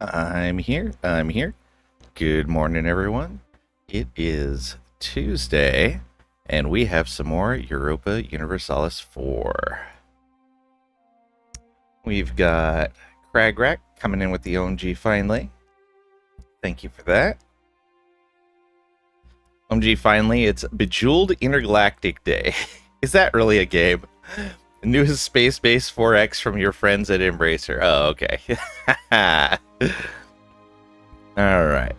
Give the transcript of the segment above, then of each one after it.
I'm here. I'm here. Good morning, everyone. It is Tuesday, and we have some more Europa Universalis 4. We've got Cragrack coming in with the OMG finally. Thank you for that. OMG finally, it's Bejeweled Intergalactic Day. Is that really a game? Newest Space Base 4X from your friends at Embracer. Oh, okay. Alright.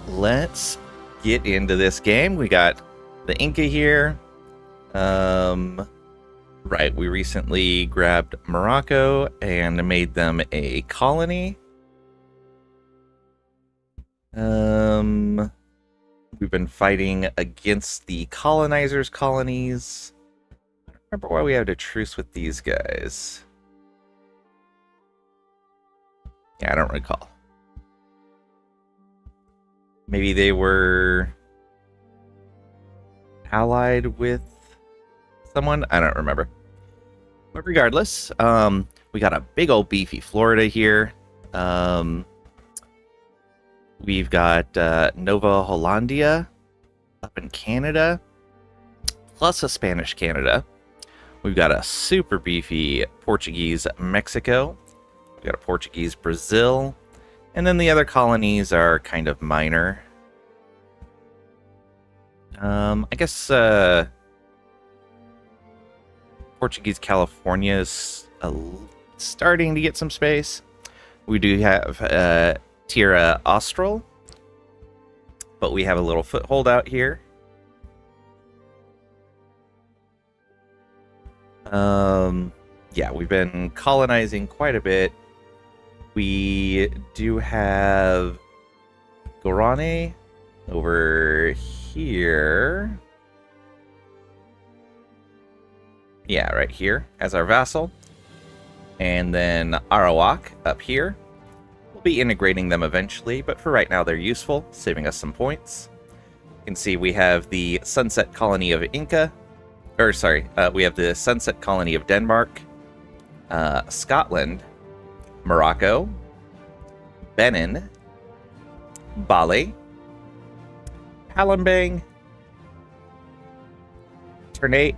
Let's get into this game. We got the Inca here. Right, we recently grabbed Morocco and made them a colony. We've been fighting against the colonizers' colonies. I don't remember why we had a truce with these guys. Yeah, I don't recall. Maybe they were allied with someone? I don't remember. But regardless, we got a big old beefy Florida here. We've got Nova Hollandia up in Canada, plus a Spanish Canada. We've got a super beefy Portuguese Mexico. We've got a Portuguese Brazil. And then the other colonies are kind of minor. I guess Portuguese California is starting to get some space. We do have Tierra Austral, but we have a little foothold out here. Yeah, we've been colonizing quite a bit. We do have Gorane over here. Yeah, right here as our vassal. And then Arawak up here. We'll be integrating them eventually, but for right now they're useful, saving us some points. You can see we have the Sunset Colony of Inca. We have the Sunset Colony of Denmark, Scotland, Morocco, Benin, Bali, Palembang, Ternate,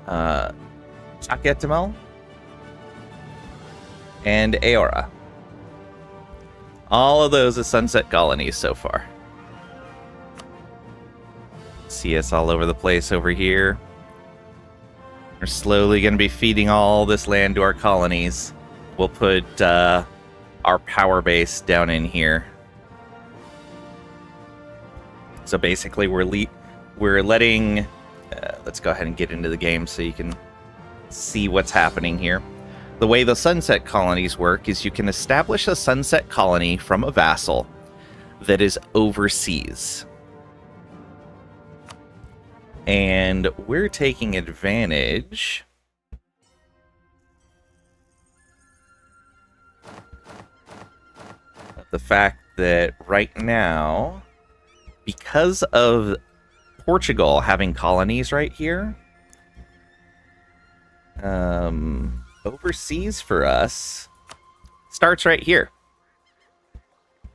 Chaketemal, and Aora. All of those are sunset colonies so far. See us all over the place over here. We're slowly going to be feeding all this land to our colonies. We'll put our power base down in here. So basically we're letting... let's go ahead and get into the game so you can see what's happening here. The way the sunset colonies work is you can establish a sunset colony from a vassal that is overseas. And we're taking advantage of the fact that right now, because of Portugal having colonies right here, overseas for us starts right here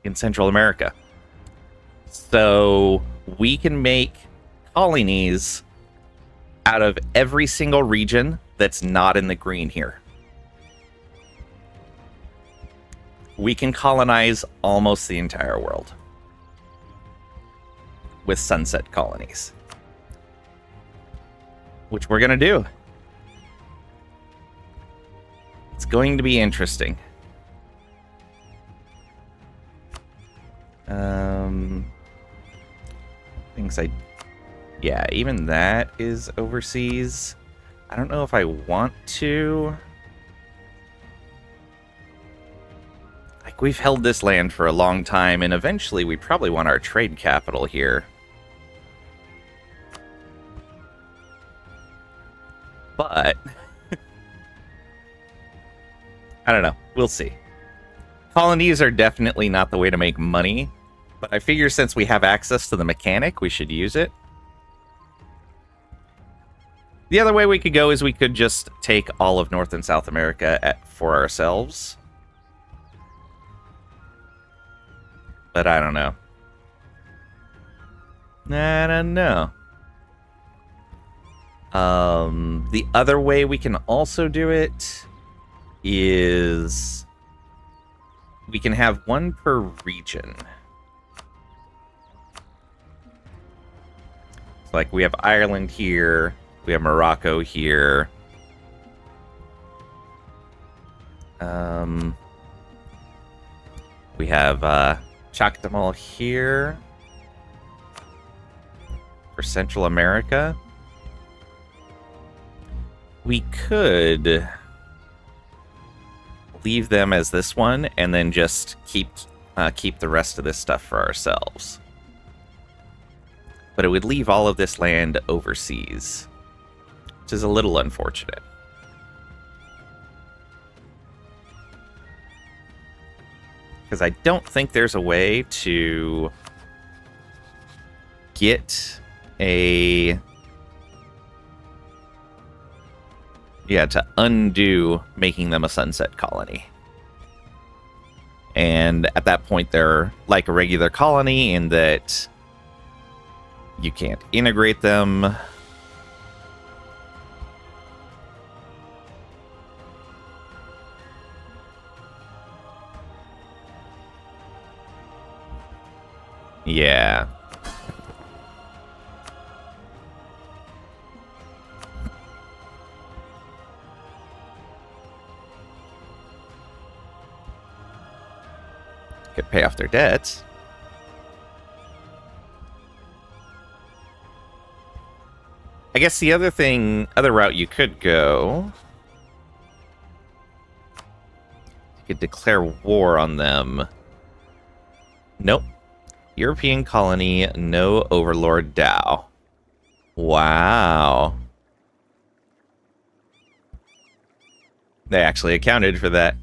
in Central America. So we can make colonies out of every single region that's not in the green here. We can colonize almost the entire world with sunset colonies, which we're going to do. It's going to be interesting. Yeah, even that is overseas. I don't know if I want to. Like, we've held this land for a long time, and eventually we probably want our trade capital here. But I don't know. We'll see. Colonies are definitely not the way to make money, but I figure since we have access to the mechanic, we should use it. The other way we could go is we could just take all of North and South America for ourselves. But I don't know. I don't know. The other way we can also do it is we can have one per region. So like we have Ireland here, we have Morocco here. We have Chactamal here for Central America. We could leave them as this one and then just keep the rest of this stuff for ourselves. But it would leave all of this land overseas, which is a little unfortunate. Because I don't think there's a way to get a... Yeah, to undo making them a sunset colony. And at that point, they're like a regular colony in that you can't integrate them. Yeah. Could pay off their debts. I guess the other route you could go, you could declare war on them. Nope. European colony, no overlord Dow. Wow. They actually accounted for that.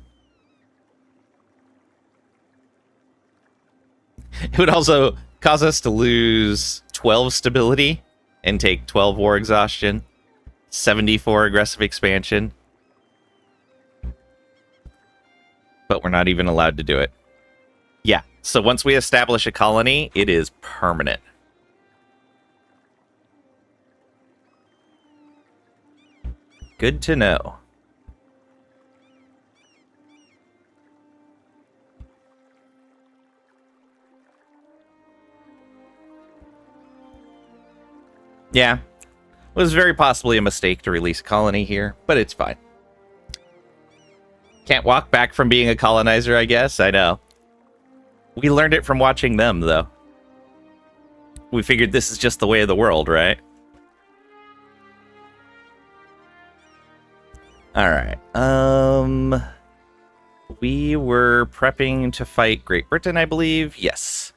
It would also cause us to lose 12 stability and take 12 war exhaustion, 74 aggressive expansion. But we're not even allowed to do it. Yeah, so once we establish a colony, it is permanent. Good to know. Yeah, it was very possibly a mistake to release a colony here, but it's fine. Can't walk back from being a colonizer, I guess. I know. We learned it from watching them, though. We figured this is just the way of the world, right? Alright. We were prepping to fight Great Britain, I believe. Yes.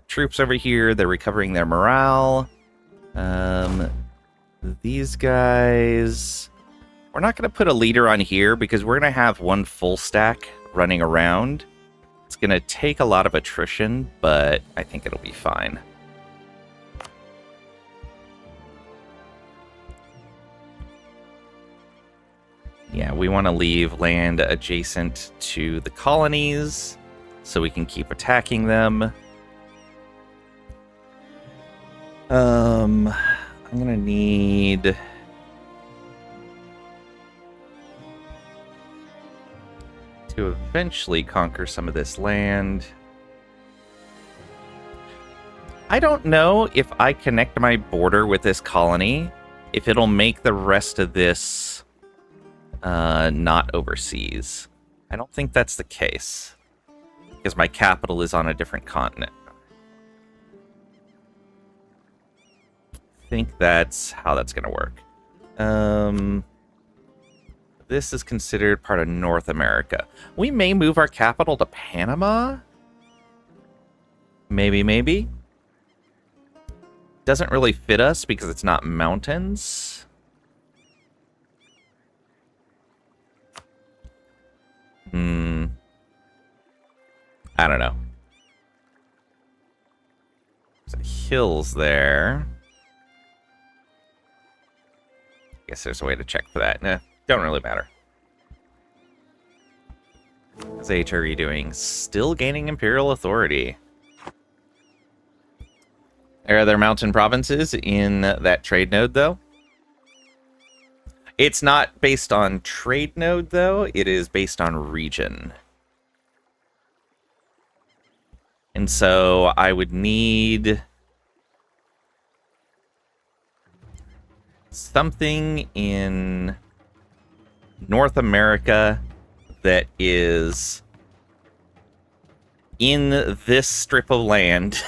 Troops over here. They're recovering their morale. These guys... We're not going to put a leader on here because we're going to have one full stack running around. It's going to take a lot of attrition, but I think it'll be fine. Yeah, we want to leave land adjacent to the colonies so we can keep attacking them. I'm going to need... to eventually conquer some of this land. I don't know if I connect my border with this colony, if it'll make the rest of this not overseas. I don't think that's the case, because my capital is on a different continent. I think that's how that's going to work. This is considered part of North America. We may move our capital to Panama. Maybe. Doesn't really fit us because it's not mountains. I don't know. There's hills there. Guess there's a way to check for that. Nah, don't really matter. How's HRE doing? Still gaining imperial authority. There are other mountain provinces in that trade node, though. It's not based on trade node, though. It is based on region. And so I would need something in North America that is in this strip of land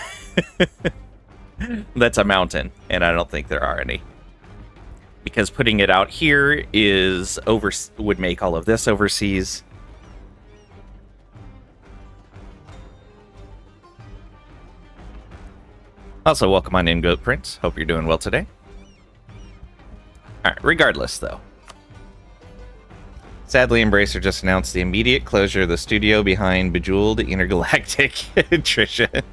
that's a mountain, and I don't think there are any. Because putting it out here would make all of this overseas. Also, welcome on in, Goat Prince. Hope you're doing well today. Alright, regardless, though. Sadly, Embracer just announced the immediate closure of the studio behind Bejeweled Intergalactic Trisha.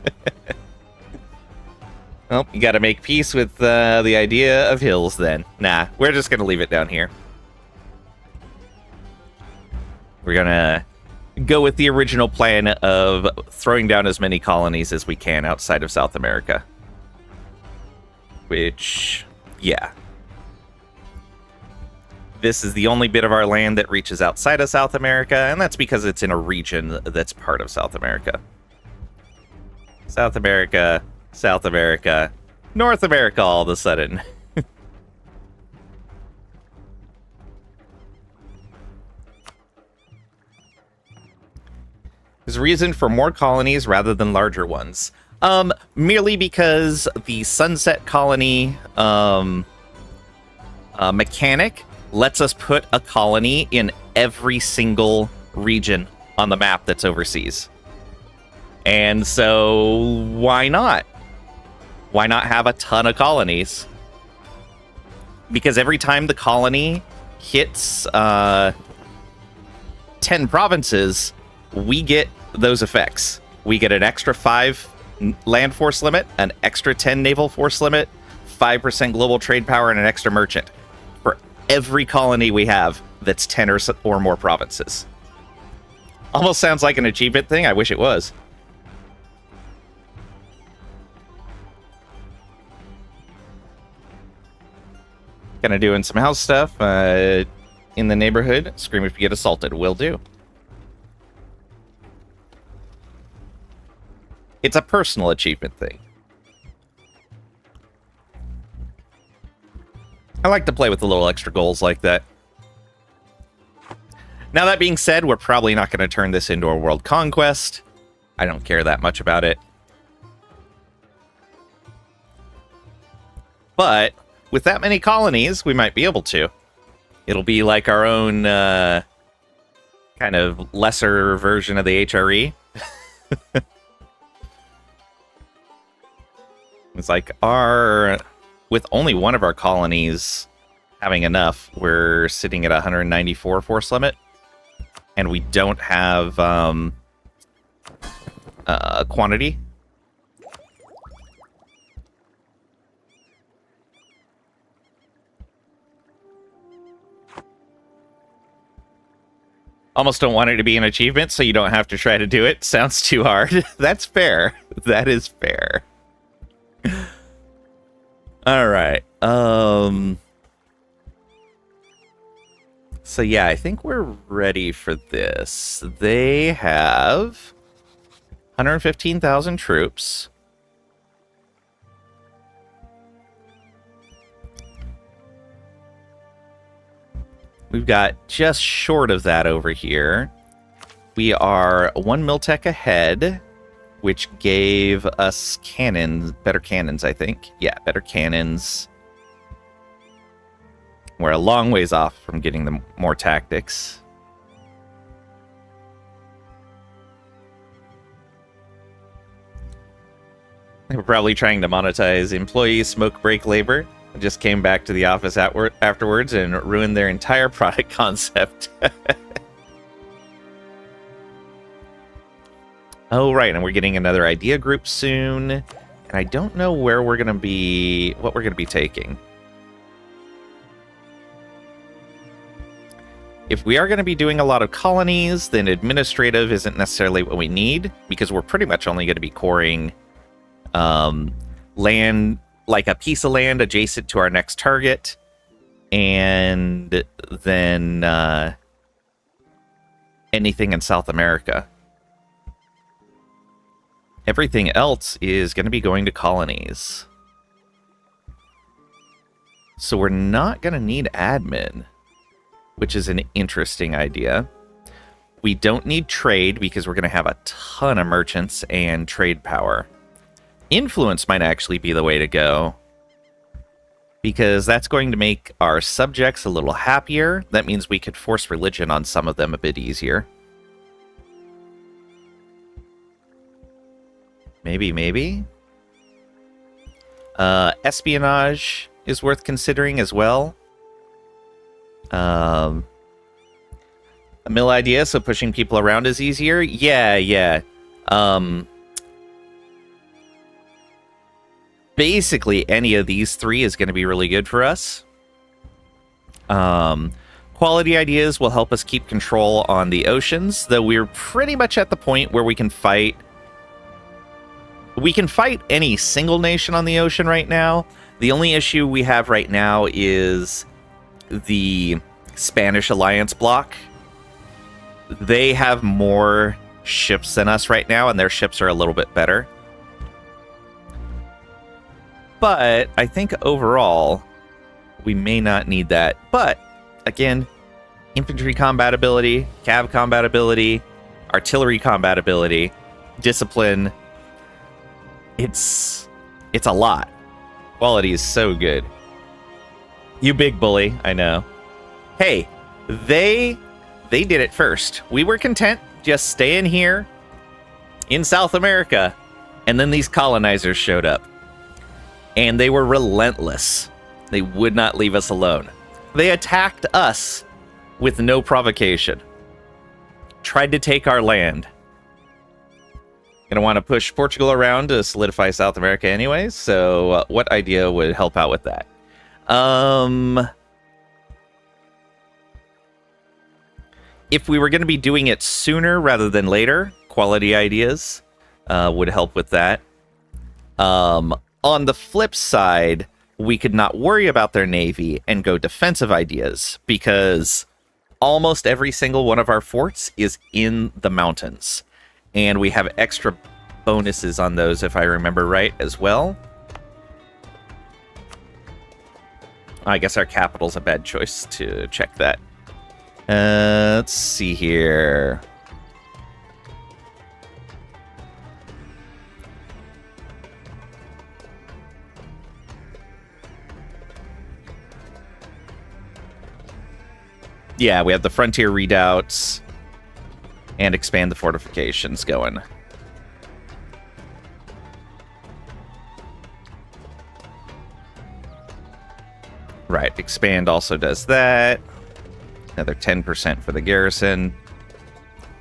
Well, you gotta make peace with the idea of hills, then. Nah, we're just gonna leave it down here. We're gonna go with the original plan of throwing down as many colonies as we can outside of South America. Which, yeah. This is the only bit of our land that reaches outside of South America, and that's because it's in a region that's part of South America. South America, South America, North America all of a sudden. There's a reason for more colonies rather than larger ones. Merely because the Sunset Colony mechanic lets us put a colony in every single region on the map that's overseas. And so, why not? Why not have a ton of colonies? Because every time the colony hits 10 provinces, we get those effects. We get an extra 5 land force limit, an extra 10 naval force limit, 5% global trade power, and an extra merchant for every colony we have that's 10 or more provinces. Almost sounds like an achievement thing. I wish it was. Gonna doing some house stuff in the neighborhood. Scream if you get assaulted. Will do. It's a personal achievement thing. I like to play with the little extra goals like that. Now, that being said, we're probably not going to turn this into a world conquest. I don't care that much about it. But with that many colonies, we might be able to. It'll be like our own kind of lesser version of the HRE. It's like with only one of our colonies having enough, we're sitting at 194 force limit, and we don't have quantity. Almost don't want it to be an achievement, so you don't have to try to do it. Sounds too hard. That's fair. That is fair. All right. So yeah, I think we're ready for this. They have 115,000 troops. We've got just short of that over here. We are 1 Miltech ahead, which gave us cannons, better cannons, I think. Yeah, better cannons. We're a long ways off from getting them more tactics. They were probably trying to monetize employee smoke break labor. I just came back to the office afterwards and ruined their entire product concept. Oh, right, and we're getting another idea group soon. And I don't know where we're going to be, what we're going to be taking. if we are going to be doing a lot of colonies, then administrative isn't necessarily what we need, because we're pretty much only going to be coring land, like a piece of land adjacent to our next target, and then anything in South America. Everything else is going to be going to colonies. So we're not going to need admin, which is an interesting idea. We don't need trade because we're going to have a ton of merchants and trade power. Influence might actually be the way to go, because that's going to make our subjects a little happier. That means we could force religion on some of them a bit easier. Maybe. Espionage is worth considering as well. A mill idea, so pushing people around is easier. Yeah. Basically, any of these three is going to be really good for us. Quality ideas will help us keep control on the oceans, though we're pretty much at the point where we can fight. We can fight any single nation on the ocean right now. The only issue we have right now is the Spanish alliance bloc. They have more ships than us right now, and their ships are a little bit better. But I think overall, we may not need that. But, again, infantry compatibility, cav compatibility, artillery compatibility, discipline. It's a lot. Quality is so good. You big bully, I know. Hey, they did it first. We were content just staying here in South America, and then these colonizers showed up. And they were relentless. They would not leave us alone. They attacked us with no provocation. Tried to take our land. Gonna want to push Portugal around to solidify South America anyways, so what idea would help out with that? If we were going to be doing it sooner rather than later, quality ideas would help with that. On the flip side, we could not worry about their navy and go defensive ideas, because almost every single one of our forts is in the mountains. And we have extra bonuses on those, if I remember right, as well. I guess our capital's a bad choice to check that. Let's see here. Yeah, we have the frontier redoubts and expand the fortifications going. Right, expand also does that. Another 10% for the garrison.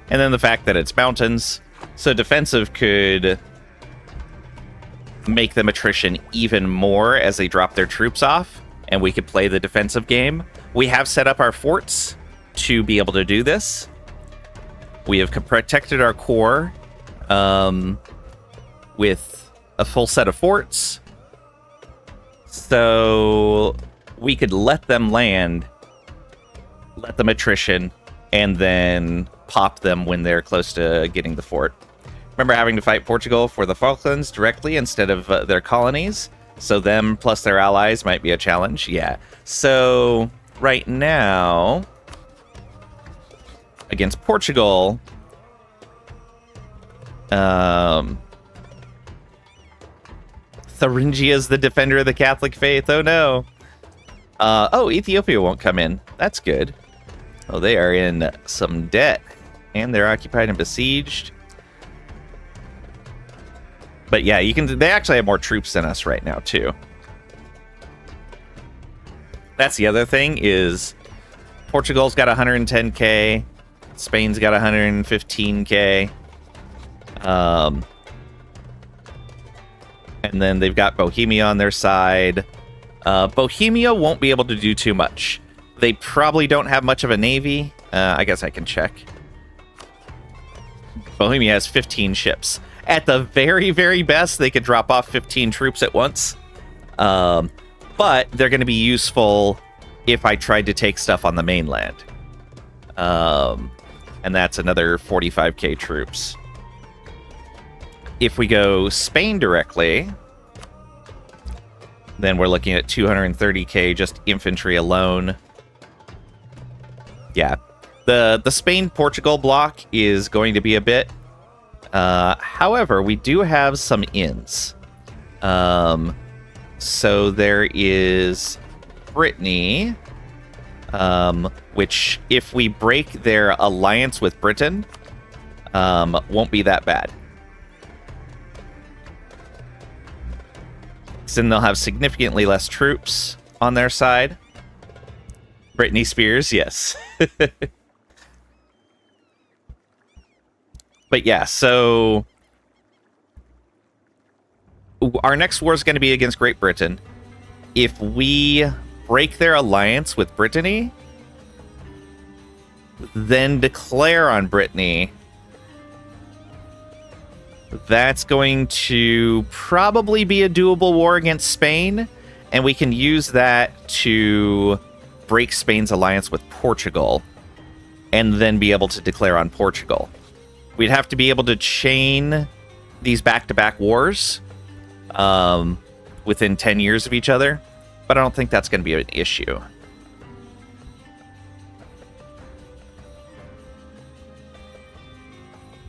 And then the fact that it's mountains. So defensive could make them attrition even more as they drop their troops off, and we could play the defensive game. We have set up our forts to be able to do this. We have protected our core with a full set of forts. So we could let them land, let them attrition, and then pop them when they're close to getting the fort. Remember having to fight Portugal for the Falklands directly instead of their colonies? So them plus their allies might be a challenge. Yeah. So right now, against Portugal, Thuringia's the defender of the Catholic faith. Oh no. Oh, Ethiopia won't come in. That's good. Oh, they are in some debt, and they're occupied and besieged. But yeah, they actually have more troops than us right now too. That's the other thing, is Portugal's got 110k, Spain's got 115k. And then they've got Bohemia on their side. Bohemia won't be able to do too much. They probably don't have much of a navy. I guess I can check. Bohemia has 15 ships. At the very, very best, they could drop off 15 troops at once. But they're going to be useful if I tried to take stuff on the mainland. And that's another 45k troops. If we go Spain directly, then we're looking at 230k just infantry alone. Yeah. The Spain-Portugal block is going to be a bit. However, we do have some ins. So there is Brittany, which, if we break their alliance with Britain, won't be that bad. Then they'll have significantly less troops on their side. Britney Spears, yes. But yeah, so our next war is going to be against Great Britain. If we break their alliance with Brittany, then declare on Brittany, that's going to probably be a doable war against Spain, and we can use that to break Spain's alliance with Portugal, and then be able to declare on Portugal. We'd have to be able to chain these back-to-back wars within 10 years of each other, but I don't think that's going to be an issue.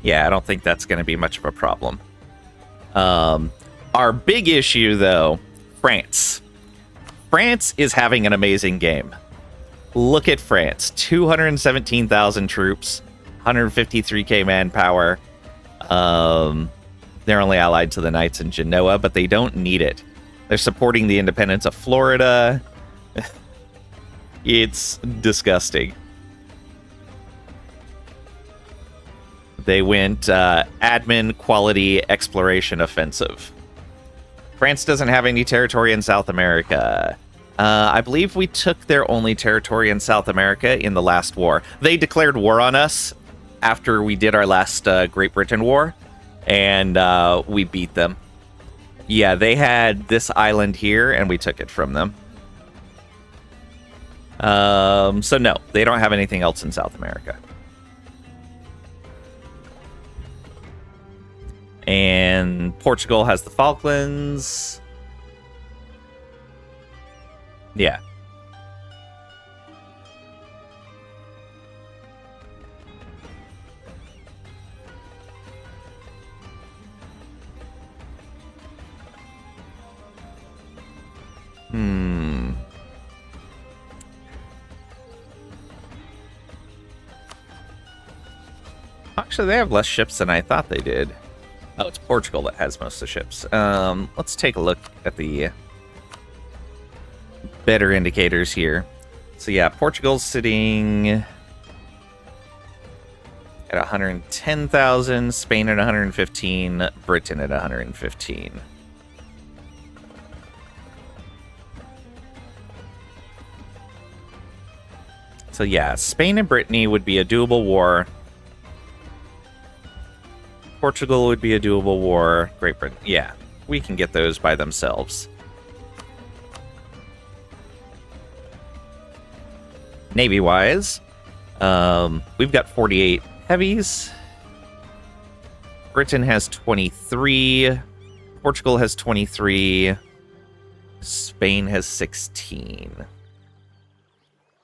Yeah, I don't think that's going to be much of a problem. Our big issue, though, France. France is having an amazing game. Look at France. 217,000 troops, 153k manpower. They're only allied to the Knights in Genoa, but they don't need it. They're supporting the independence of Florida. It's disgusting. They went admin quality exploration offensive. France doesn't have any territory in South America. I believe we took their only territory in South America in the last war. They declared war on us after we did our last Great Britain war, and we beat them. Yeah, they had this island here, and we took it from them. So no, they don't have anything else in South America. And Portugal has the Falklands. Yeah. Actually, they have less ships than I thought they did. Oh, it's Portugal that has most of the ships. Let's take a look at the better indicators here. So yeah, Portugal's sitting at 110,000, Spain at 115, Britain at 115. So yeah, Spain and Brittany would be a doable war. Portugal would be a doable war. Great Britain, yeah, we can get those by themselves. Navy-wise, we've got 48 heavies. Britain has 23. Portugal has 23. Spain has 16.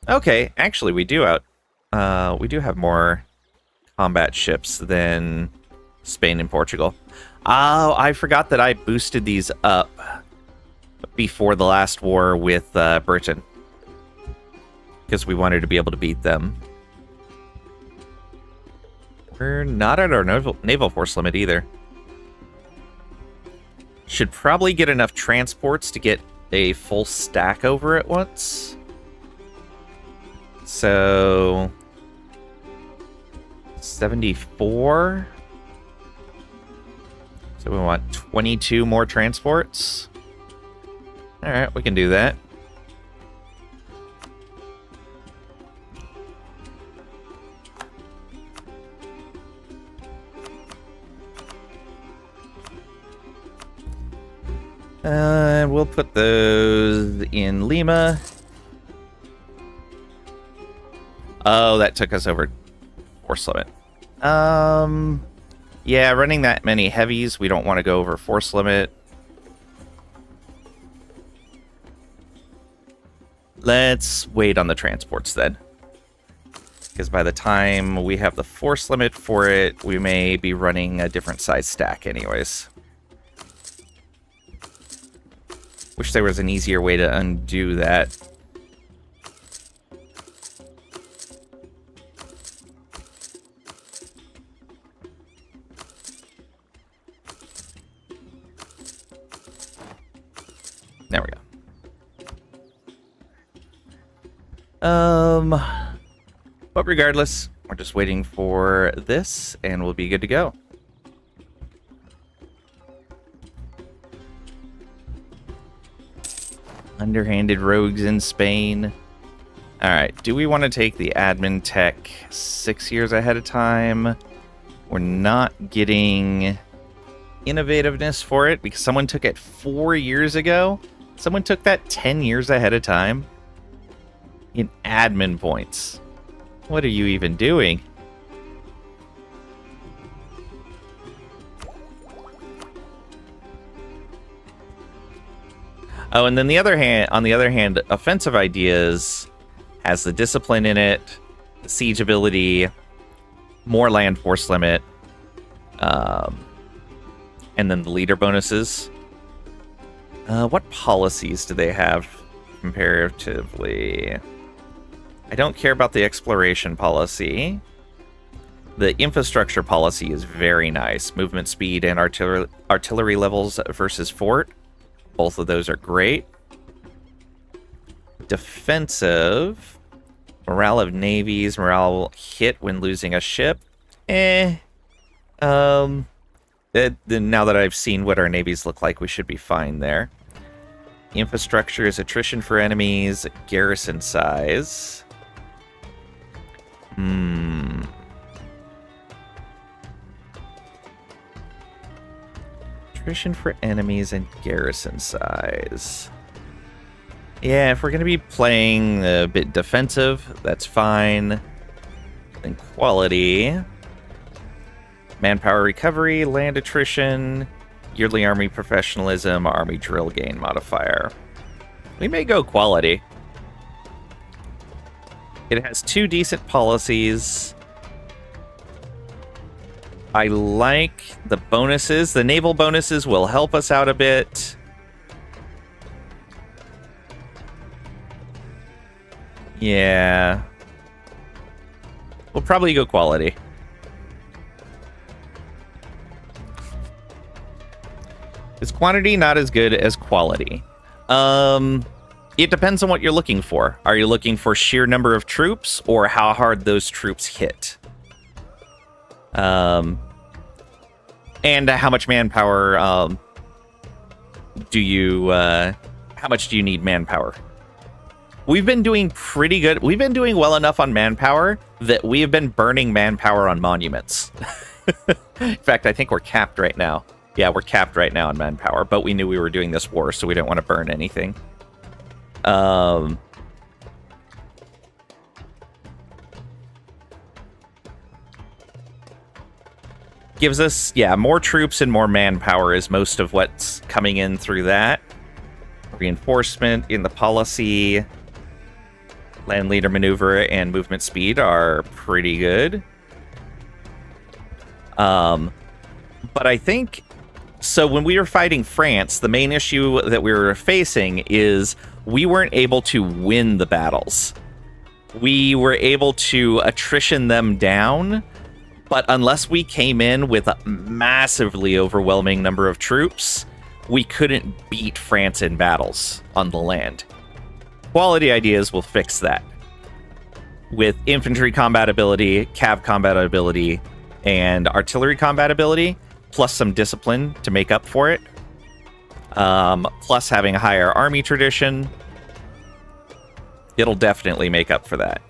Okay, actually, we do have more combat ships than Spain and Portugal. Oh, I forgot that I boosted these up before the last war with Britain, because we wanted to be able to beat them. We're not at our naval force limit either. Should probably get enough transports to get a full stack over at once. So 74. So we want 22 more transports. All right, we can do that. We'll put those in Lima. Oh, that took us over force limit. Yeah, running that many heavies, we don't want to go over force limit. Let's wait on the transports then. Because by the time we have the force limit for it, we may be running a different size stack anyways. Wish there was an easier way to undo that. There we go. But regardless, we're just waiting for this, and we'll be good to go. Underhanded rogues in Spain. Alright, do we want to take the admin tech 6 years ahead of time? We're not getting innovativeness for it, because someone took it 4 years ago. Someone took that 10 years ahead of time. In admin points. What are you even doing? Oh, and then on the other hand, offensive ideas has the discipline in it, the siege ability, more land force limit, and then the leader bonuses. What policies do they have comparatively? I don't care about the exploration policy. The infrastructure policy is very nice. Movement speed and artillery levels versus fort. Both of those are great. Defensive. Morale of navies. Morale hit when losing a ship. Now that I've seen what our navies look like, we should be fine there. Infrastructure is attrition for enemies. Garrison size. Attrition for enemies and garrison size. Yeah, if we're going to be playing a bit defensive, that's fine. Then quality. Manpower recovery, land attrition, yearly army professionalism, army drill gain modifier. We may go quality. It has 2 decent policies. I like the bonuses. The naval bonuses will help us out a bit. Yeah. We'll probably go quality. Is quantity not as good as quality? It depends on what you're looking for. Are you looking for sheer number of troops or how hard those troops hit? And how much manpower how much do you need manpower? We've been doing pretty good. We've been doing well enough on manpower that we have been burning manpower on monuments. In fact, I think we're capped right now. Yeah, we're capped right now on manpower, but we knew we were doing this war, so we didn't want to burn anything. Gives us, yeah, more troops and more manpower is most of what's coming in through that. Reinforcement in the policy. Land leader maneuver and movement speed are pretty good. But I think, so when we were fighting France, the main issue that we were facing is we weren't able to win the battles. We were able to attrition them down, but unless we came in with a massively overwhelming number of troops, we couldn't beat France in battles on the land. Quality ideas will fix that. With infantry combat ability, cav combat ability, and artillery combat ability, plus some discipline to make up for it, plus having a higher army tradition, it'll definitely make up for that.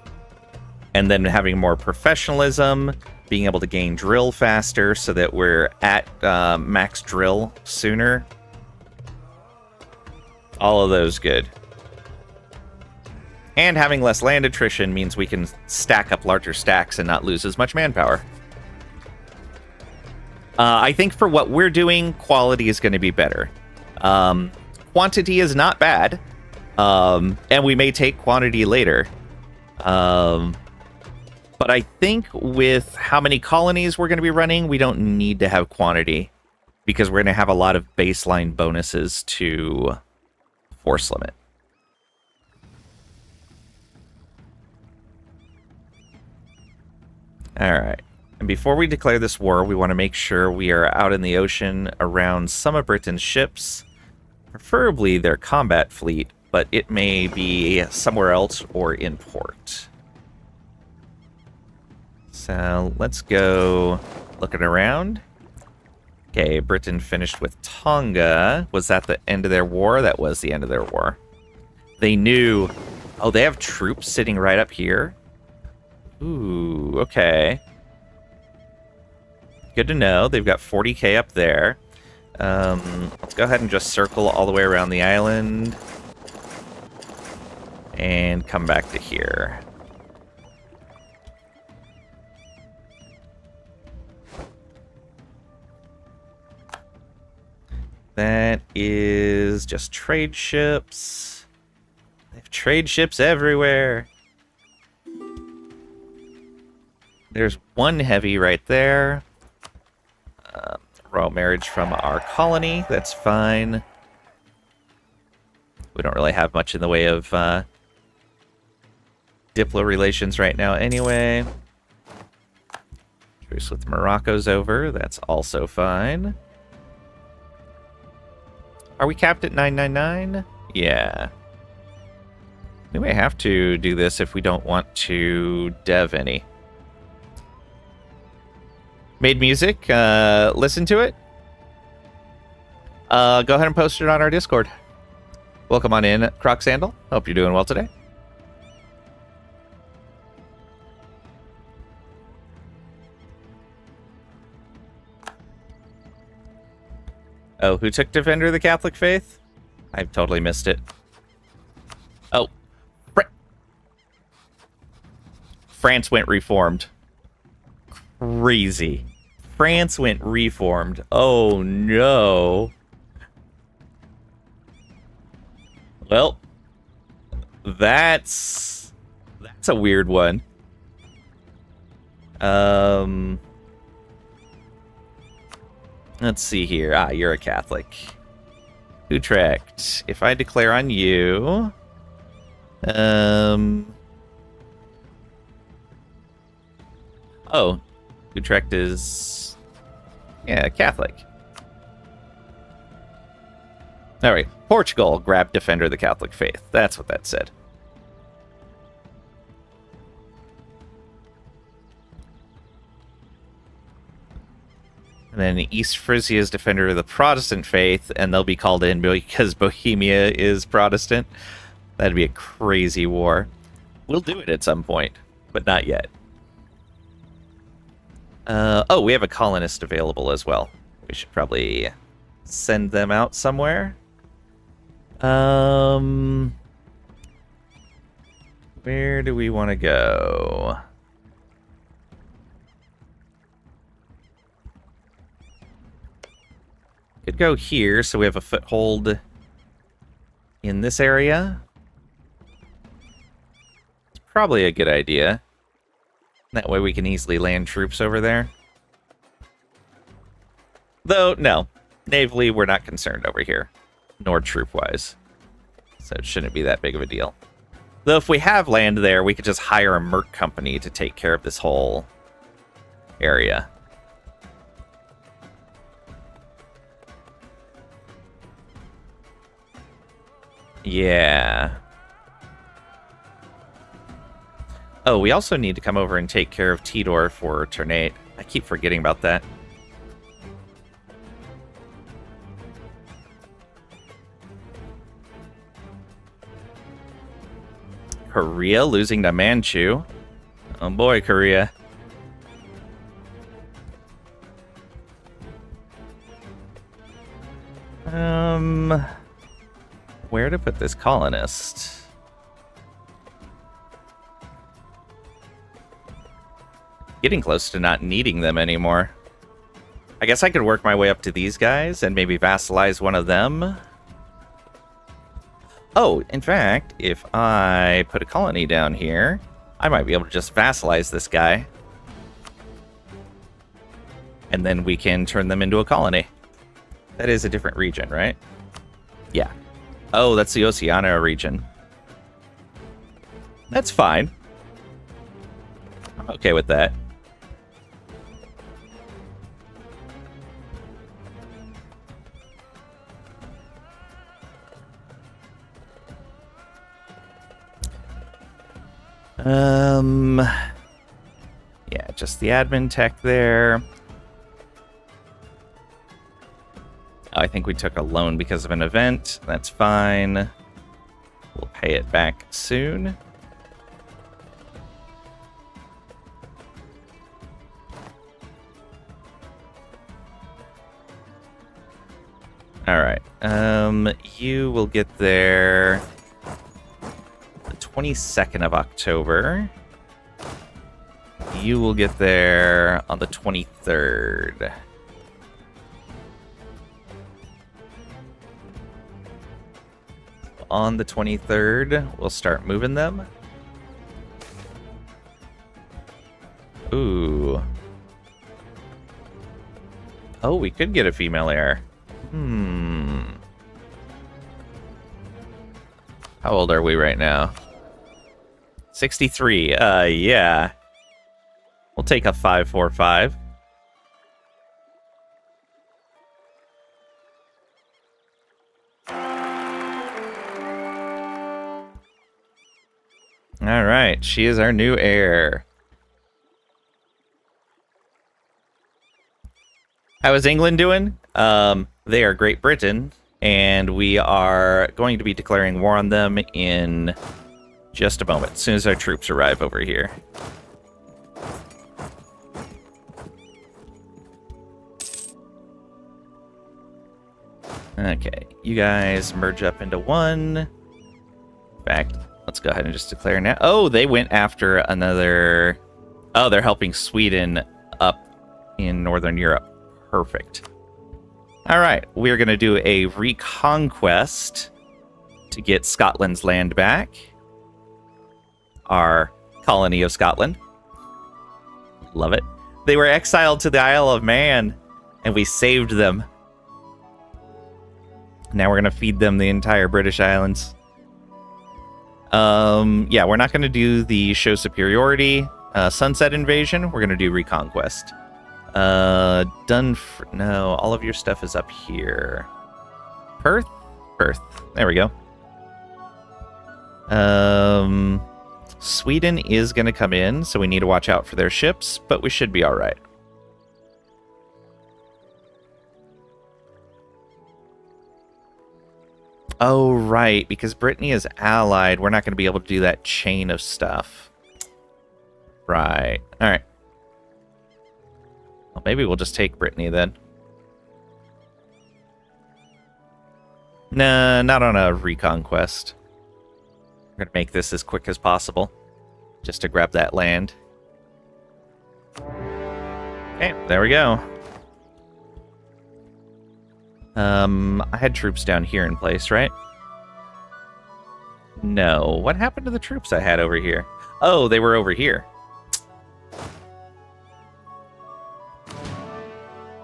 And then having more professionalism, being able to gain drill faster so that we're at max drill sooner. All of those good. And having less land attrition means we can stack up larger stacks and not lose as much manpower. I think for what we're doing, quality is going to be better. Quantity is not bad, and we may take quantity later. But I think with how many colonies we're going to be running, we don't need to have quantity, because we're going to have a lot of baseline bonuses to force limit. Alright, and before we declare this war, we want to make sure we are out in the ocean around some of Britain's ships, preferably their combat fleet, but it may be somewhere else or in port. So let's go looking around. Okay, Britain finished with Tonga. Was that the end of their war? That was the end of their war. They knew... Oh, they have troops sitting right up here? Ooh, okay. Good to know. They've got 40k up there. Let's go ahead and just circle all the way around the island. And come back to here. That is just trade ships. They have trade ships everywhere. There's one heavy right there. Royal marriage from our colony. That's fine. We don't really have much in the way of diplo relations right now anyway. Truce with Morocco's over. That's also fine. Are we capped at 999? Yeah. We may have to do this if we don't want to dev any. Made music. Listen to it. Go ahead and post it on our Discord. Welcome on in, Croc Sandal. Hope you're doing well today. Oh, who took Defender of the Catholic Faith? I've totally missed it. Oh. France went reformed. Crazy. France went reformed. Oh, no. Well, that's a weird one. Let's see here. Ah, you're a Catholic. Utrecht. If I declare on you... Oh, Utrecht is... Yeah, Catholic. Alright, Portugal grabbed Defender of the Catholic Faith. That's what that said. And then East Frisia is Defender of the Protestant Faith, and they'll be called in because Bohemia is Protestant. That'd be a crazy war. We'll do it at some point, but not yet. Oh, we have a colonist available as well. We should probably send them out somewhere. Where do we want to go? Could go here, so we have a foothold in this area. It's probably a good idea. That way we can easily land troops over there. Though, no. Navally, we're not concerned over here. Nor troop-wise. So it shouldn't be that big of a deal. Though if we have land there, we could just hire a merc company to take care of this whole area. Yeah. Oh, we also need to come over and take care of Tidor for Ternate. I keep forgetting about that. Korea losing to Manchu. Oh boy, Korea. where to put this colonist. Getting close to not needing them anymore. I guess I could work my way up to these guys and maybe vassalize one of them. Oh, in fact, if I put a colony down here, I might be able to just vassalize this guy. And then we can turn them into a colony. That is a different region, right? Yeah. Oh, that's the Oceania region. That's fine. I'm okay with that. Yeah, just the admin tech there. Oh, I think we took a loan because of an event. That's fine. We'll pay it back soon. All right. You will get there the 22nd of October. You will get there on the 23rd. On the 23rd, we'll start moving them. Ooh. Oh, we could get a female heir. How old are we right now? 63. Yeah. We'll take a 545. All right, she is our new heir. How is England doing? They are Great Britain, and we are going to be declaring war on them in just a moment, as soon as our troops arrive over here. Okay, you guys merge up into one. In fact, let's go ahead and just declare now. Oh, they went after another... Oh, they're helping Sweden up in Northern Europe. Perfect. All right, we're going to do a reconquest to get Scotland's land back. Our colony of Scotland. Love it. They were exiled to the Isle of Man, and we saved them. Now we're going to feed them the entire British Islands. Yeah, we're not going to do the show superiority sunset invasion. We're going to do reconquest. Done for... No, all of your stuff is up here. Perth? Perth. There we go. Sweden is going to come in, so we need to watch out for their ships, but we should be all right. Oh, right, because Brittany is allied, we're not going to be able to do that chain of stuff. Right. All right. Well, maybe we'll just take Brittany then. Nah, not on a reconquest. We're going to make this as quick as possible, just to grab that land. Okay, there we go. I had troops down here in place, right? No. What happened to the troops I had over here? Oh, they were over here.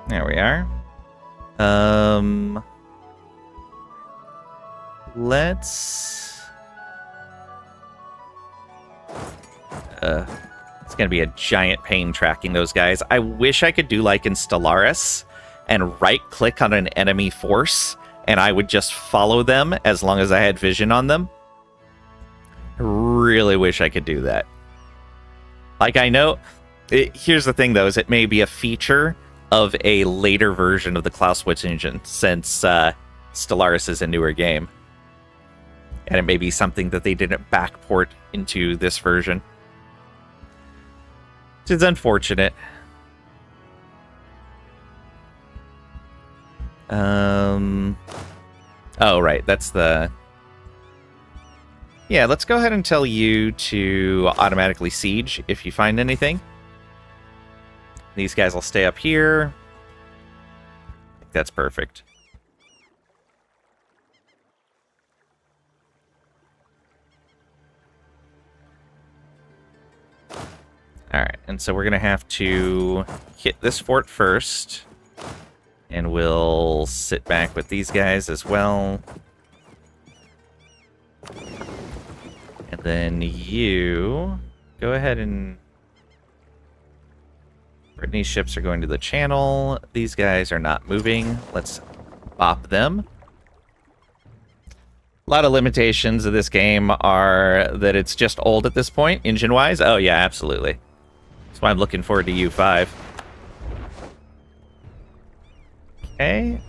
There we are. Let's... it's gonna be a giant pain tracking those guys. I wish I could do like in Stellaris and right-click on an enemy force, and I would just follow them as long as I had vision on them. I really wish I could do that. Like, I know... here's the thing, though, is it may be a feature of a later version of the Clausewitz engine, since Stellaris is a newer game. And it may be something that they didn't backport into this version. Which is unfortunate. Oh, right, that's the Yeah, let's go ahead and tell you to automatically siege if you find anything. These guys will stay up here. I think that's perfect. Alright, and so we're going to have to hit this fort first. And we'll sit back with these guys as well. And then you go ahead and... Brittany's ships are going to the channel. These guys are not moving. Let's bop them. A lot of limitations of this game are that it's just old at this point, engine-wise. Oh, yeah, absolutely. That's why I'm looking forward to EU5. Okay.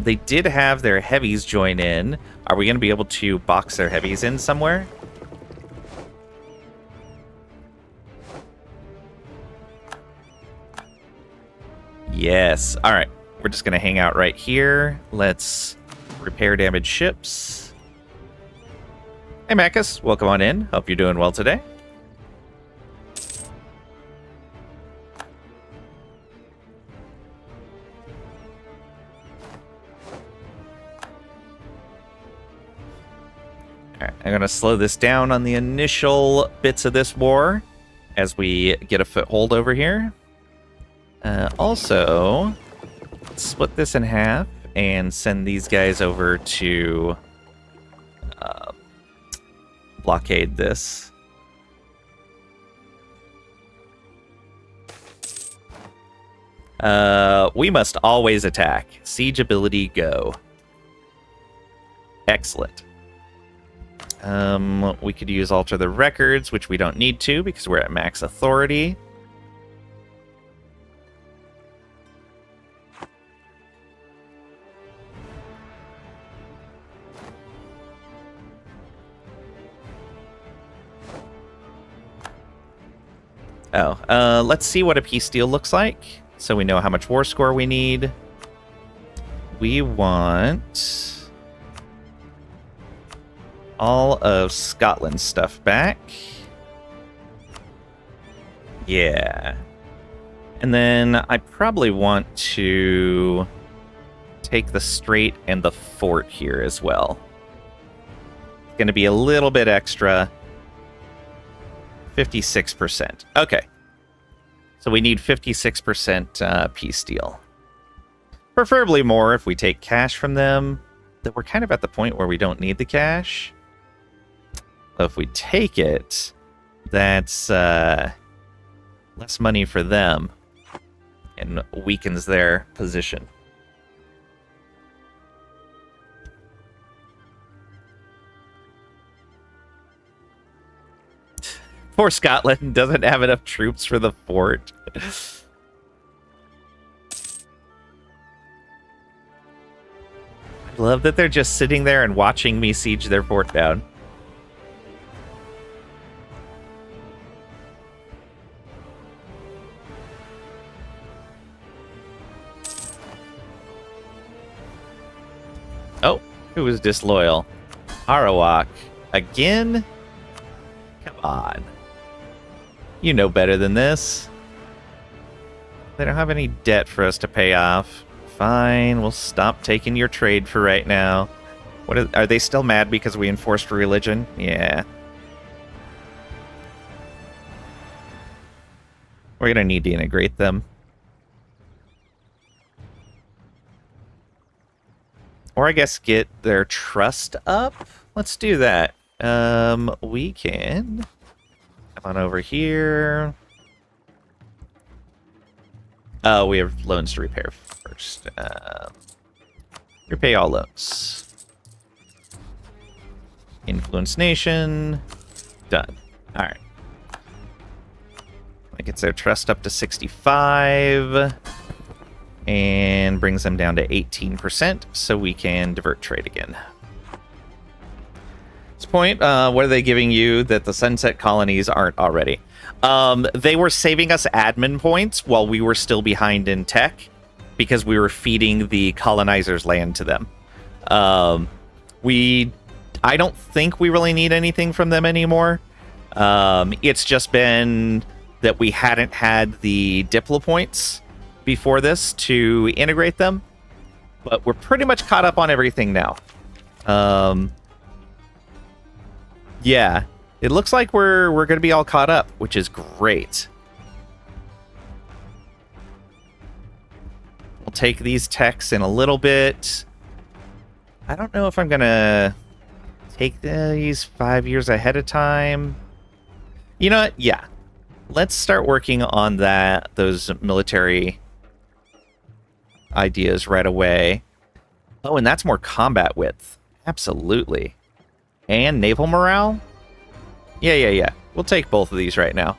They did have their heavies join in. Are we going to be able to box their heavies in somewhere? Yes. All right. We're just going to hang out right here. Let's repair damaged ships. Hey, Macus. Welcome on in. Hope you're doing well today. All right. I'm going to slow this down on the initial bits of this war as we get a foothold over here. Also, split this in half and send these guys over to blockade this. We must always attack. Siege ability, go. Excellent. We could use alter the records, which we don't need to because we're at max authority. Oh, let's see what a peace deal looks like, so we know how much war score we need. We want all of Scotland's stuff back. Yeah. And then I probably want to take the strait and the fort here as well. It's going to be a little bit extra. 56%. Okay. So we need 56% peace deal. Preferably more if we take cash from them. That we're kind of at the point where we don't need the cash. So if we take it, that's less money for them and weakens their position. Poor Scotland doesn't have enough troops for the fort. I love that they're just sitting there and watching me siege their fort down. Oh, who was disloyal? Arawak. Again? Come on. You know better than this. They don't have any debt for us to pay off. Fine, we'll stop taking your trade for right now. Are they still mad because we enforced religion? Yeah. We're gonna need to integrate them. Or I guess get their trust up? Let's do that. We can come on over here. Oh, we have loans to repair first. Repay all loans. Influence nation. Done. All right. That gets their trust up to 65 and brings them down to 18%, so we can divert trade again. This point, what are they giving you that the Sunset Colonies aren't already? They were saving us admin points while we were still behind in tech because we were feeding the colonizers' land to them. I don't think we really need anything from them anymore. It's just been that we hadn't had the Diplo points before this to integrate them, but we're pretty much caught up on everything now. Yeah, it looks like we're going to be all caught up, which is great. We'll take these techs in a little bit. I don't know if I'm going to take these 5 years ahead of time. You know what? Yeah. Let's start working on those military ideas right away. Oh, and that's more combat width. Absolutely. And naval morale? Yeah. We'll take both of these right now.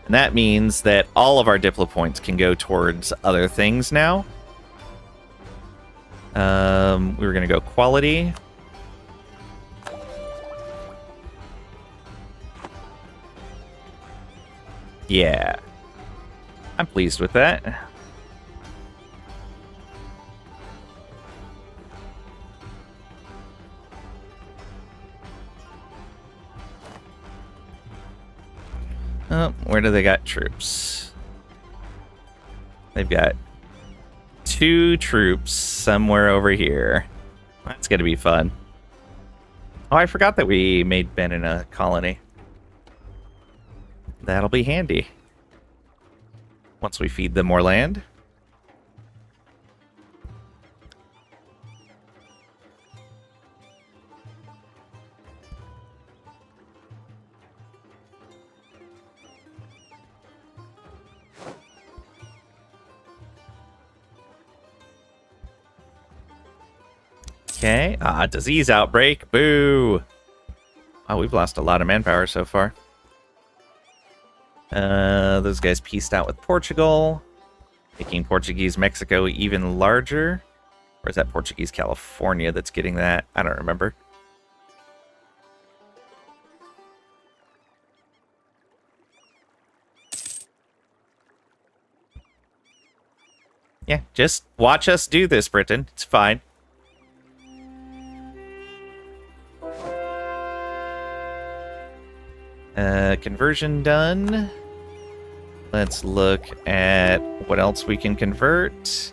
And that means that all of our Diplo points can go towards other things now. We were going to go quality. Yeah. I'm pleased with that. Oh, where do they got troops? They've got 2 troops somewhere over here. That's going to be fun. Oh, I forgot that we made Ben in a colony. That'll be handy. Once we feed them more land. Okay. Disease outbreak. Boo. Oh, we've lost a lot of manpower so far. Those guys pieced out with Portugal, making Portuguese Mexico even larger. Or is that Portuguese California that's getting that? I don't remember. Yeah, just watch us do this, Britain. It's fine. Conversion done. Let's look at what else we can convert.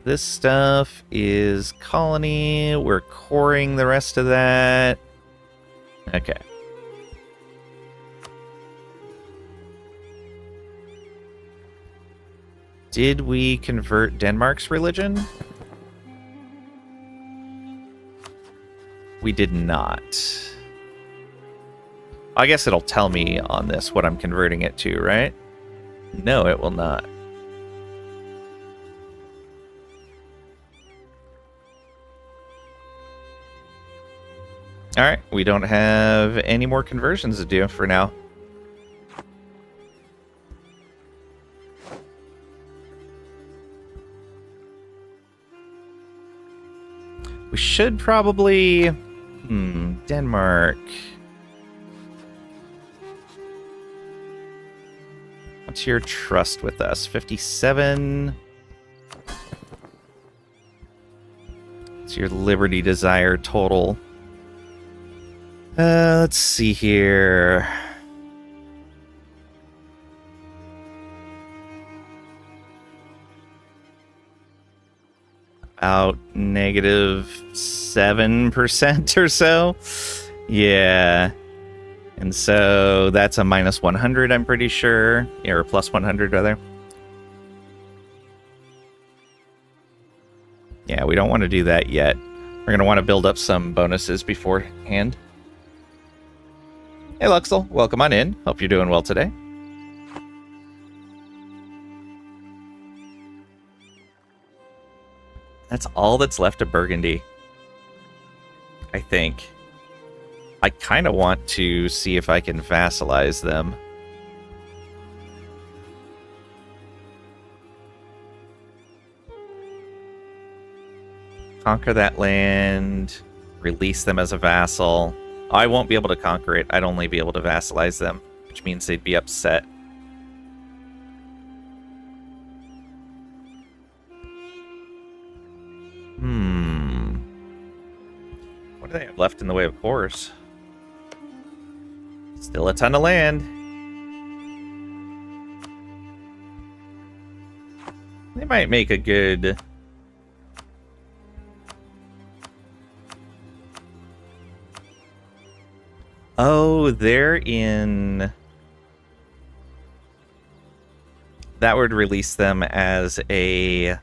This stuff is colony. We're coring the rest of that. Okay. Did we convert Denmark's religion? We did not. I guess it'll tell me on this what I'm converting it to, right? No, it will not. Alright, we don't have any more conversions to do for now. We should probably... Denmark... What's your trust with us? 57. What's your liberty desire total? Let's see here. About -7% or so. Yeah. And so that's a -100, I'm pretty sure. Yeah, or +100, rather. Yeah, we don't want to do that yet. We're going to want to build up some bonuses beforehand. Hey, Luxel. Welcome on in. Hope you're doing well today. That's all that's left of Burgundy, I think. I kind of want to see if I can vassalize them. Conquer that land. Release them as a vassal. I won't be able to conquer it. I'd only be able to vassalize them, which means they'd be upset. What do they have left in the way of cores? Still a ton of land. They might make a good... Oh, they're in... That would release them as a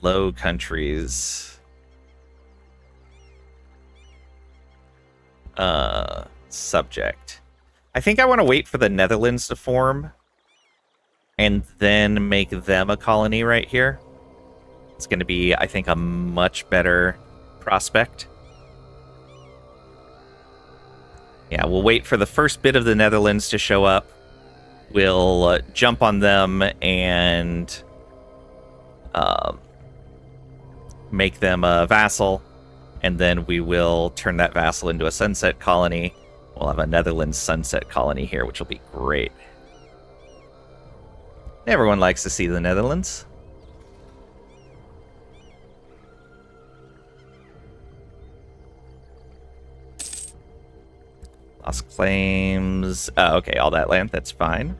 Low Countries subject. I think I want to wait for the Netherlands to form and then make them a colony right here. It's going to be, I think, a much better prospect. Yeah, we'll wait for the first bit of the Netherlands to show up. We'll jump on them and make them a vassal, and then we will turn that vassal into a sunset colony. We'll have a Netherlands sunset colony here, which will be great. Everyone likes to see the Netherlands. Lost claims. Oh, okay, all that land, that's fine.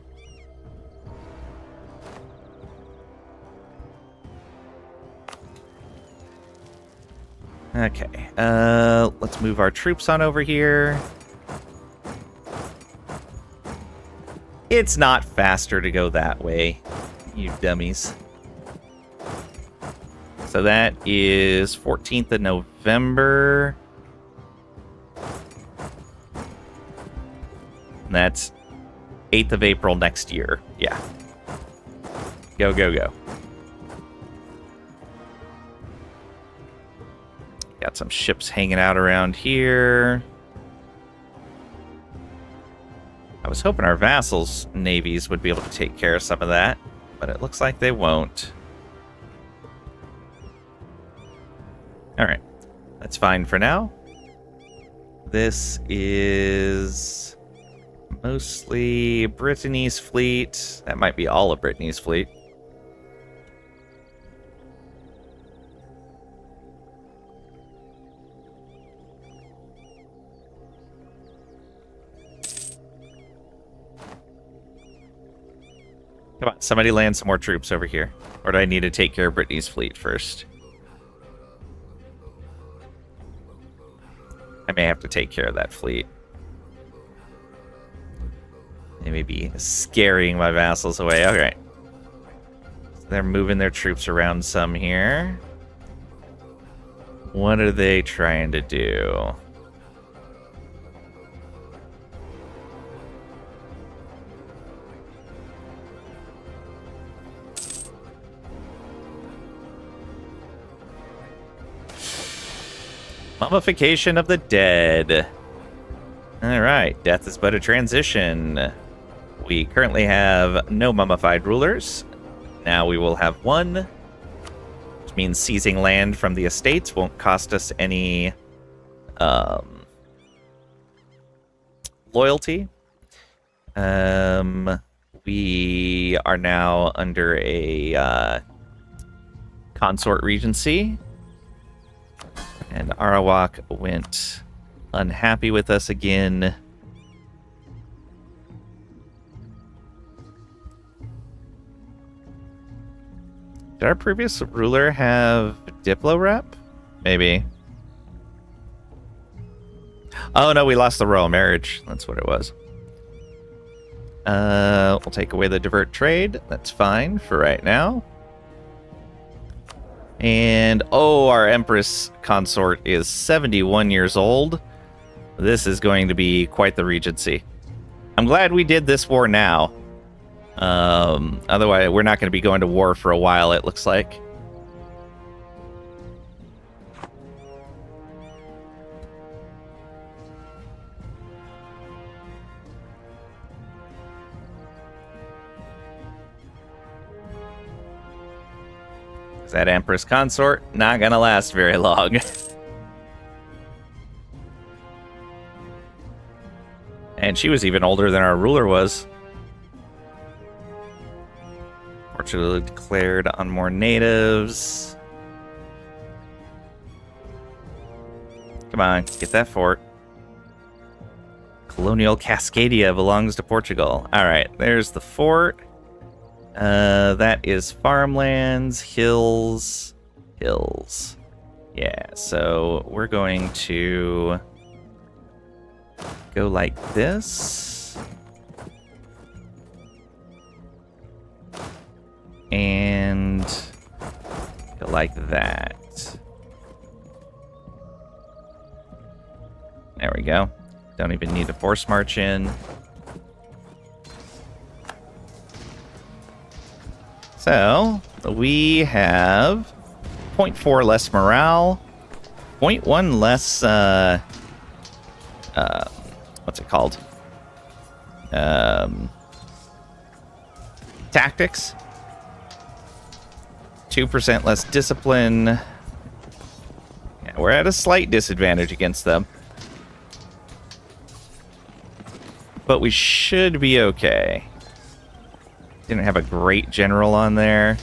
Okay, let's move our troops on over here. It's not faster to go that way, you dummies. So that is 14th of November. And that's 8th of April next year. Yeah. Go, go, go. Got some ships hanging out around here. I was hoping our vassals' navies would be able to take care of some of that, but it looks like they won't. Alright, that's fine for now. This is mostly Brittany's fleet. That might be all of Brittany's fleet. Come on, somebody land some more troops over here. Or do I need to take care of Brittany's fleet first? I may have to take care of that fleet. They may be scaring my vassals away. Okay. So they're moving their troops around some here. What are they trying to do? Mummification of the dead. Alright, death is but a transition. We currently have no mummified rulers. Now we will have one, which means seizing land from the estates won't cost us any loyalty. We are now under a consort regency. And Arawak went unhappy with us again. Did our previous ruler have Diplo rep? Maybe. Oh no, we lost the royal marriage. That's what it was. We'll take away the divert trade. That's fine for right now. And, oh, our Empress consort is 71 years old. This is going to be quite the regency. I'm glad we did this war now. Otherwise, we're not going to be going to war for a while, it looks like. That Empress consort, not gonna last very long. And she was even older than our ruler was. Portugal declared on more natives. Come on, get that fort. Colonial Cascadia belongs to Portugal. Alright, there's the fort. That is farmlands, hills. Yeah, so we're going to go like this. And go like that. There we go. Don't even need to force march in. So, we have 0.4 less morale, 0.1 less, what's it called? Tactics. 2% less discipline. Yeah, we're at a slight disadvantage against them. But we should be okay. Didn't have a great general on there.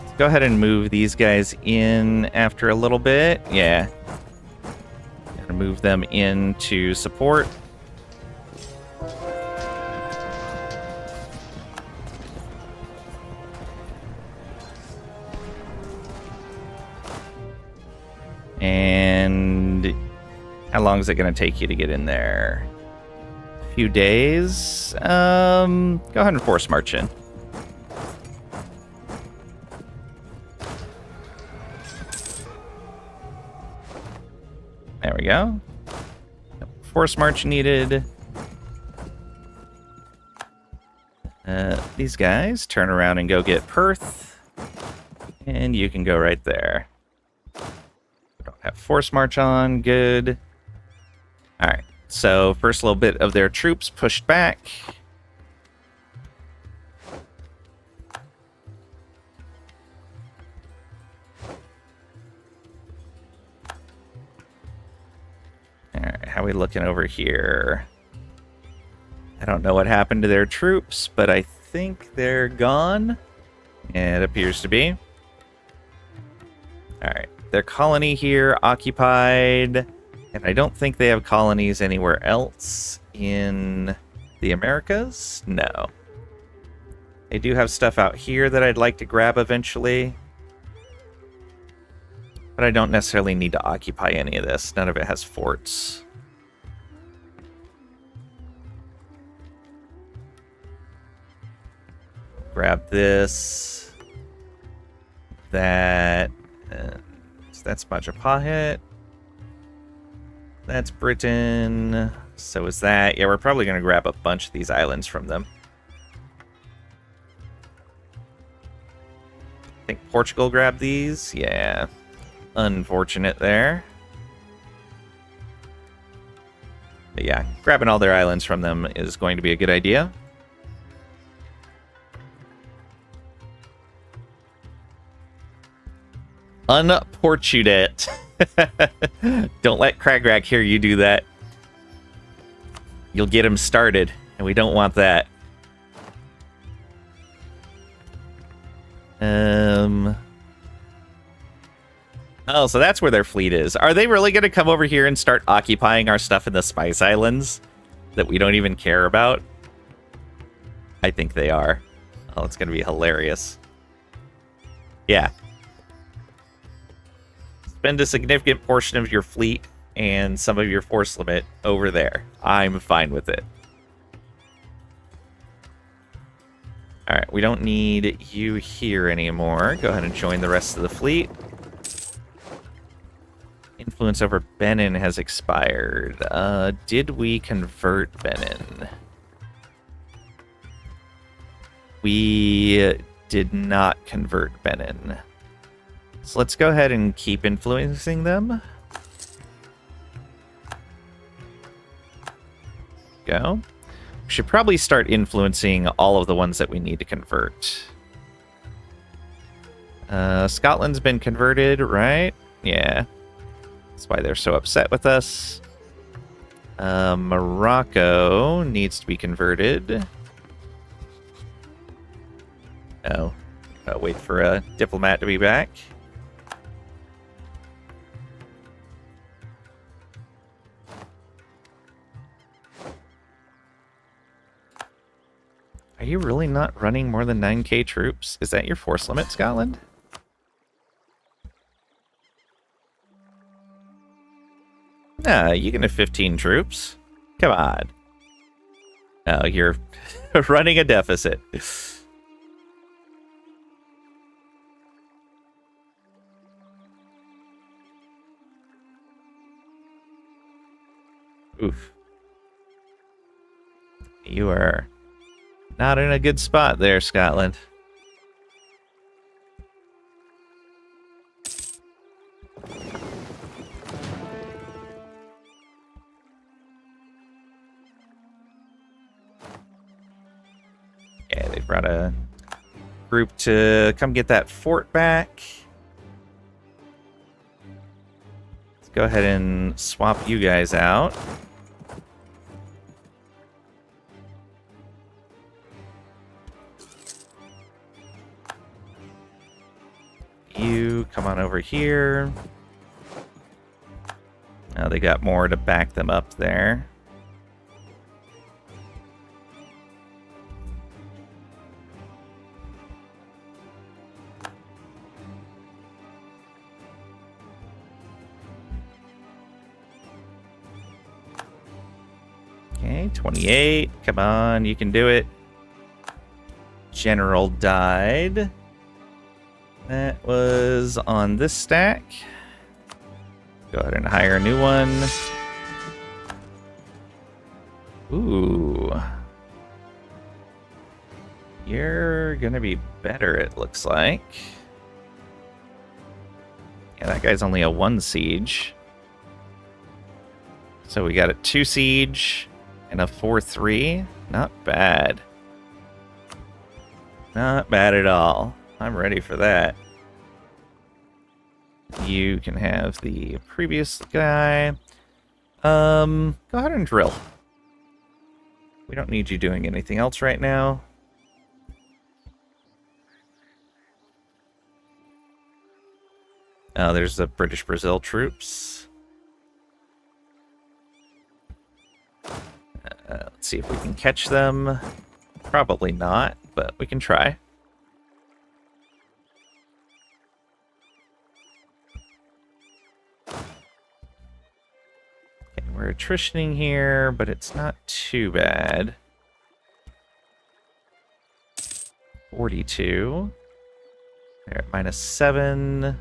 Let's go ahead and move these guys in after a little bit. Yeah. Gonna move them into support. And how long is it going to take you to get in there? A few days. Go ahead and force march in. There we go. Force march needed. These guys turn around and go get Perth. And you can go right there. Don't have force march on. Good. Alright. So, first little bit of their troops pushed back. Alright, how are we looking over here? I don't know what happened to their troops, but I think they're gone. It appears to be. Alright, their colony here occupied, and I don't think they have colonies anywhere else in the Americas. No. They do have stuff out here that I'd like to grab eventually, but I don't necessarily need to occupy any of this. None of it has forts. Grab this. That. That's Majapahit. That's Britain. So is that. Yeah, we're probably going to grab a bunch of these islands from them. I think Portugal grabbed these. Yeah. Unfortunate there. But yeah, grabbing all their islands from them is going to be a good idea. Unportunate. Don't let Cragrack hear you do that. You'll get him started, and we don't want that. Oh, so that's where their fleet is. Are they really going to come over here and start occupying our stuff in the Spice Islands that we don't even care about? I think they are. Oh, it's going to be hilarious. Yeah. Spend a significant portion of your fleet and some of your force limit over there. I'm fine with it. Alright, we don't need you here anymore. Go ahead and join the rest of the fleet. Influence over Benin has expired. Did we convert Benin? We did not convert Benin. So let's go ahead and keep influencing them. Go. We should probably start influencing all of the ones that we need to convert. Scotland's been converted, right? Yeah. That's why they're so upset with us. Morocco needs to be converted. Oh. Wait for a diplomat to be back. you really not running more than 9k troops? Is that your force limit, Scotland? Nah, you can have 15 troops. Come on. Oh, you're running a deficit. Oof. You are not in a good spot there, Scotland. Yeah, they brought a group to come get that fort back. Let's go ahead and swap you guys out. You come on over here. Now they got more to back them up there. Okay, 28. Come on, you can do it. General died. That was on this stack. Go ahead and hire a new one. Ooh. You're gonna be better, it looks like. Yeah, that guy's only a 1 siege. So we got a 2 siege and a 4-3. Not bad. Not bad at all. I'm ready for that. You can have the previous guy. Go ahead and drill. We don't need you doing anything else right now. There's the British Brazil troops. Let's see if we can catch them. Probably not, but we can try. We're attritioning here, but it's not too bad. 42. They're at -7.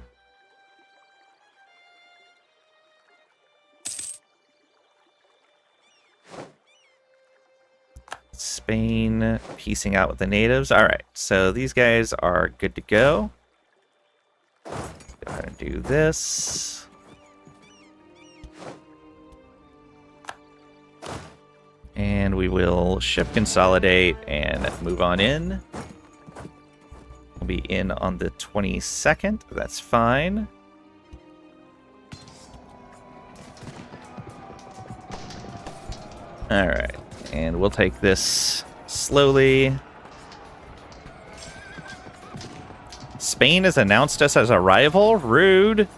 Spain piecing out with the natives. All right, so these guys are good to go. Go ahead and do this. And we will ship consolidate and move on in. We'll be in on the 22nd. That's fine. All right. And we'll take this slowly. Spain has announced us as a rival? Rude.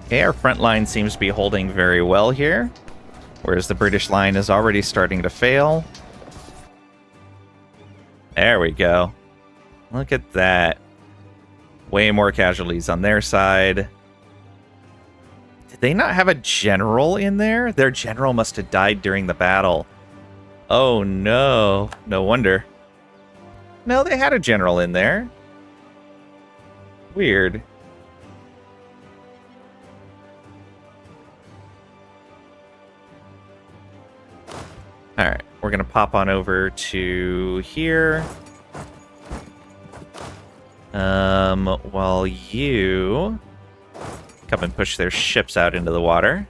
Okay, our front line seems to be holding very well here, whereas the British line is already starting to fail. There we go. Look at that. Way more casualties on their side. Did they not have a general in there? Their general must have died during the battle. Oh no. No wonder. No, they had a general in there. Weird. Alright, we're going to pop on over to here. While you come and push their ships out into the water.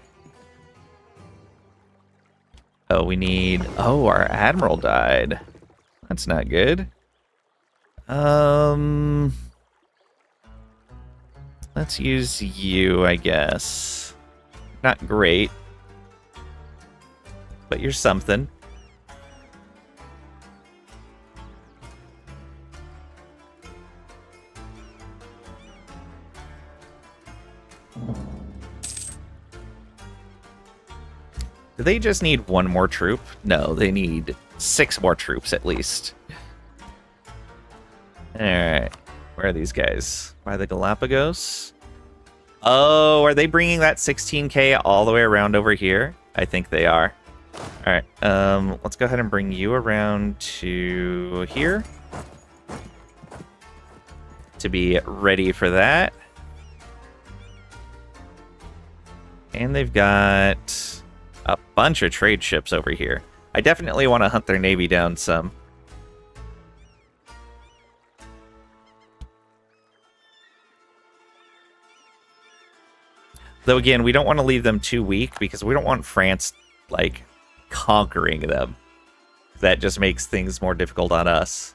Oh, we need... Oh, our admiral died. That's not good. Let's use you, I guess. Not great. But you're something. Do they just need one more troop? No, they need 6 more troops at least. Alright. Where are these guys? By the Galapagos? Oh, are they bringing that 16k all the way around over here? I think they are. Alright, let's go ahead and bring you around to here. To be ready for that. And they've got a bunch of trade ships over here. I definitely want to hunt their navy down some. Though again, we don't want to leave them too weak because we don't want France, like, conquering them. That just makes things more difficult on us.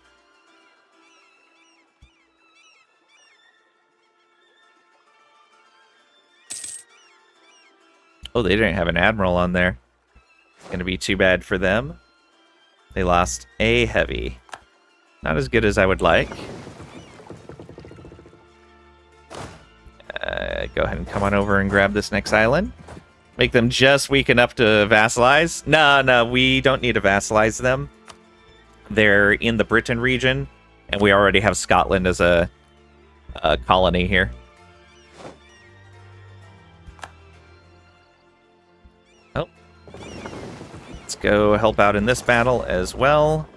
Oh, they didn't have an admiral on there. It's going to be too bad for them. They lost a heavy. Not as good as I would like. Go ahead and come on over and grab this next island. Make them just weak enough to vassalize. No, we don't need to vassalize them. They're in the Britain region, and we already have Scotland as a colony here. Oh. Let's go help out in this battle as well.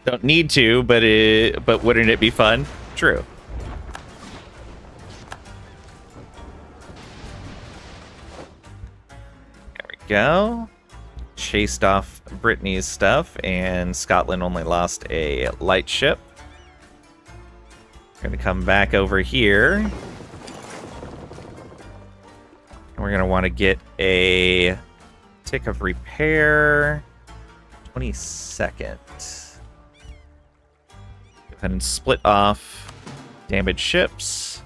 Don't need to, but wouldn't it be fun? True. Go. Chased off Brittany's stuff, and Scotland only lost a light ship. We're going to come back over here. And we're going to want to get a tick of repair. 22nd. Go ahead and split off damaged ships.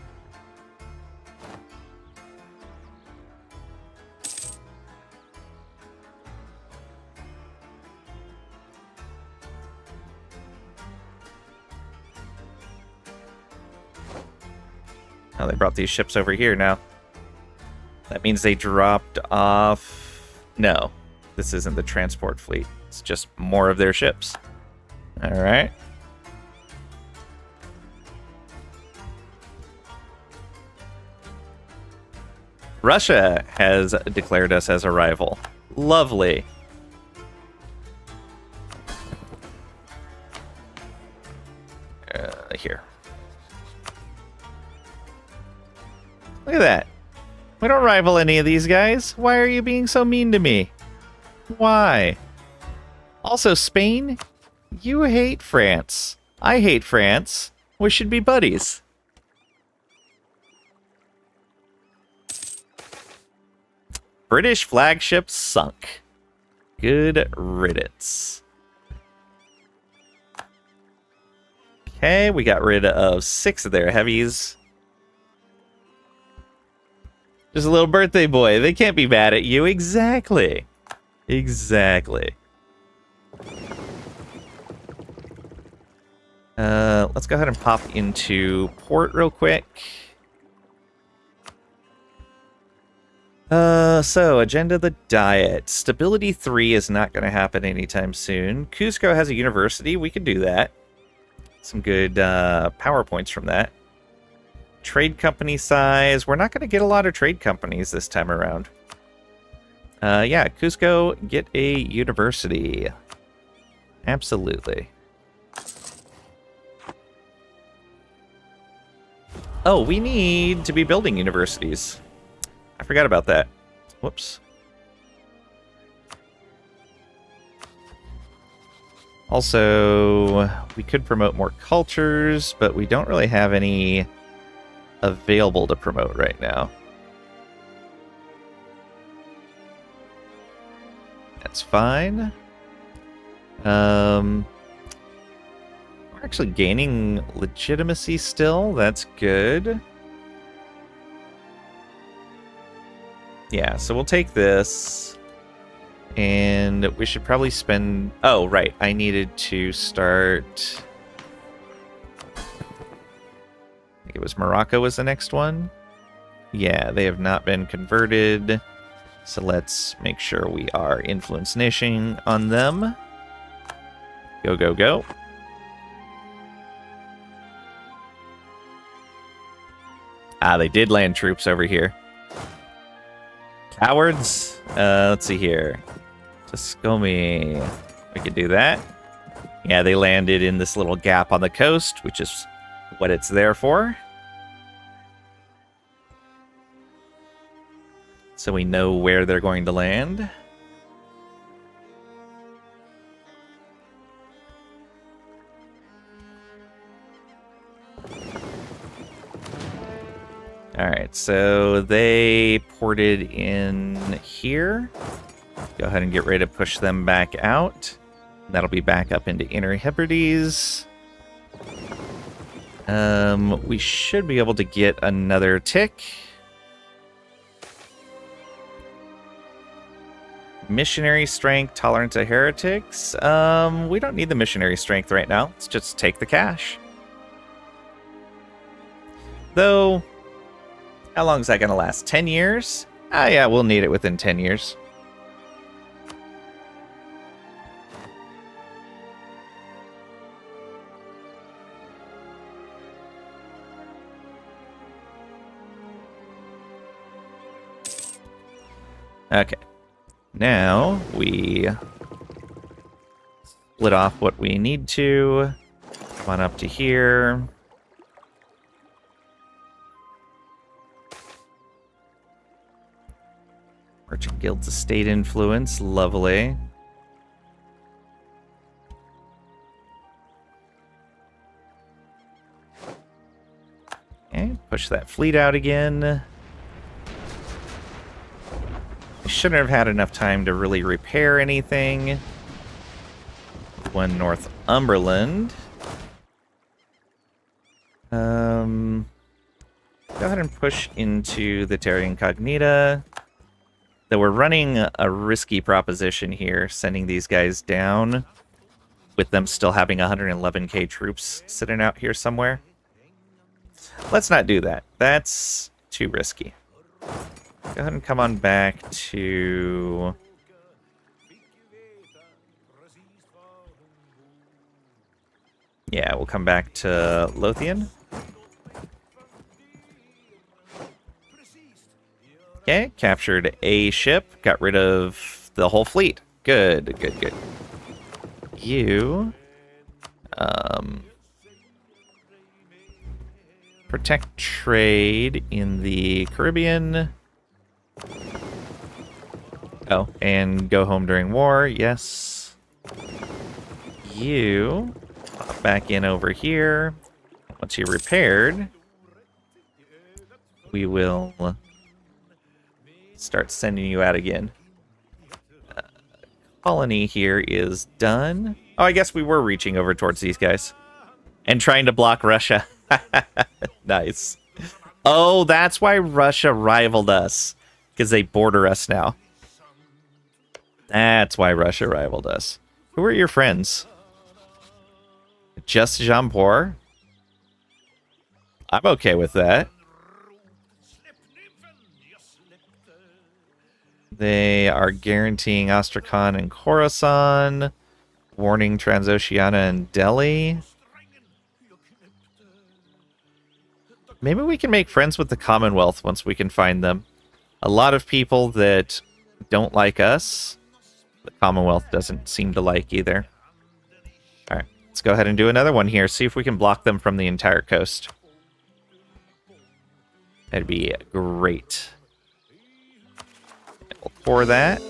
Oh, they brought these ships over here now. That means they dropped off... No, this isn't the transport fleet. It's just more of their ships. Alright. Russia has declared us as a rival. Lovely. Here. Look at that. We don't rival any of these guys. Why are you being so mean to me? Why? Also, Spain, you hate France. I hate France. We should be buddies. British flagship sunk. Good riddance. Okay, we got rid of 6 of their heavies. Just a little birthday boy. They can't be mad at you. Exactly. Exactly. Let's go ahead and pop into port real quick. So, agenda of the diet. Stability 3 is not going to happen anytime soon. Cusco has a university. We could do that. Some good PowerPoints from that. Trade company size. We're not going to get a lot of trade companies this time around. Yeah, Cusco, get a university. Absolutely. Oh, we need to be building universities. I forgot about that. Whoops. Also, we could promote more cultures, but we don't really have any available to promote right now. That's fine. We're actually gaining legitimacy still. That's good. Yeah, so we'll take this. And we should probably spend... Oh, right. I needed to start... I think it was Morocco was the next one. Yeah, they have not been converted. So let's make sure we are influence nation on them. Go, go, go. Ah, they did land troops over here. Cowards. Let's see here. Tascomi. We could do that. Yeah, they landed in this little gap on the coast, which is what it's there for. So we know where they're going to land. Alright, so they ported in here. Go ahead and get ready to push them back out. That'll be back up into Inner Hebrides. We should be able to get another tick. Missionary strength, tolerant to heretics. We don't need the missionary strength right now. Let's just take the cash. Though, how long is that going to last? 10 years? Ah, yeah, we'll need it within 10 years. Okay. Now we split off what we need to. Come on up to here. Merchant Guild's estate influence, lovely. Okay, push that fleet out again. We shouldn't have had enough time to really repair anything. One Northumberland. Go ahead and push into the Terra Incognita. Though we're running a risky proposition here, sending these guys down, with them still having 111k troops sitting out here somewhere. Let's not do that. That's too risky. Go ahead and come on back to... Yeah, we'll come back to Lothian. Okay, captured a ship, got rid of the whole fleet. Good, good, good. You... protect trade in the Caribbean. Oh, and go home during war, yes. You pop back in over here. Once you're repaired, we will start sending you out again. Colony here is done. Oh, I guess we were reaching over towards these guys. And trying to block Russia. Nice. Oh, that's why Russia rivaled us. Because they border us now. That's why Russia rivaled us. Who are your friends? Just Jampur? I'm okay with that. They are guaranteeing Astrakhan and Khorasan, warning Transoceania and Delhi. Maybe we can make friends with the Commonwealth once we can find them. A lot of people that don't like us, the Commonwealth doesn't seem to like either. Alright, let's go ahead and do another one here. See if we can block them from the entire coast. That'd be great. We'll pour that.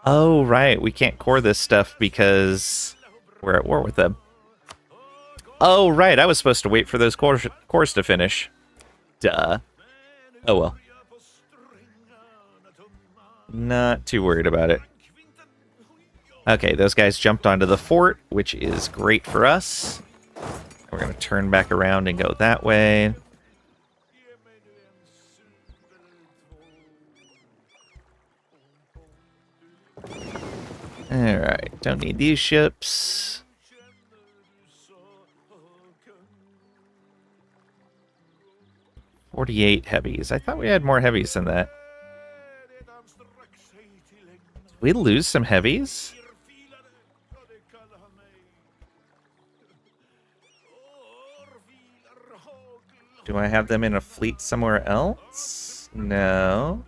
Oh, right. We can't core this stuff because we're at war with them. Oh, right. I was supposed to wait for those cores to finish. Duh. Oh, well. Not too worried about it. Okay, those guys jumped onto the fort, which is great for us. We're going to turn back around and go that way. Alright, don't need these ships. 48 heavies. I thought we had more heavies than that. Did we lose some heavies? Do I have them in a fleet somewhere else? No.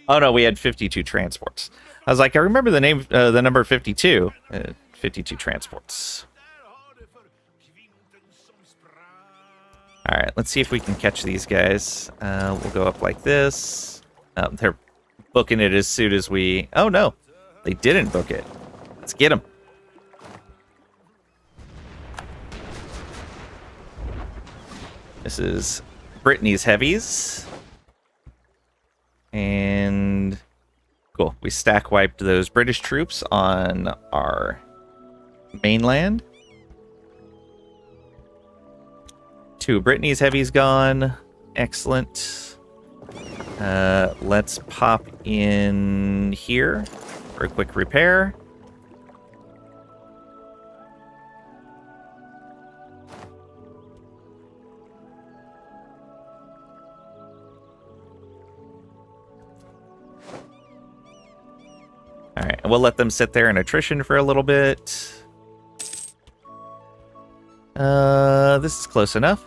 Oh no, we had 52 transports. I was like, I remember the name, the number 52. 52 transports. All right, let's see if we can catch these guys. We'll go up like this. They're booking it as soon as we... Oh no, they didn't book it. Let's get them. This is Brittany's heavies. And cool, we stack wiped those British troops on our mainland. 2 of Brittany's heavies gone. Excellent. Let's pop in here for a quick repair. All right, and we'll let them sit there in attrition for a little bit. This is close enough.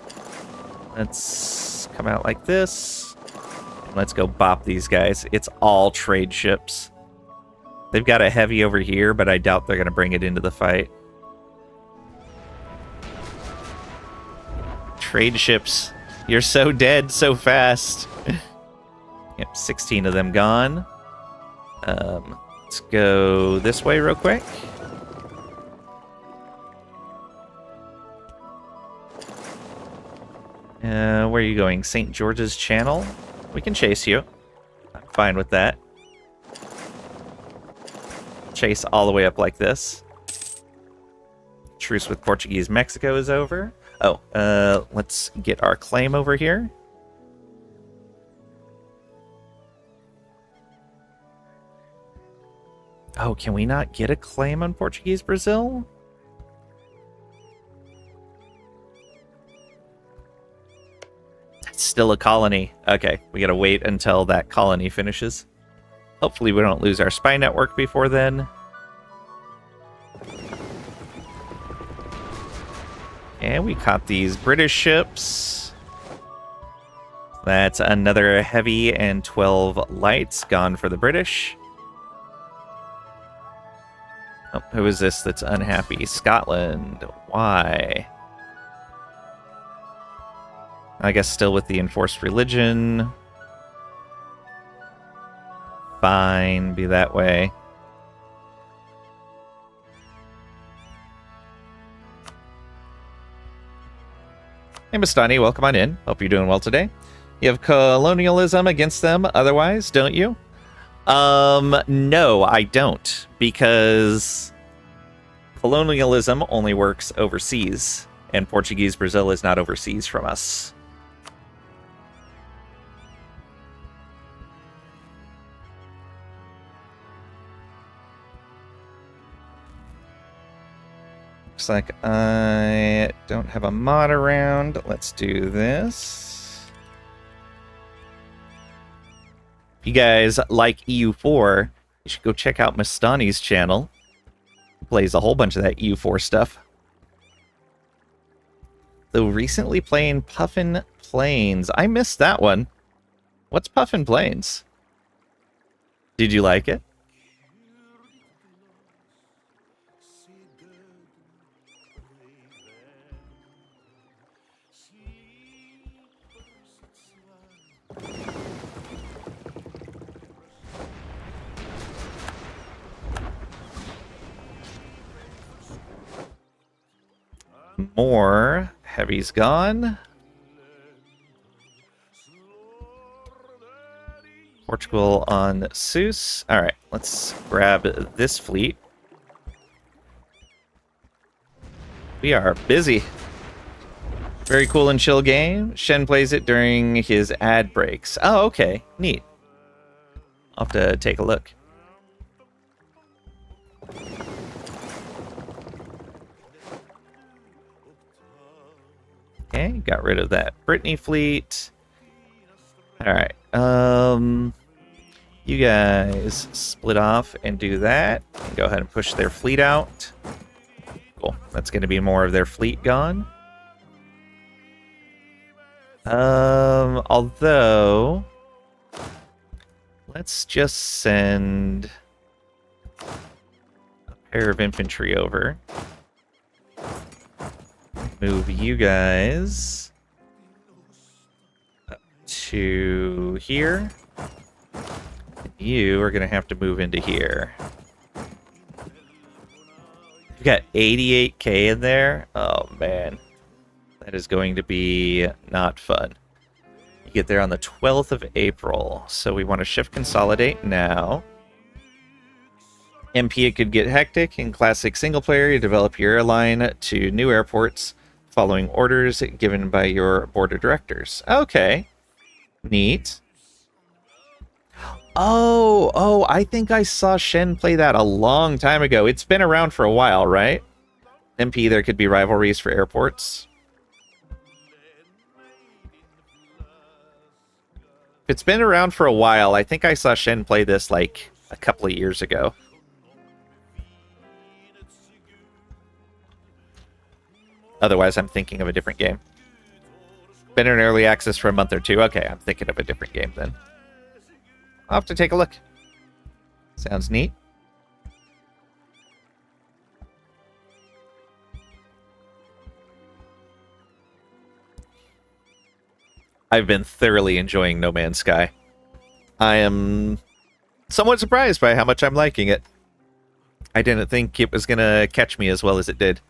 Let's come out like this. And let's go bop these guys. It's all trade ships. They've got a heavy over here, but I doubt they're going to bring it into the fight. Trade ships. You're so dead so fast. Yep, 16 of them gone. Let's go this way real quick. Where are you going? St. George's Channel? We can chase you. I'm fine with that. Chase all the way up like this. Truce with Portuguese Mexico is over. Oh, let's get our claim over here. Oh, can we not get a claim on Portuguese Brazil? That's still a colony. Okay, we gotta wait until that colony finishes. Hopefully we don't lose our spy network before then. And we caught these British ships. That's another heavy and 12 lights gone for the British. Oh, who is this that's unhappy? Scotland. Why? I guess still with the enforced religion. Fine, be that way. Hey, Mastani, welcome on in. Hope you're doing well today. You have colonialism against them otherwise, don't you? No, I don't, because colonialism only works overseas, and Portuguese Brazil is not overseas from us. Looks like I don't have a mod around. Let's do this. If you guys like EU4, you should go check out Mastani's channel. He plays a whole bunch of that EU4 stuff. Though recently playing Puffin Plains. I missed that one. What's Puffin Plains? Did you like it? More heavies gone. Portugal on Seuss. All right, let's grab this fleet. We are busy. Very cool and chill game. Shen plays it during his ad breaks. Oh, okay. Neat. I'll have to take a look. Okay, got rid of that Brittany fleet. Alright, you guys split off and do that. And go ahead and push their fleet out. Cool, that's going to be more of their fleet gone. Although... let's just send a pair of infantry over. Move you guys up to here. You are going to have to move into here. You've got 88k in there? Oh, man. That is going to be not fun. You get there on the 12th of April, so we want to shift consolidate now. MP, it could get hectic. In classic single player, you develop your airline to new airports following orders given by your board of directors. Okay. Neat. Oh, I think I saw Shen play that a long time ago. It's been around for a while, right? MP, there could be rivalries for airports. If it's been around for a while, I think I saw Shen play this like a couple of years ago. Otherwise, I'm thinking of a different game. Been in early access for a month or two. Okay, I'm thinking of a different game then. I'll have to take a look. Sounds neat. I've been thoroughly enjoying No Man's Sky. I am somewhat surprised by how much I'm liking it. I didn't think it was going to catch me as well as it did.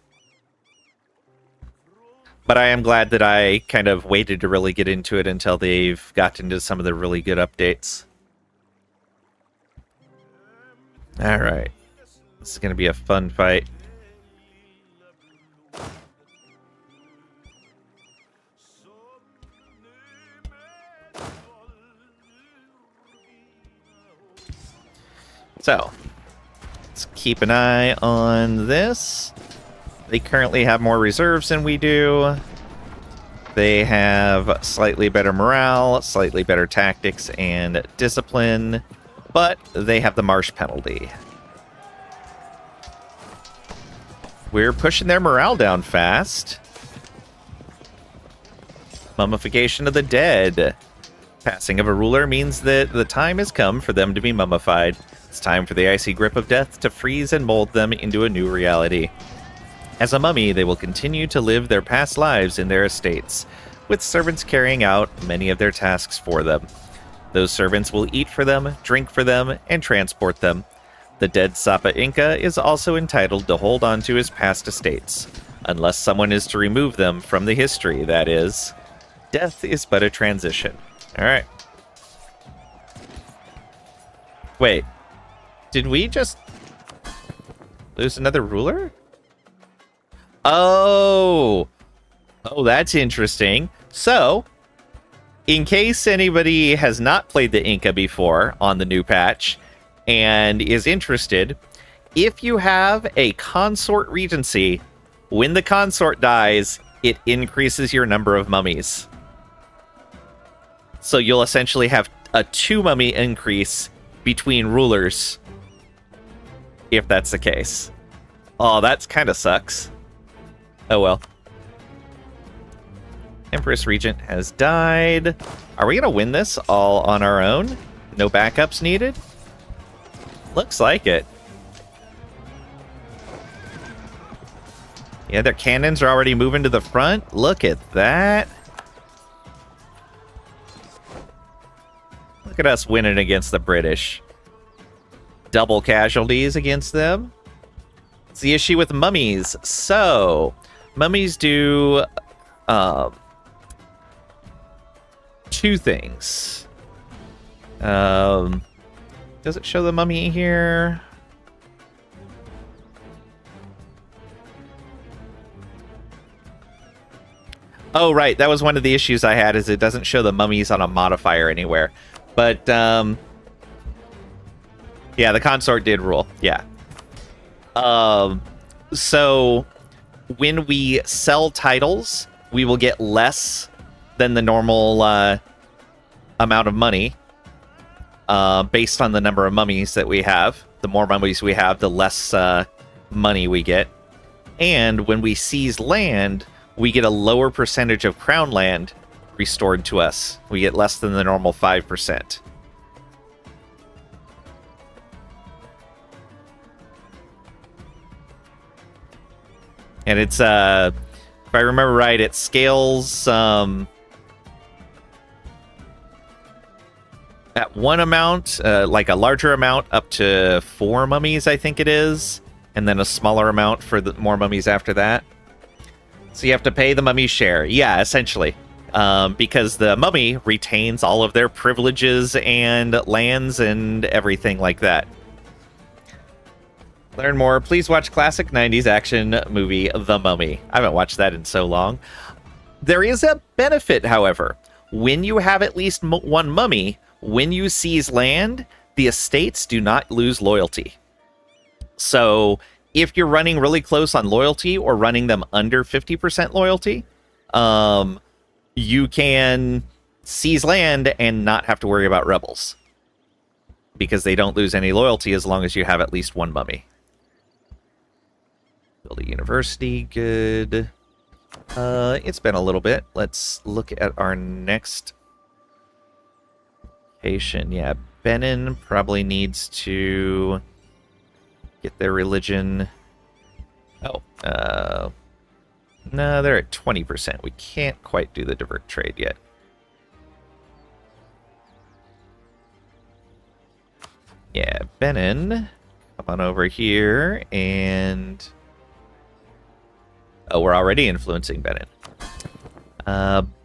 But I am glad that I kind of waited to really get into it until they've gotten into some of the really good updates. Alright. This is going to be a fun fight. So, let's keep an eye on this. They currently have more reserves than we do. They have slightly better morale, slightly better tactics and discipline, but they have the marsh penalty. We're pushing their morale down fast. Mummification of the dead. Passing of a ruler means that the time has come for them to be mummified. It's time for the icy grip of death to freeze and mold them into a new reality. As a mummy, they will continue to live their past lives in their estates, with servants carrying out many of their tasks for them. Those servants will eat for them, drink for them, and transport them. The dead Sapa Inca is also entitled to hold on to his past estates, unless someone is to remove them from the history, that is. Death is but a transition. Alright. Wait. Did we just lose another ruler? Oh, that's interesting. So, in case anybody has not played the Inca before on the new patch and is interested, if you have a consort regency, when the consort dies, it increases your number of mummies. So you'll essentially have a 2 mummy increase between rulers, if that's the case. Oh, that kind of sucks. Oh well. Empress Regent has died. Are we going to win this all on our own? No backups needed? Looks like it. Yeah, their cannons are already moving to the front. Look at that. Look at us winning against the British. Double casualties against them. It's the issue with mummies. So, mummies do 2 things. Does it show the mummy here? Oh, right. That was one of the issues I had, is it doesn't show the mummies on a modifier anywhere. But, yeah, the consort did rule. Yeah. So, when we sell titles, we will get less than the normal amount of money based on the number of mummies that we have. The more mummies we have, the less money we get. And when we seize land, we get a lower percentage of crown land restored to us. We get less than the normal 5%. And it's, if I remember right, it scales at one amount, like a larger amount, up to 4 mummies, I think it is. And then a smaller amount for the more mummies after that. So you have to pay the mummy's share. Yeah, essentially. Because the mummy retains all of their privileges and lands and everything like that. Learn more. Please watch classic 90s action movie, The Mummy. I haven't watched that in so long. There is a benefit, however. When you have at least one mummy, when you seize land, the estates do not lose loyalty. So if you're running really close on loyalty or running them under 50% loyalty, you can seize land and not have to worry about rebels. Because they don't lose any loyalty as long as you have at least one mummy. Build a university, good. It's been a little bit. Let's look at our next location. Yeah, Benin probably needs to get their religion. Oh, no, they're at 20%. We can't quite do the divert trade yet. Yeah, Benin, come on over here, and... Oh, we're already influencing Benin.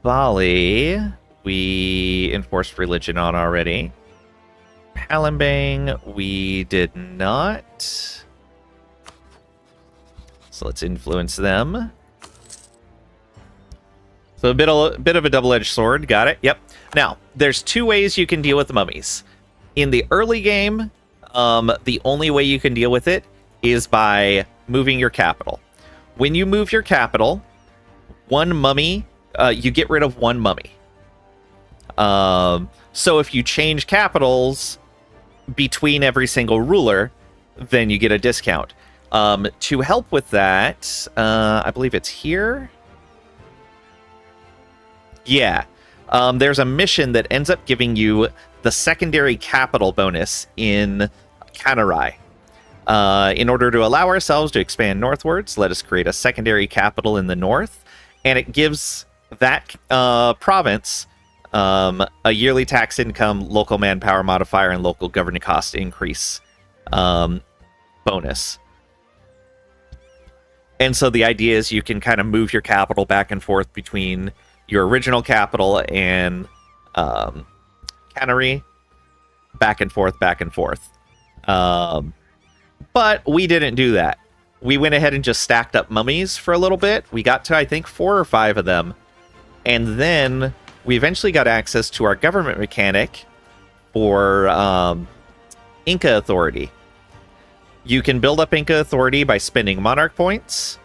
Bali, we enforced religion on already. Palembang, we did not. So let's influence them. So a bit of a double-edged sword. Got it. Yep. Now, there's 2 ways you can deal with the mummies. In the early game, the only way you can deal with it is by moving your capital. When you move your capital, one mummy, you get rid of one mummy. So if you change capitals between every single ruler, then you get a discount. To help with that, I believe it's here. Yeah. There's a mission that ends up giving you the secondary capital bonus in Kanarai. In order to allow ourselves to expand northwards, let us create a secondary capital in the north, and it gives that province a yearly tax income, local manpower modifier, and local governing cost increase bonus. And so the idea is you can kind of move your capital back and forth between your original capital and Canary, back and forth, back and forth. But we didn't do that. We went ahead and just stacked up mummies for a little bit. We got to, I think, 4 or 5 of them. And then we eventually got access to our government mechanic for Inca Authority. You can build up Inca Authority by spending monarch points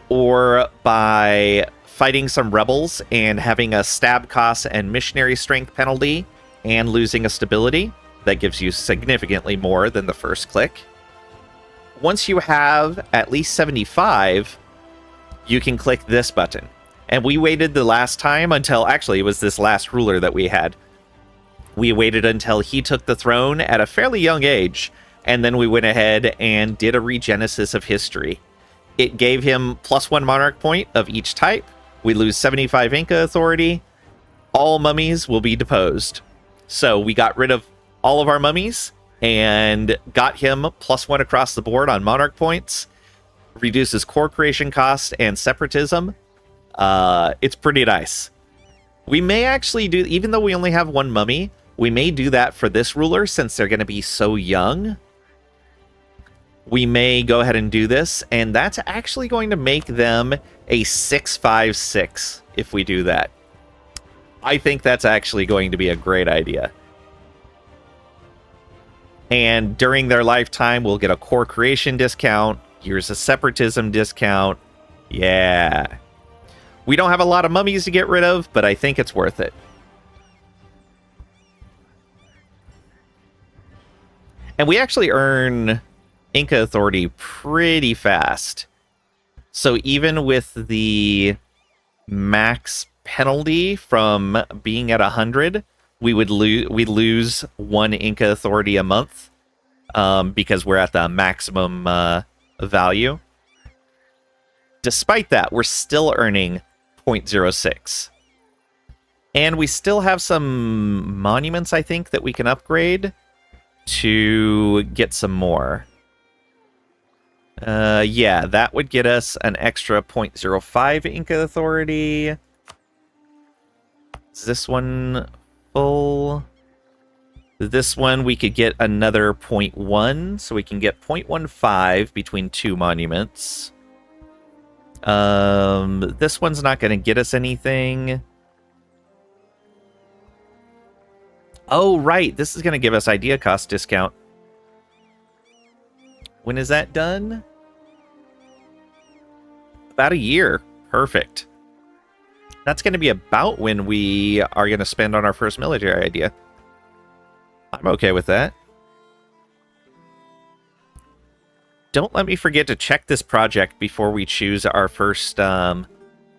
or by fighting some rebels and having a stab cost and missionary strength penalty and losing a stability. That gives you significantly more than the first click. Once you have at least 75, you can click this button. And we waited the last time until, actually, it was this last ruler that we had. We waited until he took the throne at a fairly young age, and then we went ahead and did a regenesis of history. It gave him +1 monarch point of each type. We lose 75 Inca authority. All mummies will be deposed. So we got rid of all of our mummies and got him +1 across the board on monarch points. Reduces core creation cost and separatism. It's pretty nice. We may actually do, even though we only have 1 mummy, we may do that for this ruler since they're going to be so young. We may go ahead and do this, and that's actually going to make them a 656 if we do that. I think that's actually going to be a great idea. And during their lifetime, we'll get a core creation discount. Here's a separatism discount. Yeah. We don't have a lot of mummies to get rid of, but I think it's worth it. And we actually earn Inca Authority pretty fast. So even with the max penalty from being at 100, we'd lose 1 Inca Authority a month because we're at the maximum value. Despite that, we're still earning 0.06. And we still have some monuments, I think, that we can upgrade to get some more. Yeah, that would get us an extra 0.05 Inca Authority. Is this one full? This one, we could get another 0.1, so we can get 0.15 between 2 monuments. This one's not going to get us anything. Oh, right. This is going to give us idea cost discount. When is that done? About a year. Perfect. That's going to be about when we are going to spend on our first military idea. I'm okay with that. Don't let me forget to check this project before we choose our first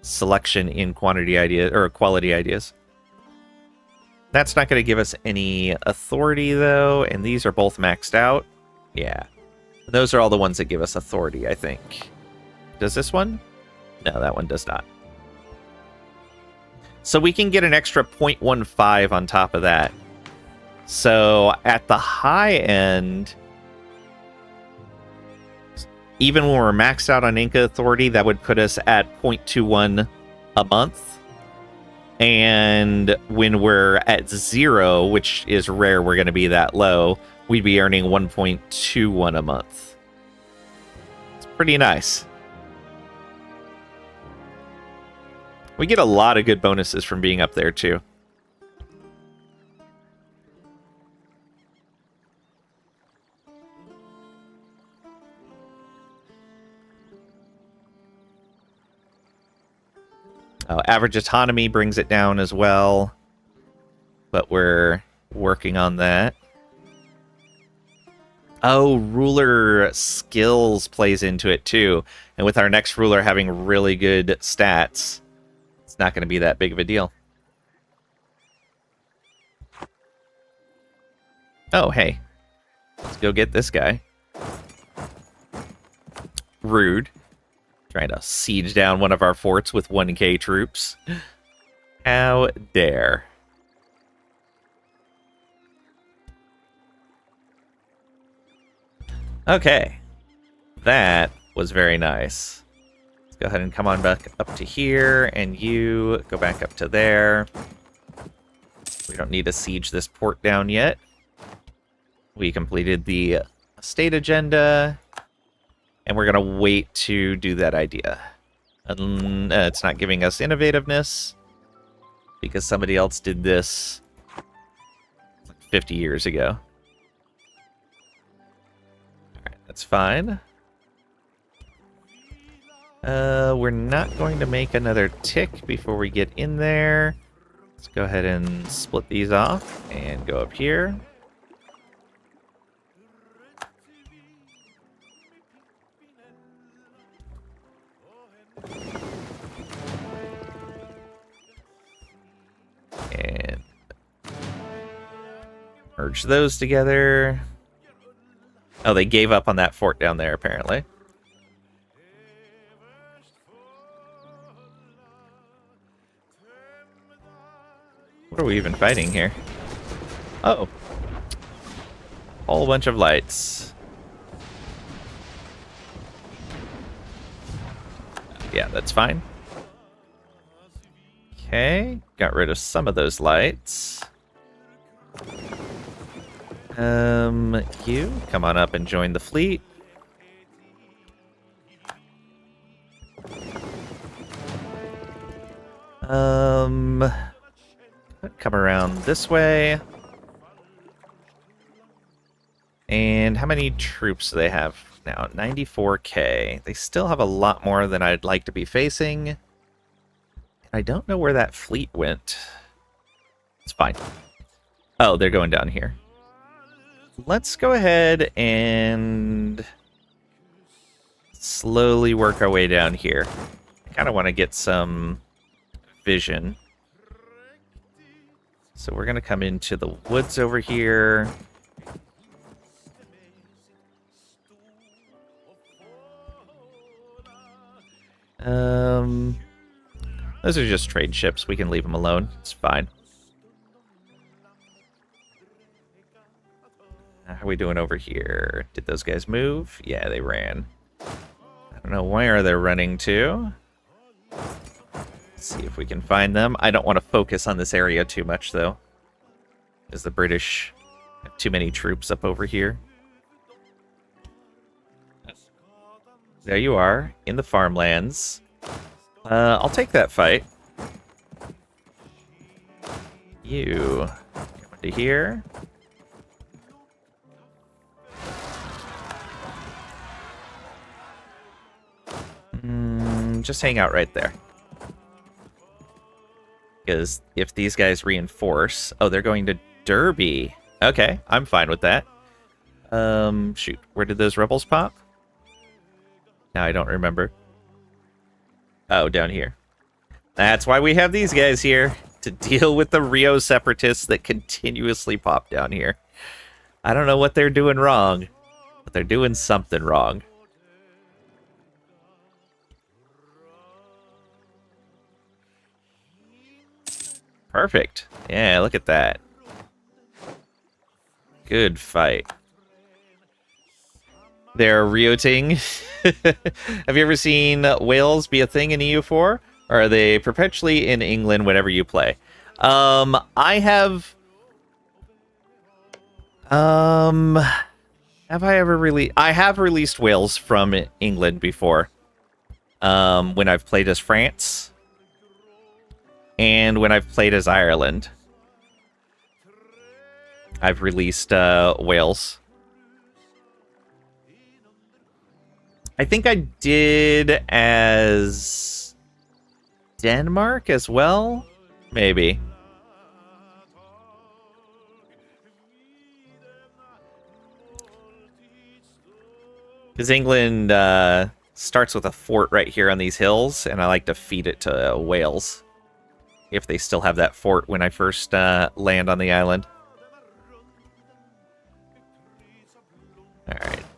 selection in quantity idea or quality ideas. That's not going to give us any authority, though, and these are both maxed out. Yeah. Those are all the ones that give us authority, I think. Does this one? No, that one does not. So we can get an extra 0.15 on top of that. So at the high end, even when we're maxed out on Inca Authority, that would put us at 0.21 a month. And when we're at 0, which is rare, we're going to be that low, we'd be earning 1.21 a month. It's pretty nice. We get a lot of good bonuses from being up there, too. Oh, average autonomy brings it down as well, but we're working on that. Oh, ruler skills plays into it too, and with our next ruler having really good stats, it's not going to be that big of a deal. Oh, hey, let's go get this guy. Rude. Trying to siege down one of our forts with 1k troops. How dare. Okay. That was very nice. Let's go ahead and come on back up to here, and you go back up to there. We don't need to siege this port down yet. We completed the state agenda. And we're going to wait to do that idea. It's not giving us innovativeness because somebody else did this like 50 years ago. Alright, that's fine. We're not going to make another tick before we get in there. Let's go ahead and split these off and go up here. And merge those together. Oh, they gave up on that fort down there, apparently. What are we even fighting here? Oh. A whole bunch of lights. Yeah, that's fine. Okay, got rid of some of those lights. You come on up and join the fleet. Come around this way. And how many troops do they have now? 94k. They still have a lot more than I'd like to be facing. I don't know where that fleet went. It's fine. Oh, they're going down here. Let's go ahead and slowly work our way down here. I kind of want to get some vision. So we're going to come into the woods over here. Those are just trade ships. We can leave them alone. It's fine. How are we doing over here? Did those guys move? Yeah, they ran. I don't know where they're running to. Let's see if we can find them. I don't want to focus on this area too much, though, because the British have too many troops up over here. There you are, in the farmlands. I'll take that fight. You come into here. Just hang out right there. Because if these guys reinforce... Oh, they're going to Derby. Okay, I'm fine with that. Shoot. Where did those rebels pop? Now I don't remember. Oh, down here. That's why we have these guys here. To deal with the Rio separatists that continuously pop down here. I don't know what they're doing wrong. But they're doing something wrong. Perfect. Yeah, look at that. Good fight. They're rioting. Have you ever seen whales be a thing in EU4? Or are they perpetually in England whenever you play? I have... Have I ever really... I have released whales from England before. When I've played as France. And when I've played as Ireland. I've released whales. I think I did as Denmark as well? Maybe. Because England starts with a fort right here on these hills, and I like to feed it to Wales. If they still have that fort when I first land on the island.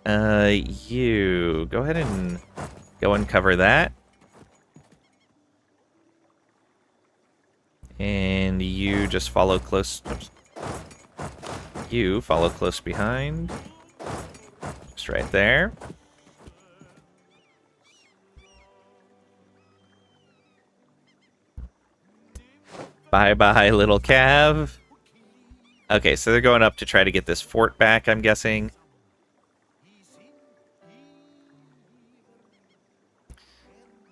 Alright, you go ahead and go and cover that. And you just follow close. Oops. You follow close behind. Just right there. Bye-bye, little Cav. Okay, so they're going up to try to get this fort back, I'm guessing.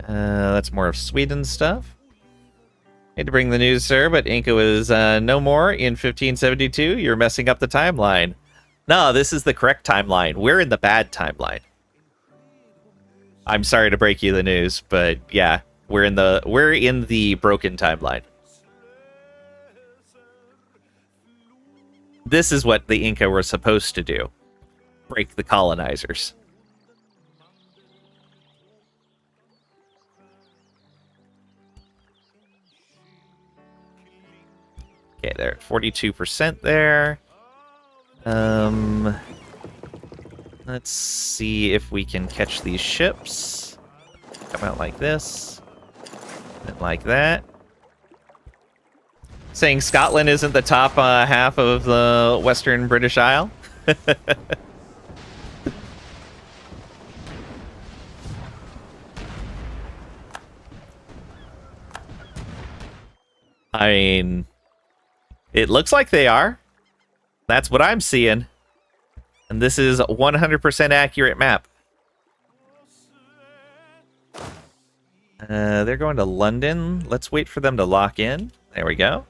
That's more of Sweden stuff. Hate to bring the news, sir, but Inca was no more in 1572. You're messing up the timeline. No, this is the correct timeline. We're in the bad timeline. I'm sorry to break you the news, but yeah, we're in the broken timeline. This is what the Inca were supposed to do. Break the colonizers. Okay, they're at 42% there. Let's see if we can catch these ships. Come out like this. And like that. Saying Scotland isn't the top half of the Western British Isle? I mean, it looks like they are. That's what I'm seeing. And this is a 100% accurate map. They're going to London. Let's wait for them to lock in. There we go.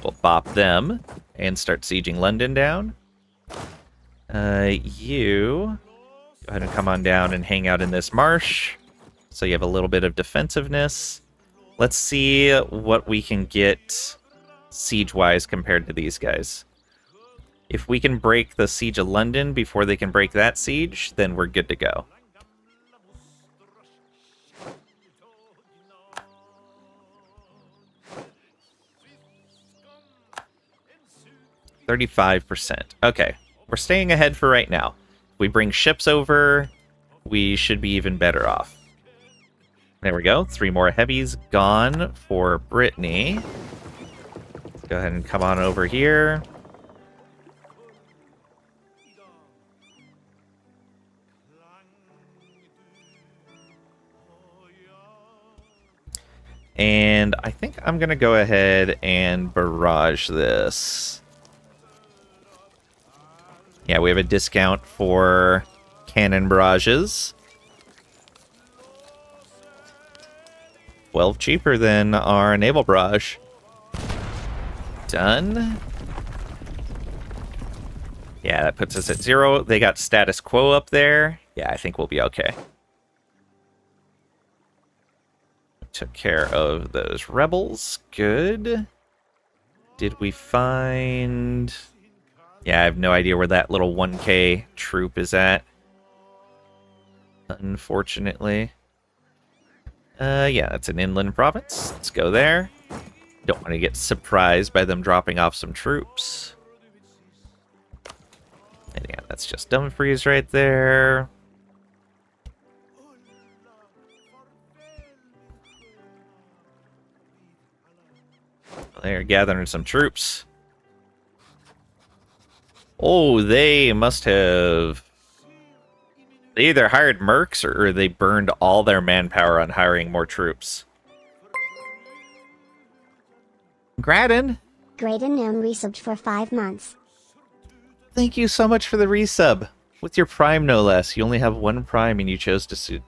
We'll bop them and start sieging London down. You go ahead and come on down and hang out in this marsh. So you have a little bit of defensiveness. Let's see what we can get siege-wise compared to these guys. If we can break the siege of London before they can break that siege, then we're good to go. %35%. Okay, we're staying ahead for right now. If we bring ships over, we should be even better off. There we go. 3 more heavies gone for Brittany. Let's go ahead and come on over here. And I think I'm going to go ahead and barrage this. Yeah, we have a discount for cannon barrages. 12 cheaper than our naval barrage. Done. Yeah, that puts us at 0. They got status quo up there. Yeah, I think we'll be okay. Took care of those rebels. Good. Did we find... Yeah, I have no idea where that little 1K troop is at. Unfortunately. Yeah, that's an inland province. Let's go there. Don't want to get surprised by them dropping off some troops. And yeah, that's just Dumfries right there. They're gathering some troops. Oh, they must have... They either hired mercs or they burned all their manpower on hiring more troops. Graden? Graden Gnome resubbed for 5 months. Thank you so much for the resub. With your Prime, no less. You only have 1 Prime and you chose to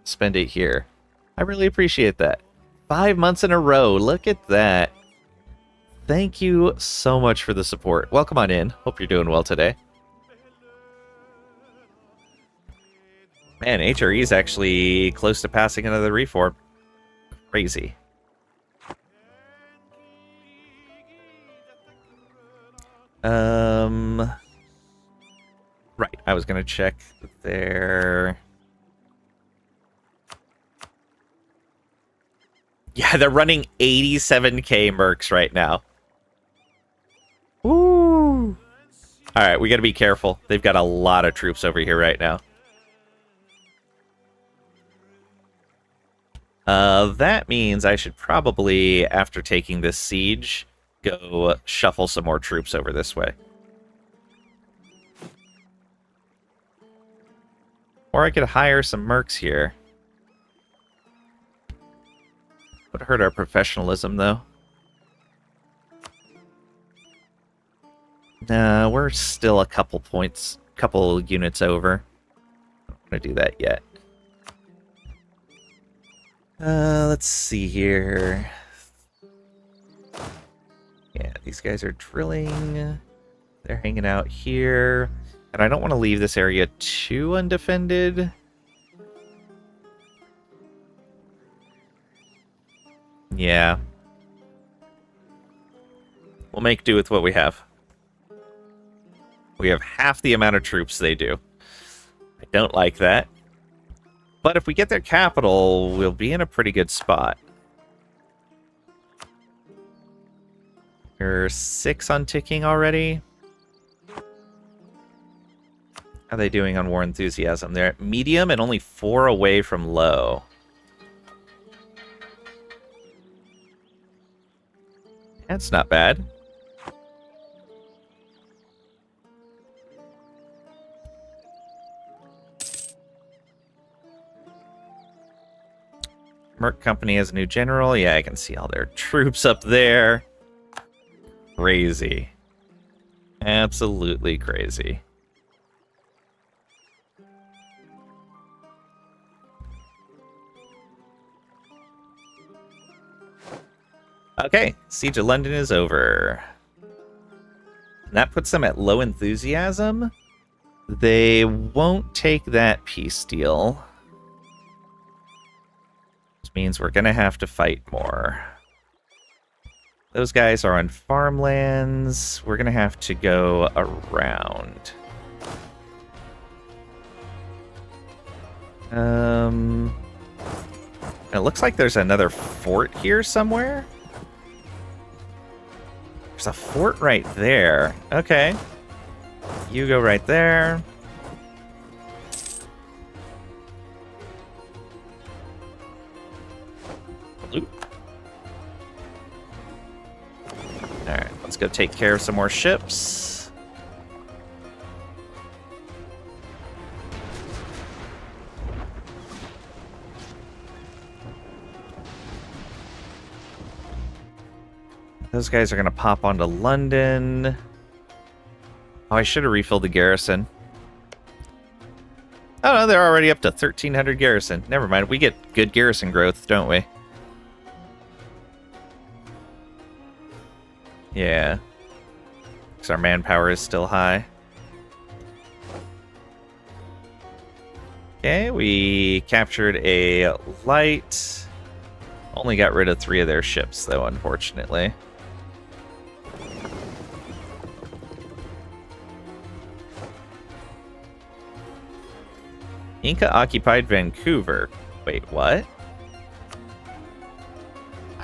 spend it here. I really appreciate that. 5 months in a row. Look at that. Thank you so much for the support. Welcome on in. Hope you're doing well today. Man, HRE is actually close to passing another reform. Crazy. Right, I was gonna check their... Yeah, they're running 87k mercs right now. Woo! Alright, we gotta be careful. They've got a lot of troops over here right now. That means I should probably, after taking this siege, go shuffle some more troops over this way. Or I could hire some mercs here. Would hurt our professionalism, though. Nah, we're still a couple units over. I don't want to do that yet. Let's see here. Yeah, these guys are drilling. They're hanging out here. And I don't want to leave this area too undefended. Yeah. We'll make do with what we have. We have half the amount of troops they do. I don't like that. But if we get their capital, we'll be in a pretty good spot. We're 6 on ticking already. How are they doing on war enthusiasm? They're at medium and only 4 away from low. That's not bad. Merc Company has a new general. Yeah, I can see all their troops up there. Crazy. Absolutely crazy. Okay, Siege of London is over. And that puts them at low enthusiasm. They won't take that peace deal. Which means we're gonna have to fight more. Those guys are on farmlands. We're gonna have to go around. It looks like there's another fort here somewhere. There's a fort right there. Okay. You go right there. Alright, let's go take care of some more ships. Those guys are going to pop onto London. Oh, I should have refilled the garrison. Oh, no, they're already up to 1,300 garrison. Never mind, we get good garrison growth, don't we? Yeah. Because our manpower is still high. Okay, we captured a light. Only got rid of 3 of their ships, though, unfortunately. Inca occupied Vancouver. Wait, what?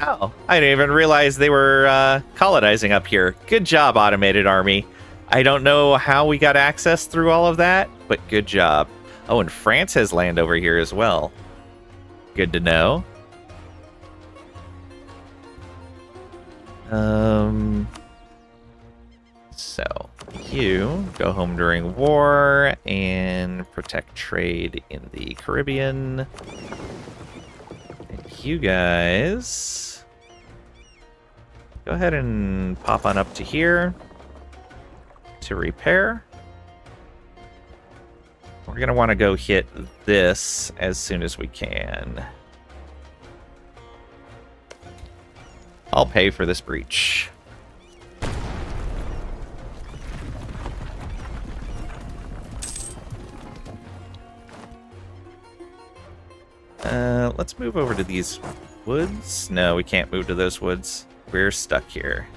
Oh, I didn't even realize they were colonizing up here. Good job, automated army. I don't know how we got access through all of that, but good job. Oh, and France has land over here as well. Good to know. So, you go home during war and protect trade in the Caribbean. And you guys go ahead and pop on up to here to repair. We're going to want to go hit this as soon as we can. I'll pay for this breach. Let's move over to these woods. No, we can't move to those woods. We're stuck here.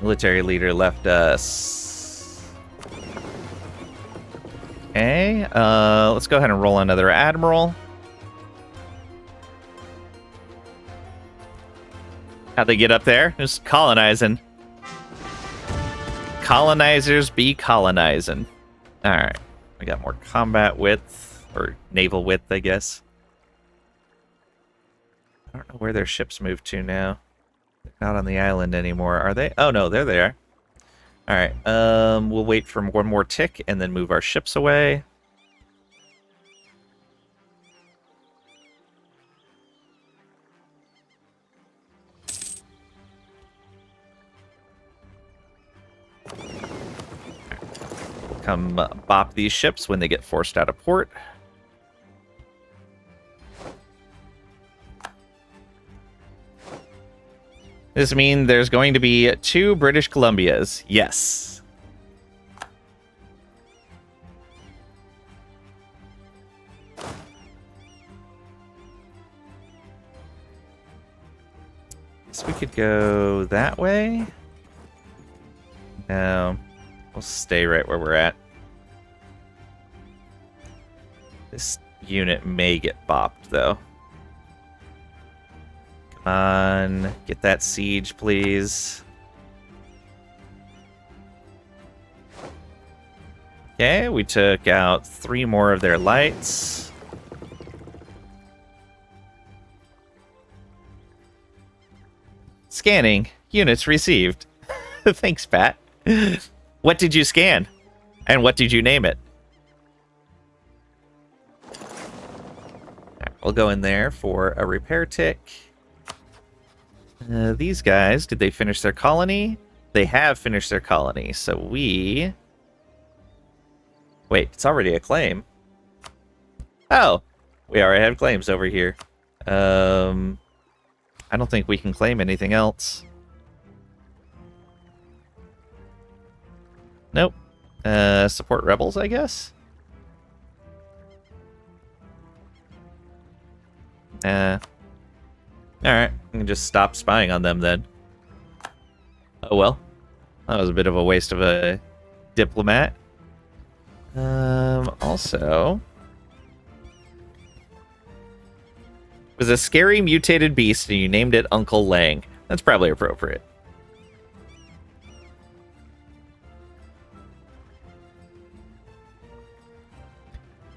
Military leader left us. Okay, let's go ahead and roll another admiral. How'd they get up there? Just colonizing. Colonizers be colonizing. Alright, we got more combat width, or naval width, I guess. I don't know where their ships moved to now. Not on the island anymore, are they? Oh no, they're there. Alright, we'll wait for one more tick and then move our ships away. Come bop these ships when they get forced out of port. This means there's going to be 2 British Columbias. Yes. Guess we could go that way. No. We'll stay right where we're at. This unit may get bopped, though. Come on, get that siege, please. Okay, we took out 3 more of their lights. Scanning. Units received. Thanks, Pat. What did you scan? And what did you name it? Right, we'll go in there for a repair tick. These guys, did they finish their colony? They have finished their colony, so we... Wait, it's already a claim. Oh, we already have claims over here. I don't think we can claim anything else. Nope. Support rebels, I guess? Alright. I can just stop spying on them then. Oh well. That was a bit of a waste of a diplomat. Also... It was a scary mutated beast and you named it Uncle Lang. That's probably appropriate.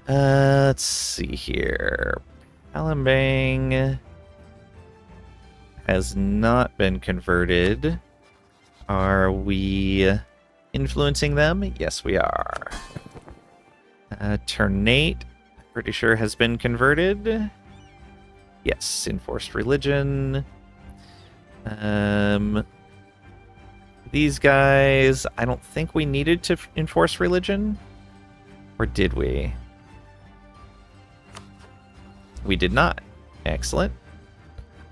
Let's see here. Palembang has not been converted. Are we influencing them? Yes, we are. Ternate, pretty sure has been converted. Yes, enforced religion. These guys, I don't think we needed to enforce religion. Or did we? We did not. Excellent.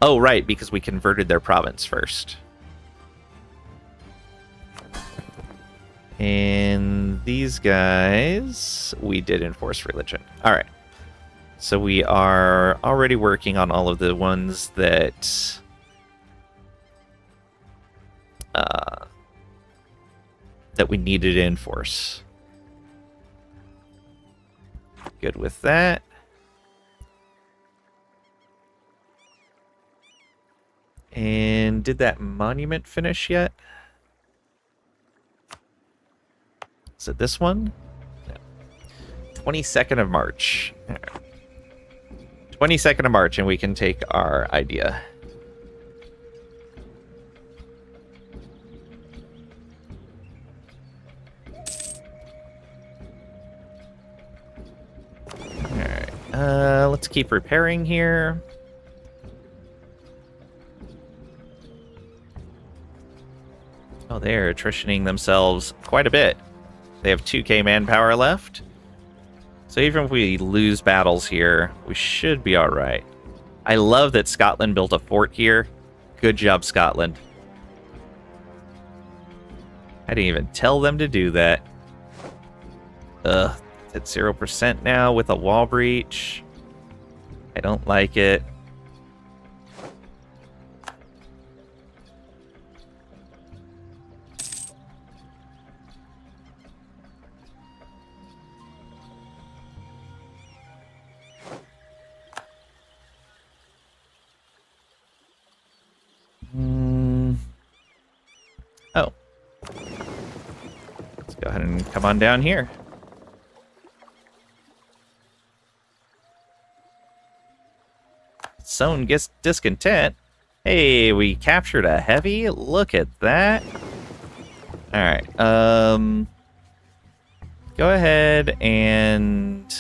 Oh, right, because we converted their province first. And these guys, we did enforce religion. All right. So we are already working on all of the ones that... that we needed to enforce. Good with that. And did that monument finish yet? Is it this one? No. 22nd of March. 22nd of March, and we can take our idea. Alright. Let's keep repairing here. Oh, they're attritioning themselves quite a bit. They have 2k manpower left. So even if we lose battles here, we should be alright. I love that Scotland built a fort here. Good job, Scotland. I didn't even tell them to do that. Ugh, it's at 0% now with a wall breach. I don't like it. Oh. Let's go ahead and come on down here. Sown gets discontent. Hey, we captured a heavy. Look at that. Alright, go ahead and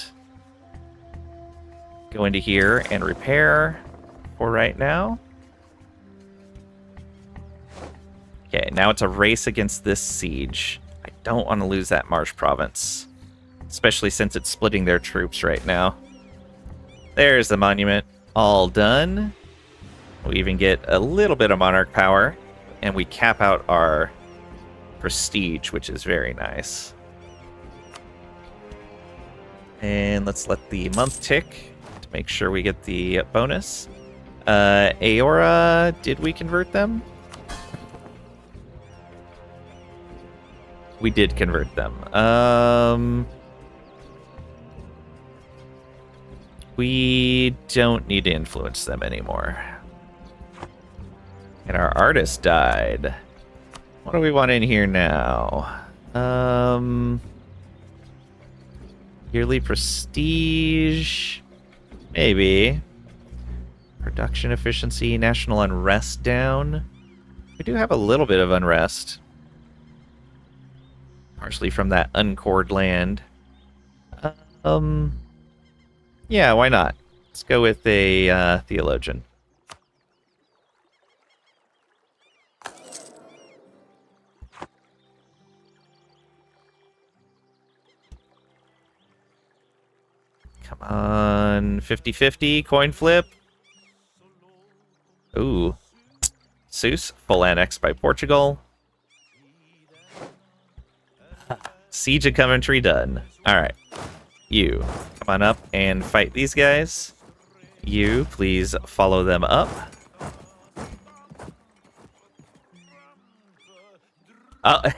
go into here and repair for right now. Okay, now it's a race against this siege. I don't want to lose that Marsh province, especially since it's splitting their troops right now. There's the monument, all done. We even get a little bit of monarch power, and we cap out our prestige, which is very nice. And let's let the month tick to make sure we get the bonus. Aora, did we convert them? We did convert them. We don't need to influence them anymore. And our artist died. What do we want in here now? Yearly prestige. Maybe. Production efficiency, national unrest down. We do have a little bit of unrest. Partially from that uncored land. Yeah, why not? Let's go with a theologian. Come on, 50-50, coin flip. Ooh. Seuss, full annex by Portugal. Siege of Coventry done. Alright. You, come on up and fight these guys. You, please follow them up.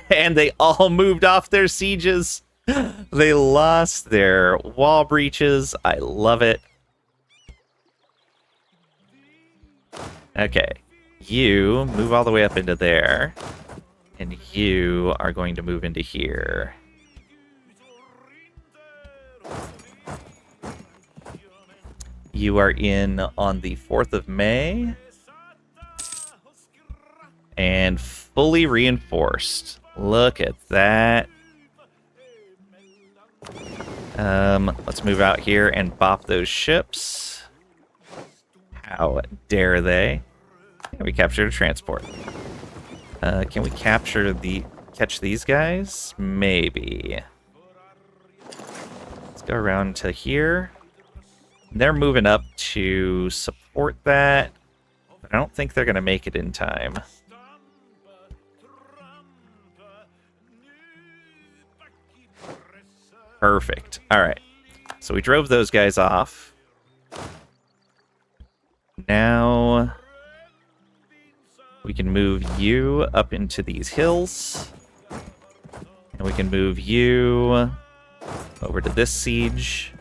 And they all moved off their sieges. They lost their wall breaches. I love it. Okay. You move all the way up into there. And you are going to move into here. You are in on the 4th of May. And fully reinforced. Look at that. Let's move out here and bop those ships. How dare they? Can we capture a transport? Can we catch these guys? Maybe. Let's go around to here. They're moving up to support that. But I don't think they're going to make it in time. Perfect. All right. So we drove those guys off. Now we can move you up into these hills. And we can move you over to this siege.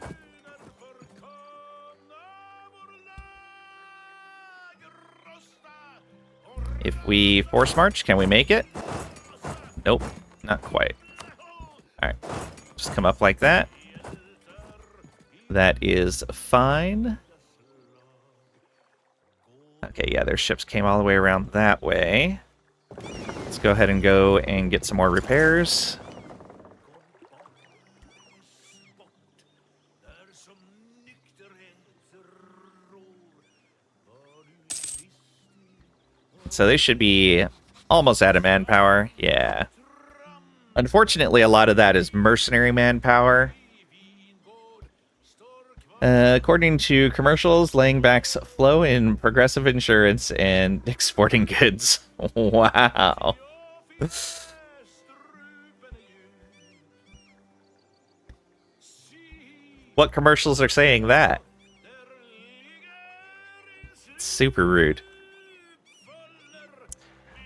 If we force march, can we make it? Nope, not quite. Alright, just come up like that. That is fine. Okay, yeah, their ships came all the way around that way. Let's go ahead and go and get some more repairs. So they should be almost out of manpower. Yeah. Unfortunately, a lot of that is mercenary manpower. According to commercials, laying back's flow in progressive insurance and exporting goods. Wow. What commercials are saying that? Super rude.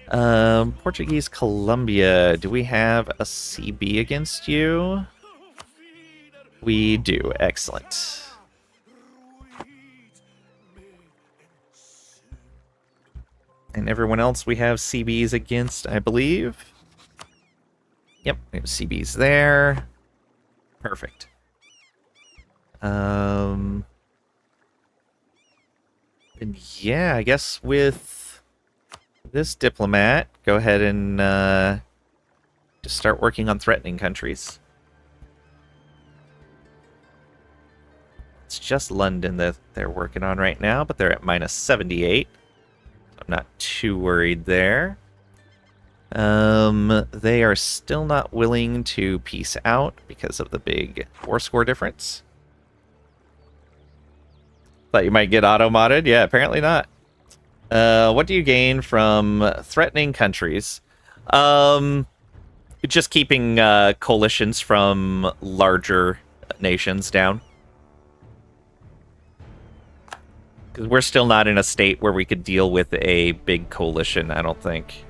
Portuguese Colombia. Do we have a CB against you? We do. Excellent. And everyone else we have CBs against, I believe. Yep, we have CBs there. Perfect. And yeah, I guess with this diplomat, go ahead and just start working on threatening countries. It's just London that they're working on right now, but they're at minus 78. I'm not too worried there. They are still not willing to peace out because of the big war score difference. Thought you might get auto-modded? Yeah, apparently not. What do you gain from threatening countries? Just keeping coalitions from larger nations down. Because we're still not in a state where we could deal with a big coalition, I don't think.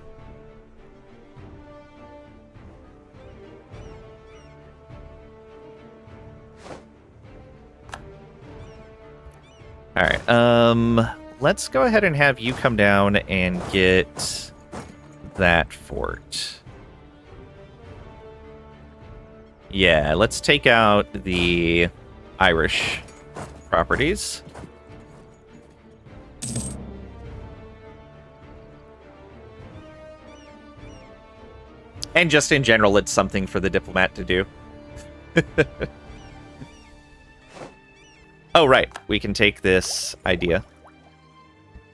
Alright, let's go ahead and have you come down and get that fort. Yeah, let's take out the Irish properties. And just in general, it's something for the diplomat to do. Oh, right. We can take this idea.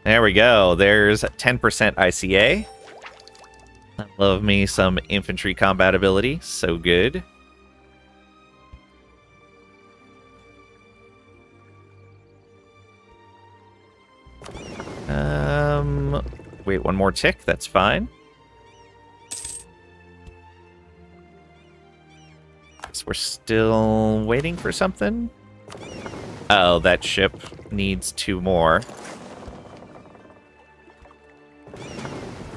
There we go. There's 10% ICA. I love me some infantry combat ability. So good. Wait one more tick. That's fine. we're still waiting for something. Oh, that ship needs 2 more.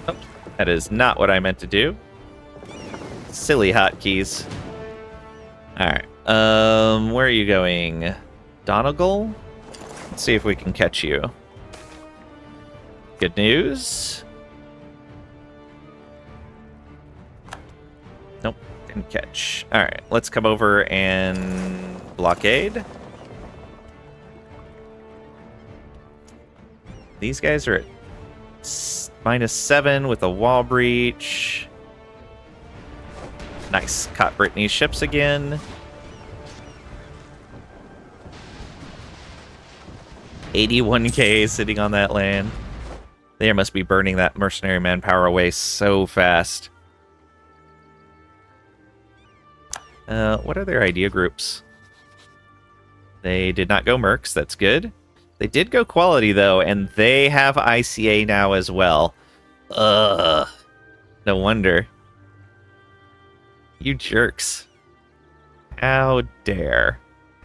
Oh, that is not what I meant to do. Silly hotkeys. Alright, where are you going? Donegal? Let's see if we can catch you. Good news. Nope, didn't catch. Alright, let's come over and blockade. These guys are at -7 with a wall breach. Nice. Caught Brittany's ships again. 81k sitting on that land. They must be burning that mercenary manpower away so fast. What are their idea groups? They did not go mercs. That's good. They did go quality, though, and they have ICA now as well. Ugh. No wonder. You jerks. How dare.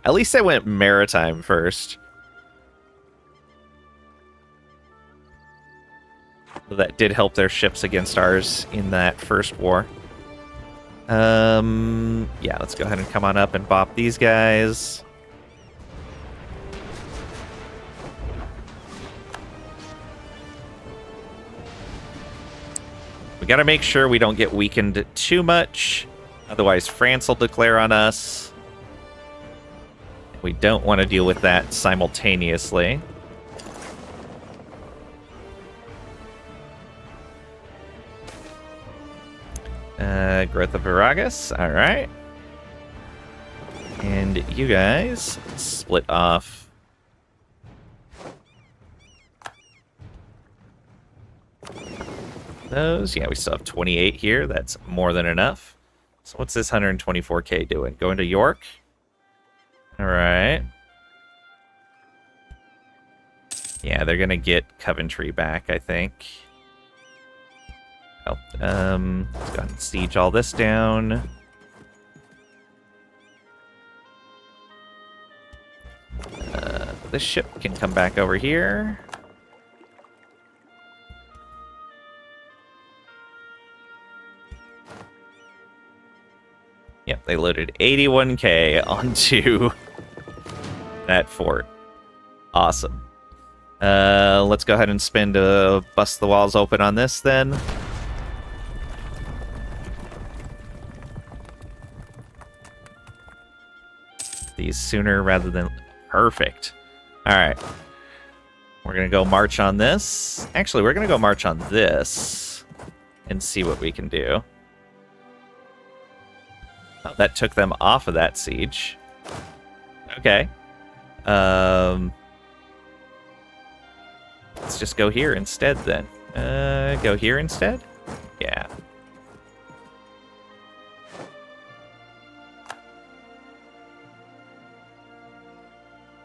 At least I went maritime first. That did help their ships against ours in that first war. Yeah, let's go ahead and come on up and bop these guys. We gotta make sure we don't get weakened too much. Otherwise, France will declare on us. We don't want to deal with that simultaneously. Growth of Viragus, alright. And you guys split off. Those, yeah, we still have 28 here. That's more than enough. So what's this 124k doing? Going to York? Alright. Yeah, they're gonna get Coventry back, I think. Oh, let's go ahead and siege all this down. This ship can come back over here. Yep, they loaded 81k onto that fort. Awesome. Let's go ahead and spin to bust the walls open on this then. These sooner rather than... Perfect. Alright. We're going to go march on this. Actually, we're going to go march on this and see what we can do. Oh, that took them off of that siege. Okay. Let's just go here instead then. Go here instead? Yeah.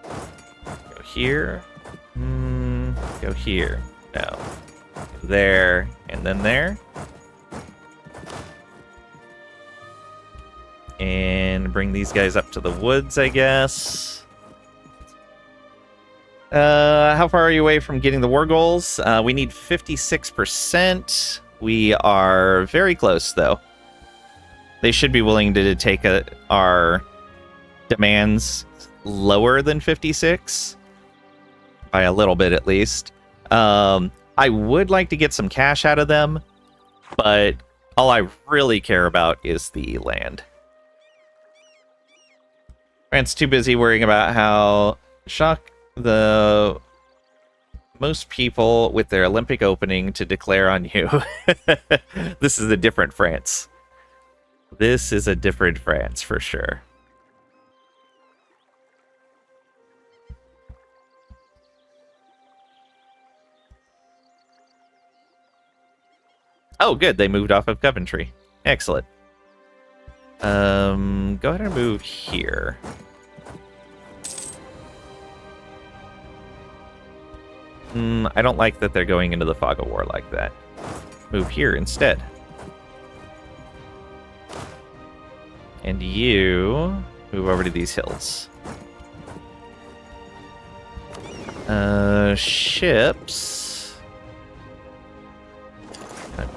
Go here. Go here. No. There, and then there. And bring these guys up to the woods, I guess. How far are you away from getting the war goals? We need 56%. We are very close, though. They should be willing to take our demands lower than 56. By a little bit, at least. I would like to get some cash out of them, but all I really care about is the land. France too busy worrying about how shock the most people with their Olympic opening to declare on you. This is a different France. This is a different France for sure. Oh, good. They moved off of Coventry. Excellent. Go ahead and move here. I don't like that they're going into the fog of war like that. Move here instead. And you move over to these hills. Ships.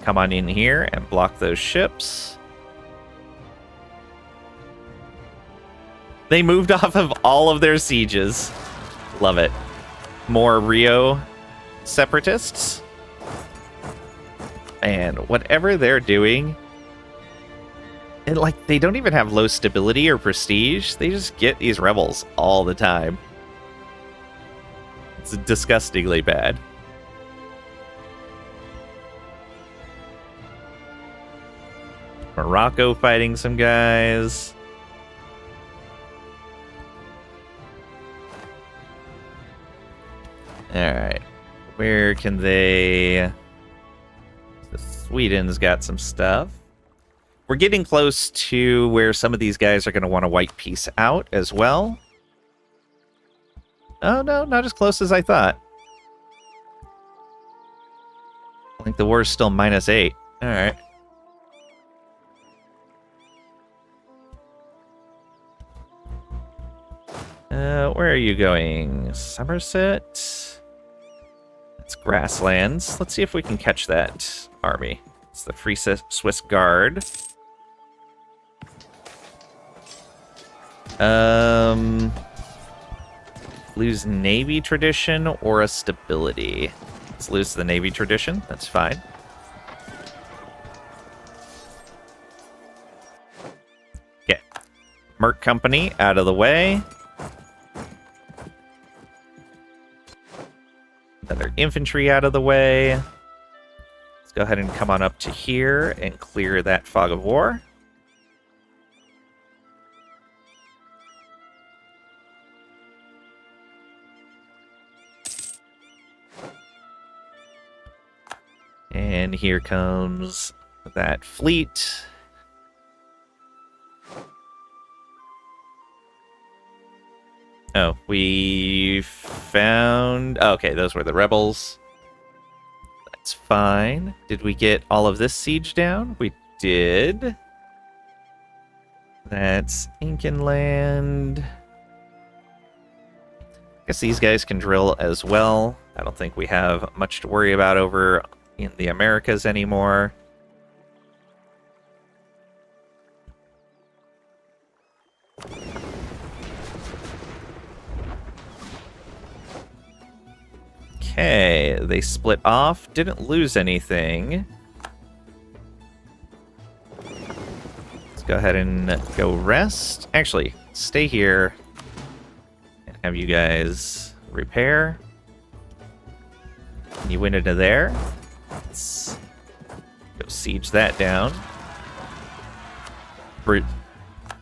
Come on in here and block those ships. They moved off of all of their sieges. Love it. More Rio separatists. And whatever they're doing, and like they don't even have low stability or prestige. They just get these rebels all the time. It's disgustingly bad. Morocco fighting some guys. Alright. Where can they... Sweden's got some stuff. We're getting close to where some of these guys are going to want to wipe peace out as well. Oh no, not as close as I thought. I think the war's still -8. Alright. Where are you going? Somerset? It's grasslands. Let's see if we can catch that army. It's the Free Swiss Guard. Lose Navy tradition or a stability? Let's lose the Navy tradition. That's fine. Okay. Merc Company out of the way. Another infantry out of the way. Let's go ahead and come on up to here and clear that fog of war. And here comes that fleet. Oh, we found... Okay, those were the rebels. That's fine. Did we get all of this siege down? We did. That's Incan land. Guess these guys can drill as well. I don't think we have much to worry about over in the Americas anymore. Okay, they split off, didn't lose anything. Let's go ahead and go rest. Actually, stay here and have you guys repair. And you went into there. Let's go siege that down.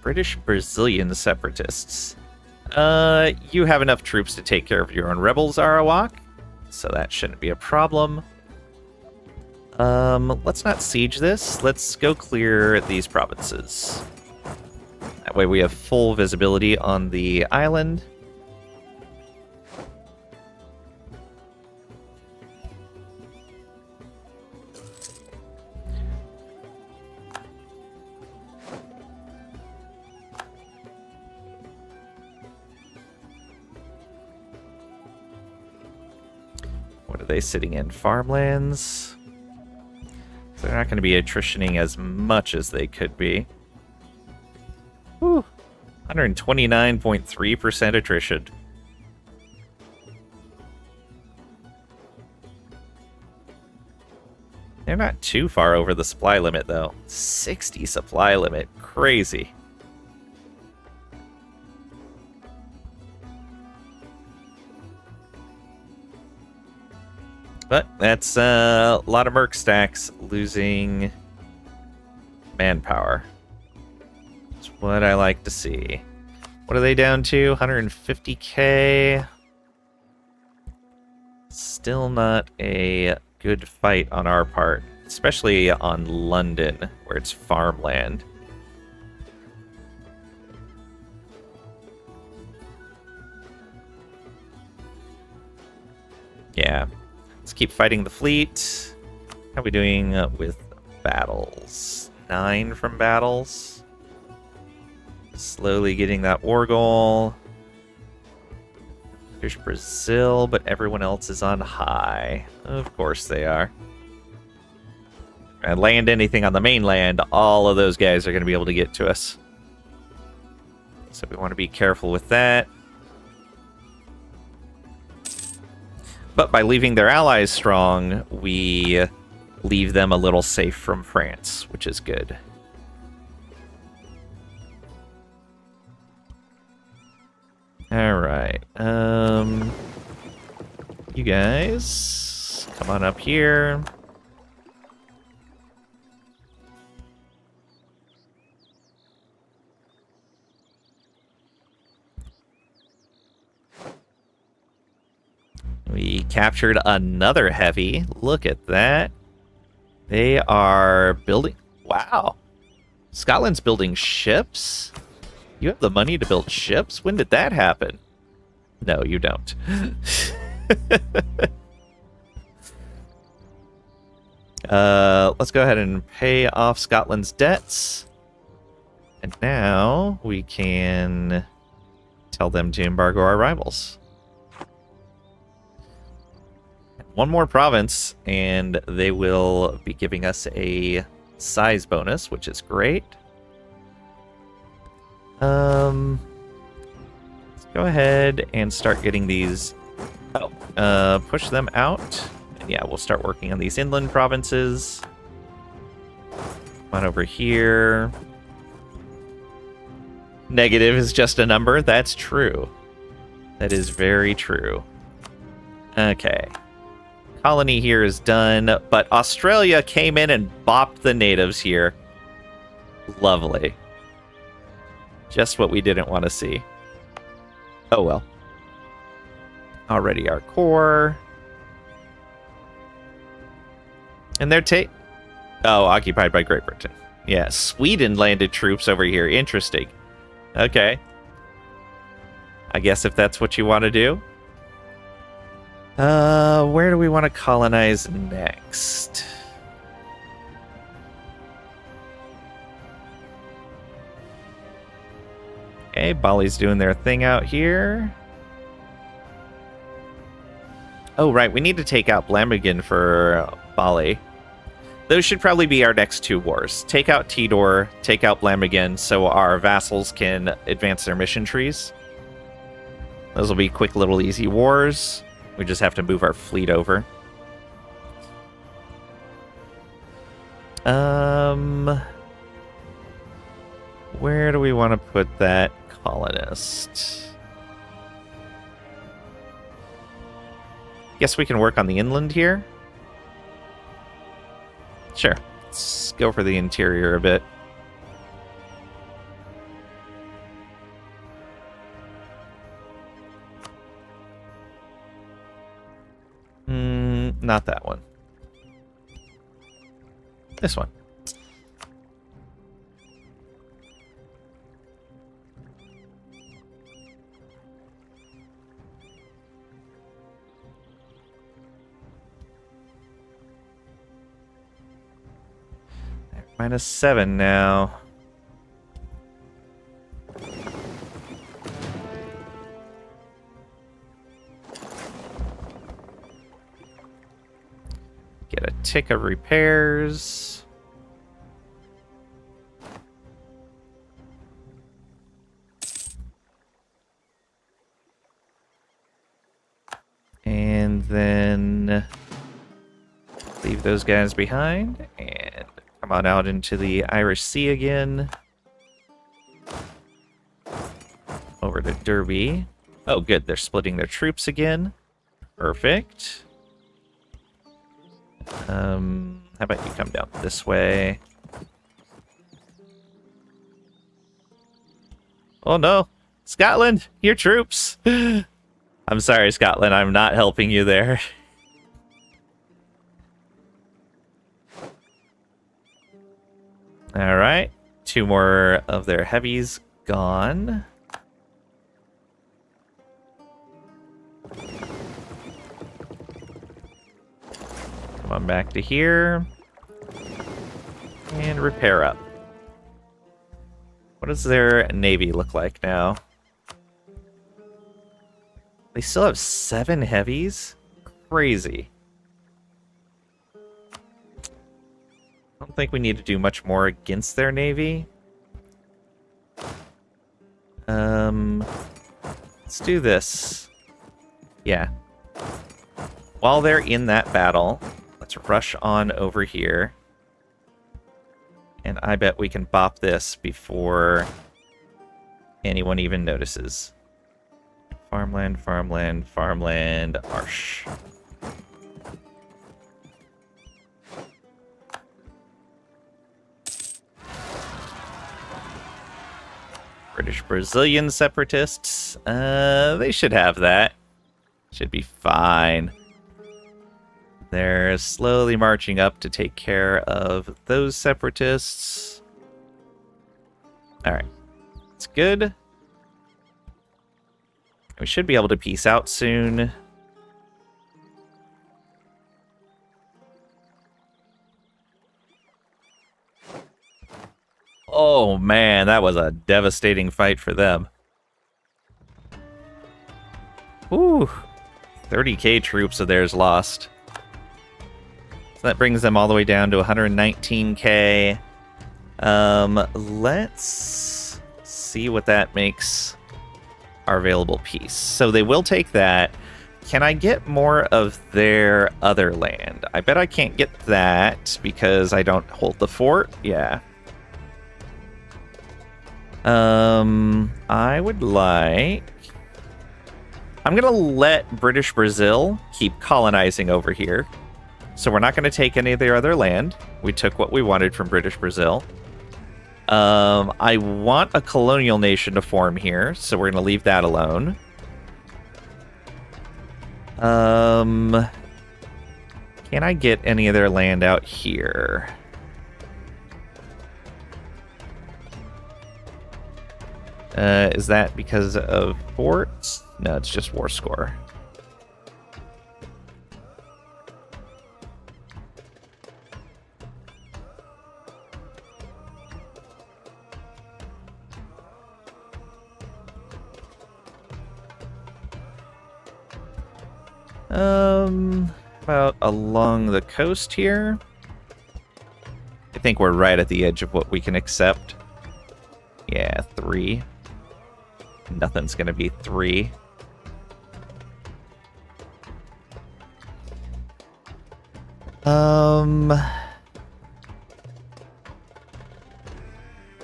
British Brazilian separatists. You have enough troops to take care of your own rebels, Arawak, so that shouldn't be a problem. Let's not siege this. Let's go clear these provinces. That way we have full visibility on the island. What are they sitting in? Farmlands? They're not going to be attritioning as much as they could be. Whew. 129.3% attrition. They're not too far over the supply limit, though. 60 supply limit. Crazy. But that's a lot of merc stacks losing manpower. That's what I like to see. What are they down to? 150k. Still not a good fight on our part, especially on London, where it's farmland. Yeah. Let's keep fighting the fleet. How are we doing with battles? 9 from battles. Slowly getting that war goal. There's Brazil, but everyone else is on high. Of course they are. And land anything on the mainland, all of those guys are going to be able to get to us. So we want to be careful with that. But by leaving their allies strong, we leave them a little safe from France, which is good. Alright. You guys, come on up here. We captured another heavy. Look at that. They are building... Wow. Scotland's building ships? You have the money to build ships? When did that happen? No, you don't. Let's go ahead and pay off Scotland's debts. And now we can tell them to embargo our rivals. One more province, and they will be giving us a size bonus, which is great. Let's go ahead and start getting these. Push them out. And yeah, we'll start working on these inland provinces. Come on over here. Negative is just a number. That's true. That is very true. Okay. Colony here is done, but Australia came in and bopped the natives here. Lovely. Just what we didn't want to see. Oh well. Already our core. And they're occupied by Great Britain. Yeah, Sweden landed troops over here. Interesting. Okay. I guess if that's what you want to do. Where do we want to colonize next? Okay, Bali's doing their thing out here. Oh, right, we need to take out Blamagin for Bali. Those should probably be our next two wars. Take out Tidor, take out Blamagin, so our vassals can advance their mission trees. Those will be quick little easy wars. We just have to move our fleet over. Where do we want to put that colonist? Guess we can work on the inland here. Sure. Let's go for the interior a bit. Not that one. This one. -7 now. Get a tick of repairs. And then leave those guys behind and come on out into the Irish Sea again. Over to Derby. Oh, good. They're splitting their troops again. Perfect. How about you come down this way? Oh no! Scotland! Your troops! I'm sorry, Scotland. I'm not helping you there. Alright. 2 more of their heavies gone. Come on back to here. And repair up. What does their navy look like now? They still have 7 heavies? Crazy. I don't think we need to do much more against their navy. Let's do this. Yeah. While they're in that battle, let's rush on over here. And I bet we can bop this before anyone even notices. Farmland, farmland, farmland, arsh. British Brazilian separatists. They should have that. Should be fine. They're slowly marching up to take care of those separatists. Alright. That's good. We should be able to peace out soon. Oh man, that was a devastating fight for them. Whew. 30k troops of theirs lost. So that brings them all the way down to 119k. Let's see what that makes our available piece. So they will take that. Can I get more of their other land? I bet I can't get that because I don't hold the fort. Yeah. I would like... I'm gonna let British Brazil keep colonizing over here. So we're not gonna take any of their other land. We took what we wanted from British Brazil. I want a colonial nation to form here, so we're gonna leave that alone. Can I get any of their land out here? Is that because of forts? No, it's just war score. About along the coast here. I think we're right at the edge of what we can accept. Yeah, 3. Nothing's gonna be 3.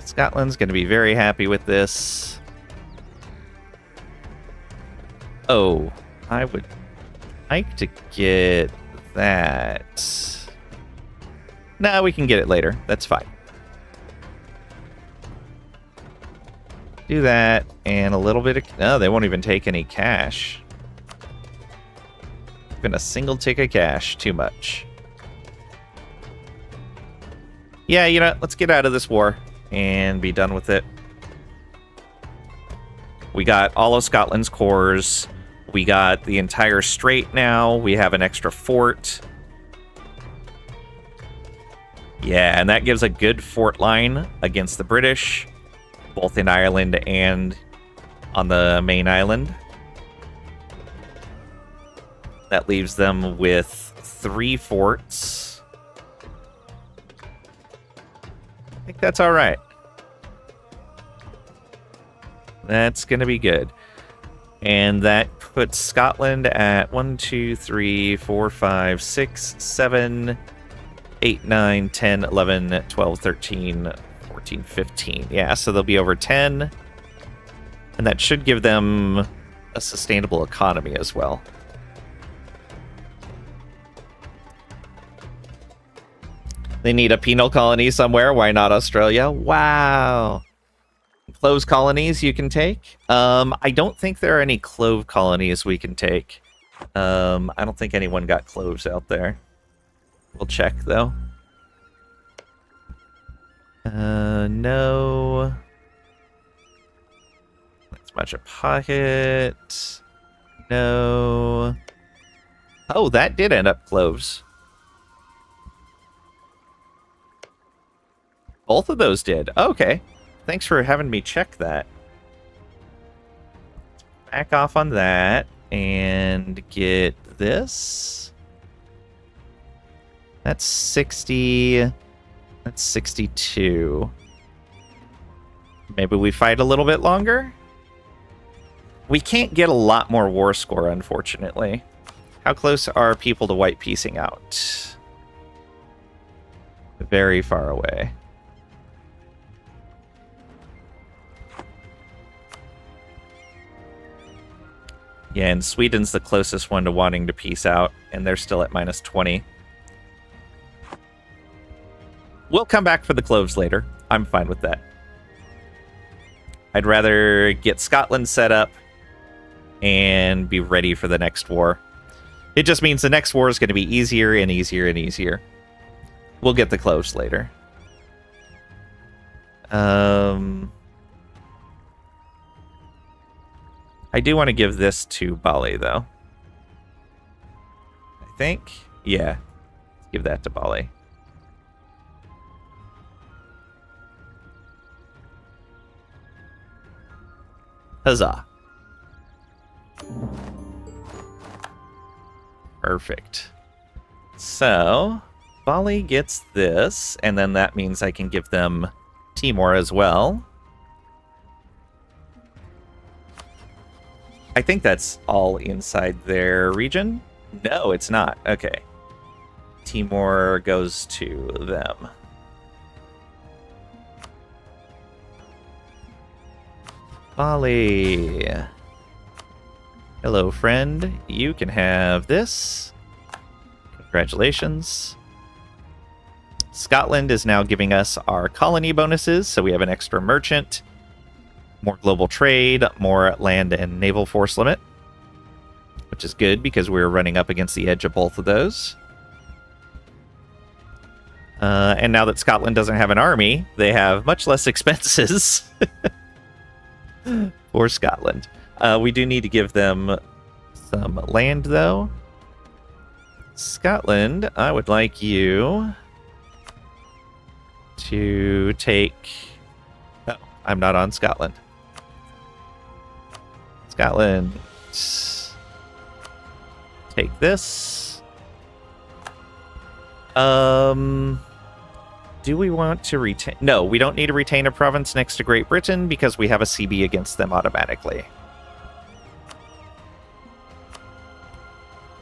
Scotland's gonna be very happy with this. Oh, I would like to get that. Nah, we can get it later. That's fine. Do that, and a little bit of... No, they won't even take any cash. Even a single tick of cash. Too much. Yeah, you know, let's get out of this war and be done with it. We got all of Scotland's cores. We got the entire strait now. We have an extra fort. Yeah, and that gives a good fort line against the British, both in Ireland and on the main island. That leaves them with 3 forts. I think that's all right. That's going to be good. And that puts Scotland at 1, 2, 3, 4, 5, 6, 7, 8, 9, 10, 11, 12, 13, 14, 15. Yeah, so they'll be over 10. And that should give them a sustainable economy as well. They need a penal colony somewhere. Why not Australia? Wow. Clove colonies you can take. I don't think there are any clove colonies we can take. I don't think anyone got cloves out there. We'll check, though. No. That's much a pocket. No. Oh, that did end up cloves. Both of those did. Okay. thanks for having me check that. Back off on that and get this. That's 60. That's 62. Maybe we fight a little bit longer? We can't get a lot more war score, unfortunately. How close are people to white piecing out? Very far away. Yeah, and Sweden's the closest one to wanting to peace out, and they're still at minus 20. We'll come back for the cloves later. I'm fine with that. I'd rather get Scotland set up and be ready for the next war. It just means the next war is going to be easier and easier and easier. We'll get the cloves later. I do want to give this to Bali, though. I think. Yeah. Give that to Bali. Huzzah. Perfect. So, Bali gets this, and then that means I can give them Timor as well. I think that's all inside their region. No, it's not. Okay. Timor goes to them. Bali. Hello, friend. You can have this. Congratulations. Scotland is now giving us our colony bonuses, so we have an extra merchant, more global trade, more land and naval force limit, which is good because we're running up against the edge of both of those. And now that Scotland doesn't have an army, they have much less expenses for Scotland. We do need to give them some land, though. Scotland, I would like you to take... Oh, I'm not on Scotland. Scotland, take this. Do we want to retain... No, we don't need to retain a province next to Great Britain because we have a CB against them automatically.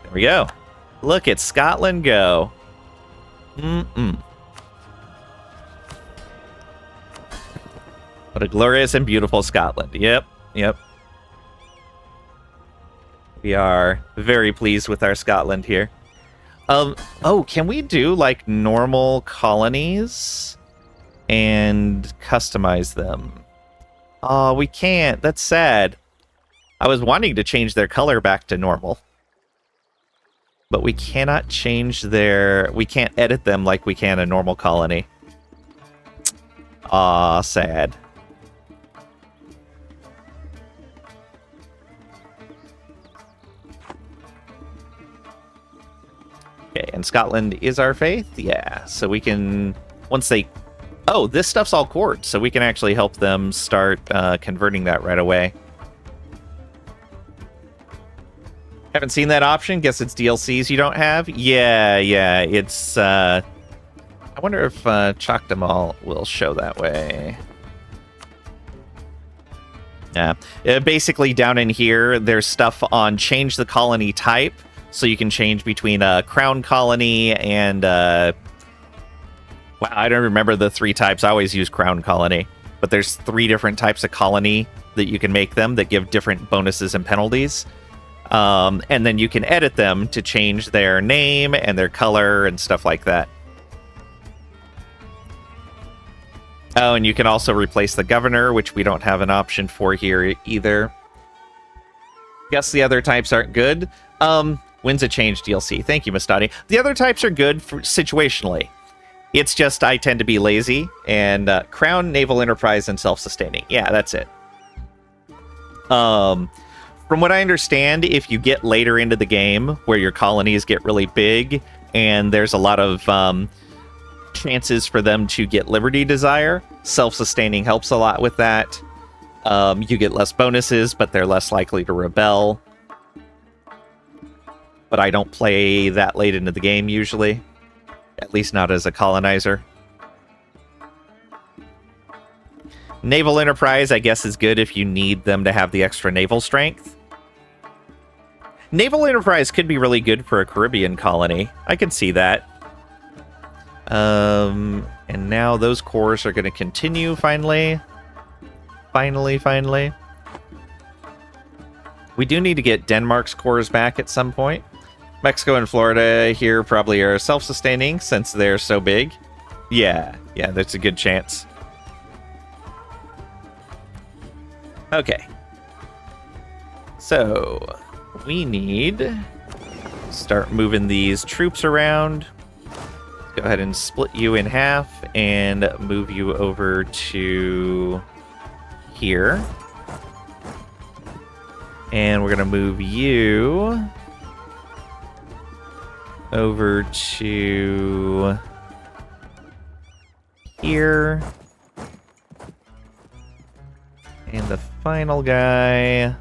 There we go. Look at Scotland go. What a glorious and beautiful Scotland. Yep. We are very pleased with our Scotland here. Oh, can we do like normal colonies and customize them? Oh, we can't. That's sad. I was wanting to change their color back to normal. But we cannot change their... We can't edit them like we can a normal colony. Aw, sad. Okay, and Scotland is our faith? Yeah, so we can... Once they... Oh, this stuff's all court, so we can actually help them start converting that right away. Haven't seen that option? Guess it's DLCs you don't have? Yeah, it's... I wonder if Choctamal will show that way. Yeah. Basically, down in here, there's stuff on change the colony type, so you can change between a crown colony and... Wow, I don't remember the 3 types. I always use crown colony. But there's 3 different types of colony that you can make them that give different bonuses and penalties. And then you can edit them to change their name and their color and stuff like that. Oh, and you can also replace the governor, which we don't have an option for here either. Guess the other types aren't good. When's a change DLC? Thank you, Mustadi. The other types are good for situationally. It's just I tend to be lazy, and Crown, Naval Enterprise, and Self-Sustaining. Yeah, that's it. From what I understand, if you get later into the game, where your colonies get really big, and there's a lot of chances for them to get Liberty Desire, Self-sustaining helps a lot with that. You get less bonuses, but they're less likely to rebel. But I don't play that late into the game usually. At least not as a colonizer. Naval Enterprise, I guess, is good if you need them to have the extra naval strength. Naval Enterprise could be really good for a Caribbean colony. I can see that. And now those cores are going to continue, finally. Finally. We do need to get Denmark's cores back at some point. Mexico and Florida here probably are self-sustaining since they're so big. Yeah, that's a good chance. Okay. So, we need to start moving these troops around. Go ahead and split you in half and move you over to here. And we're going to move you over to here. And the final guy,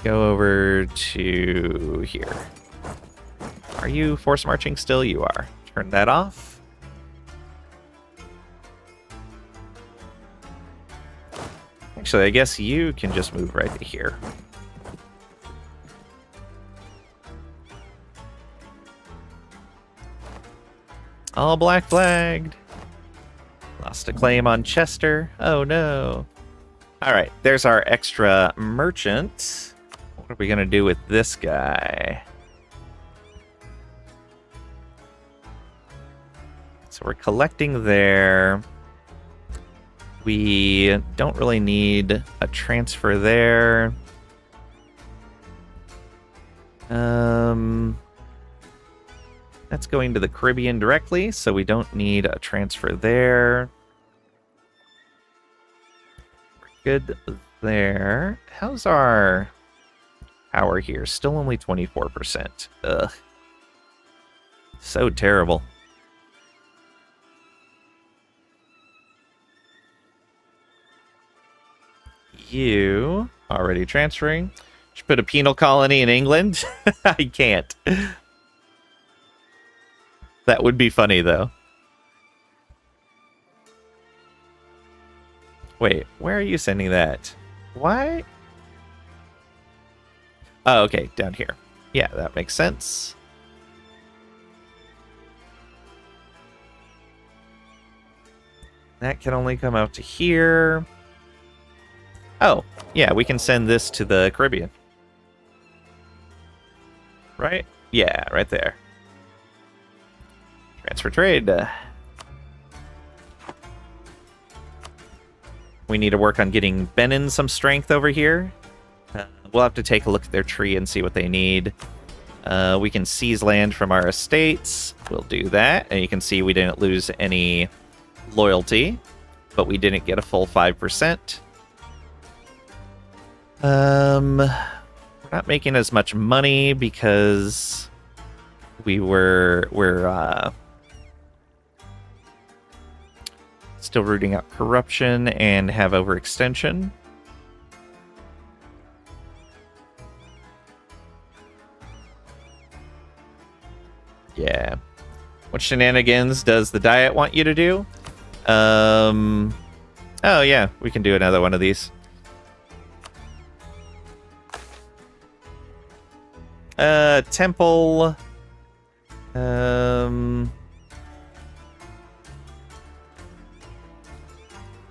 go over to here. Are you force marching still? You are. Turn that off. Actually, I guess you can just move right to here. All black flagged. Lost a claim on Chester. Oh no. Alright, there's our extra merchant. What are we going to do with this guy? So we're collecting there. We don't really need a transfer there. That's going to the Caribbean directly, so we don't need a transfer there. Good there. How's our power here? Still only 24%. Ugh. So terrible. You already transferring. Should put a penal colony in England. I can't. That would be funny though. Wait, where are you sending that? Why? Oh, okay, down here. Yeah, that makes sense. That can only come out to here. Oh, yeah, we can send this to the Caribbean. Right? Yeah, right there. Transfer trade. We need to work on getting Benin some strength over here. We'll have to take a look at their tree and see what they need. We can seize land from our estates. We'll do that. And you can see we didn't lose any loyalty, but we didn't get a full 5%. We're not making as much money because we're still rooting out corruption and have overextension. Yeah. What shenanigans does the diet want you to do? Oh yeah, we can do another one of these. Temple. At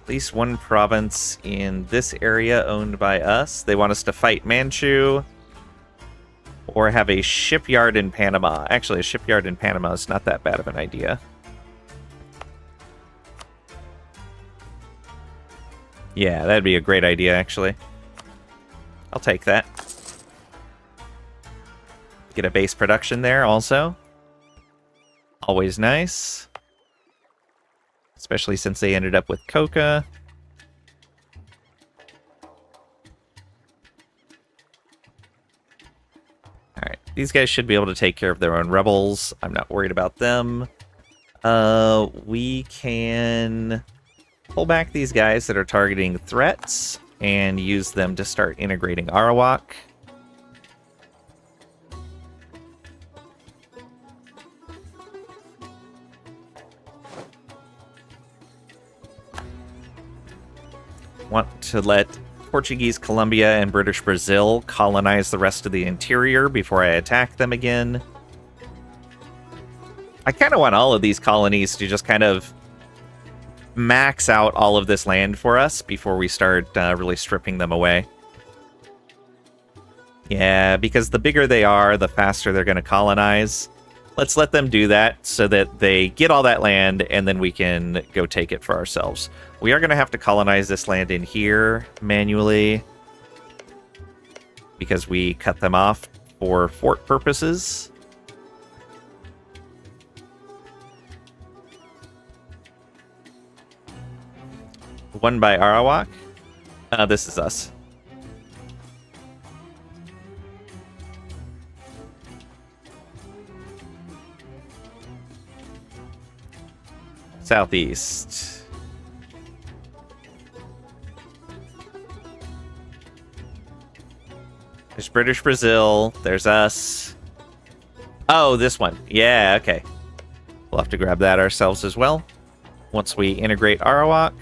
least one province in this area owned by us. They want us to fight Manchu. Or have a shipyard in Panama. Actually, a shipyard in Panama is not that bad of an idea. Yeah, that'd be a great idea, actually. I'll take that. Get a base production there, also. Always nice. Especially since they ended up with coca. Alright, these guys should be able to take care of their own rebels. I'm not worried about them. We can pull back these guys that are targeting threats and use them to start integrating Arawak. Want to let Portuguese Colombia and British Brazil colonize the rest of the interior before I attack them again. I kind of want all of these colonies to just kind of max out all of this land for us before we start really stripping them away. Yeah, because the bigger they are, the faster they're going to colonize. Let's let them do that so that they get all that land and then we can go take it for ourselves. We are going to have to colonize this land in here manually because we cut them off for fort purposes. One by Arawak. This is us. Southeast. There's British Brazil. There's us. Oh, this one. Yeah, okay. We'll have to grab that ourselves as well. Once we integrate Arawak.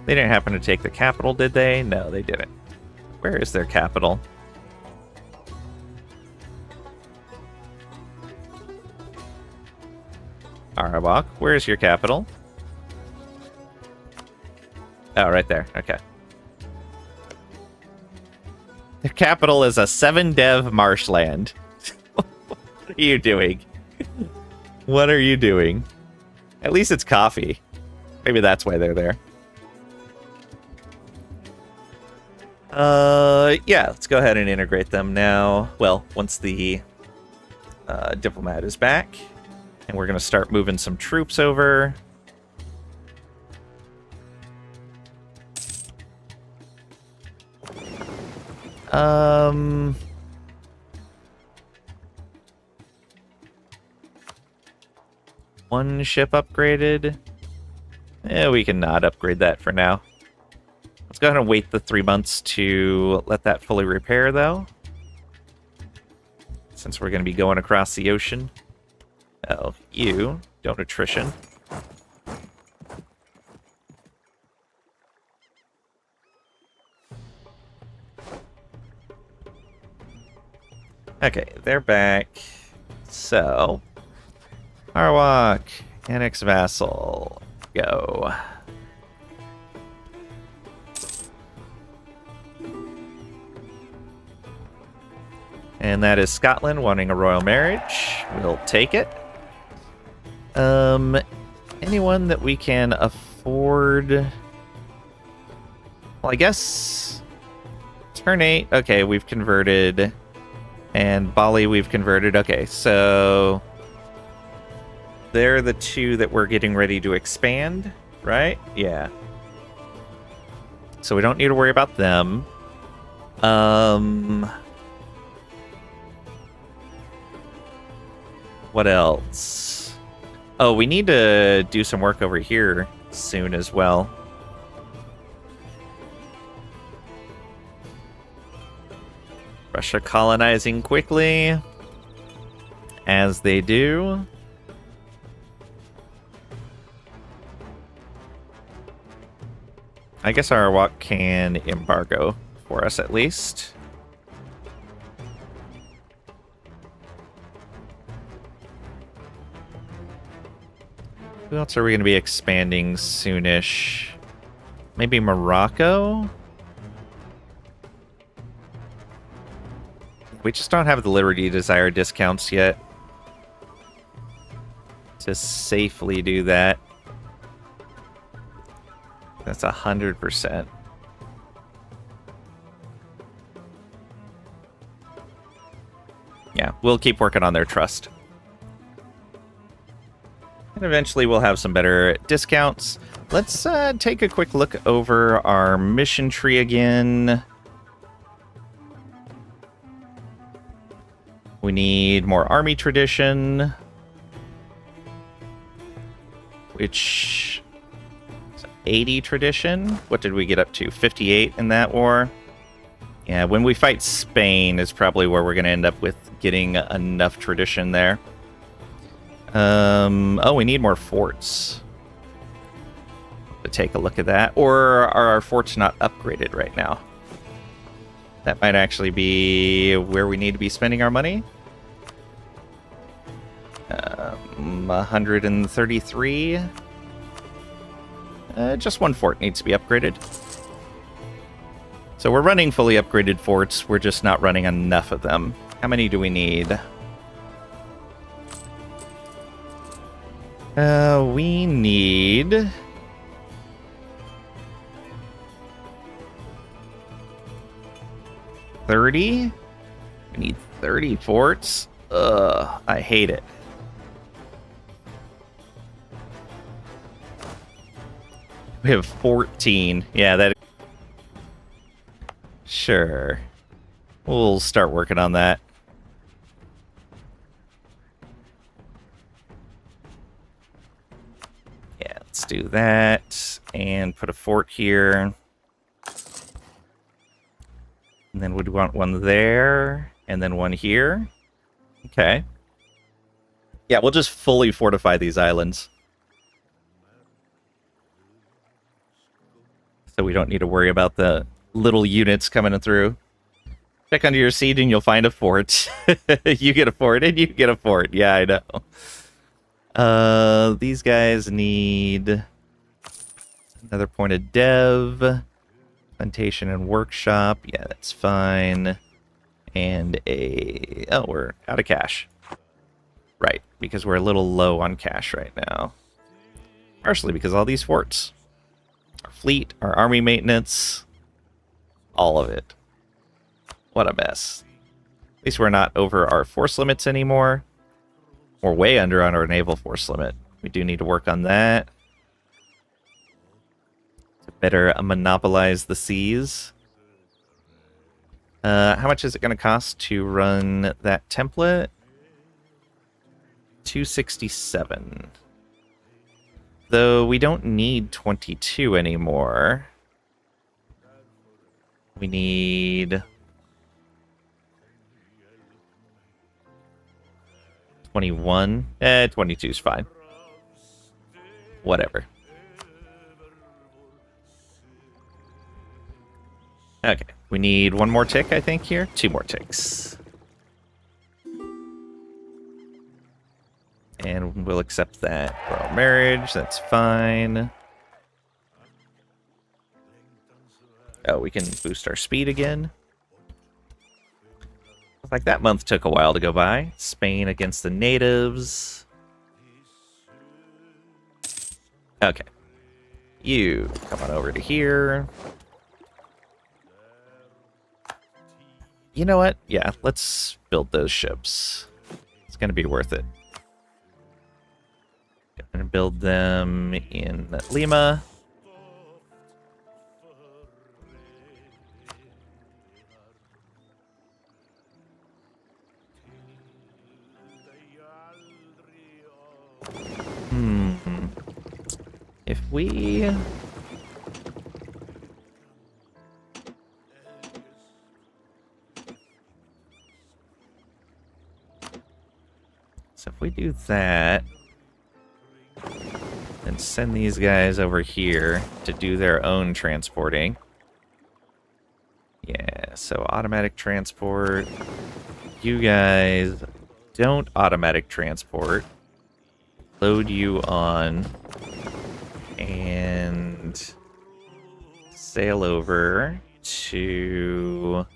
They didn't happen to take the capital, did they? No, they didn't. Where is their capital? Arawak, where's your capital? Oh, right there. Okay. The capital is a 7-dev marshland. What are you doing? What are you doing? At least it's coffee. Maybe that's why they're there. Yeah, let's go ahead and integrate them now. Well, once the diplomat is back. And we're going to start moving some troops over. One ship upgraded. We can not upgrade that for now. Let's go ahead and wait the 3 months to let that fully repair, though. Since we're going to be going across the ocean. Oh, you don't attrition. Okay, they're back. So, Arawak, annex vassal, go. And that is Scotland wanting a royal marriage. We'll take it. Anyone that we can afford... Well, I guess... Turn 8. Okay, we've converted. And Bali we've converted. Okay, so... They're the two that we're getting ready to expand, right? Yeah. So we don't need to worry about them. What else? Oh, we need to do some work over here soon as well. Russia colonizing quickly, as they do. I guess Arawak can embargo for us at least. Who else are we going to be expanding soonish? Maybe Morocco? We just don't have the Liberty Desire discounts yet to safely do that. That's 100%. Yeah, we'll keep working on their trust. And eventually we'll have some better discounts. Let's take a quick look over our mission tree again. We need more army tradition. Which... 80 tradition. What did we get up to? 58 in that war? Yeah, when we fight Spain is probably where we're going to end up with getting enough tradition there. Oh, we need more forts. To take a look at that. Or are our forts not upgraded right now? That might actually be where we need to be spending our money. 133. Just one fort needs to be upgraded. So we're running fully upgraded forts. We're just not running enough of them. How many do we need? We need... 30? We need 30 forts? Ugh, I hate it. We have 14. Yeah, that... Sure. We'll start working on that. Yeah, let's do that. And put a fort here. And then we'd want one there. And then one here. Okay. Yeah, we'll just fully fortify these islands. So we don't need to worry about the little units coming through. Check under your seat and you'll find a fort. You get a fort and you get a fort. Yeah, I know. These guys need another point of dev. Plantation and workshop. Yeah, that's fine. And a... Oh, we're out of cash. Right, because we're a little low on cash right now. Partially because all these forts. Our fleet, our army maintenance, all of it. What a mess. At least we're not over our force limits anymore. We're way under on our naval force limit. We do need to work on that. To better monopolize the seas. How much is it going to cost to run that template? 267. Though we don't need 22 anymore. We need 21. 22 is fine. Whatever. Okay, we need one more tick, I think, here. 2 more ticks. And we'll accept that royal marriage. That's fine. Oh, we can boost our speed again. Looks like that month took a while to go by. Spain against the natives. Okay. You come on over to here. You know what? Yeah, let's build those ships. It's going to be worth it. Going to build them in Lima. If we... So if we do that, and send these guys over here to do their own transporting. Yeah, so automatic transport. You guys don't automatic transport. Load you on. And sail over to...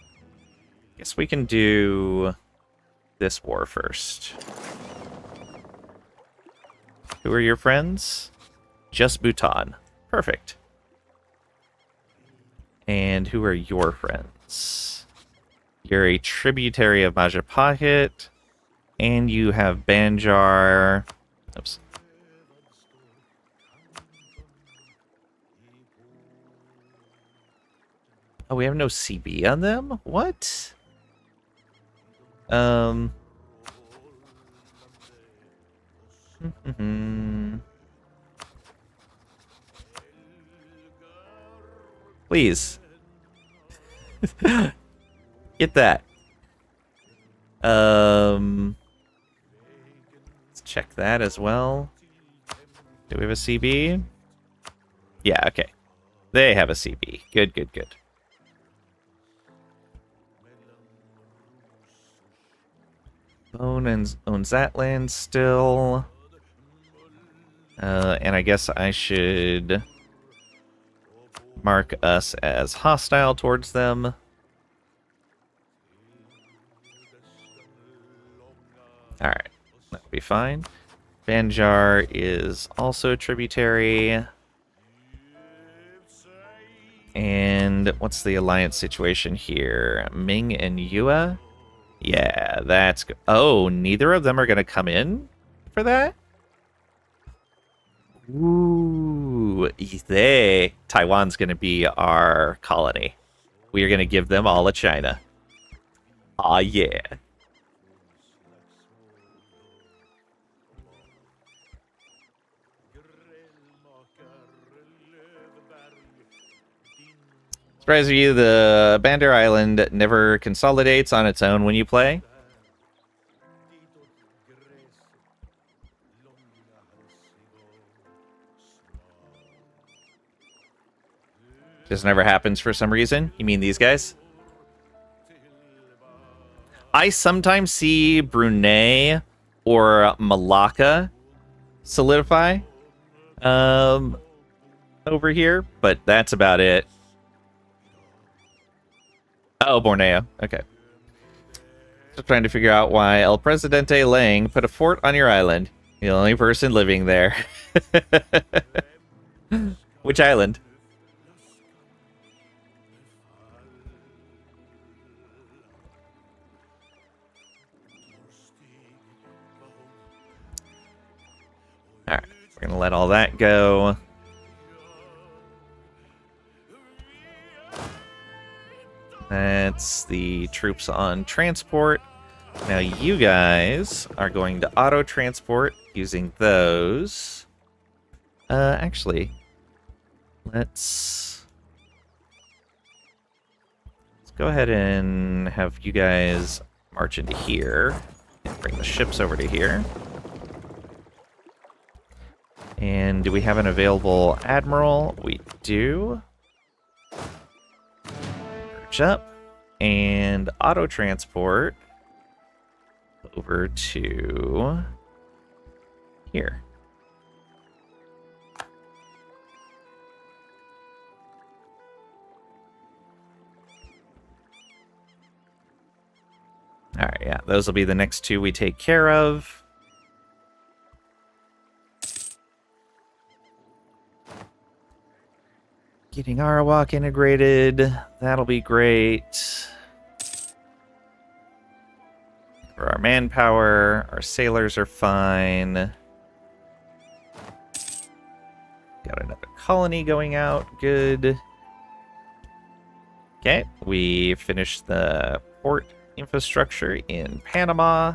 Guess we can do this war first. Who are your friends? Just Bhutan. Perfect. And who are your friends? You're a tributary of Majapahit, and you have Banjar. Oops. Oh, we have no CB on them? What? Please. Get that. Let's check that as well. Do we have a CB? Yeah, okay. They have a CB. Good, good, good. Bone owns that land still. And I guess I should mark us as hostile towards them. Alright, that'll be fine. Banjar is also a tributary. And what's the alliance situation here? Ming and Yue? Yeah, that's good. Oh, neither of them are going to come in for that? Ooh, Taiwan's going to be our colony. We are going to give them all of China. Aw, yeah. Surprise you, the Bandar Island never consolidates on its own when you play. Just never happens for some reason. You mean these guys? I sometimes see Brunei or Malacca solidify over here, but that's about it. Oh, Borneo. Okay. Just trying to figure out why El Presidente Lang put a fort on your island. The only person living there. Which island? Alright, we're gonna let all that go. That's the troops on transport. Now you guys are going to auto-transport using those. Actually, let's go ahead and have you guys march into here and bring the ships over to here. And do we have an available admiral? We do. Merge up and auto-transport over to here. All right, yeah, those will be the next two we take care of. Getting Arawak integrated, that'll be great. For our manpower, our sailors are fine. Got another colony going out, good. Okay, we finished the port infrastructure in Panama.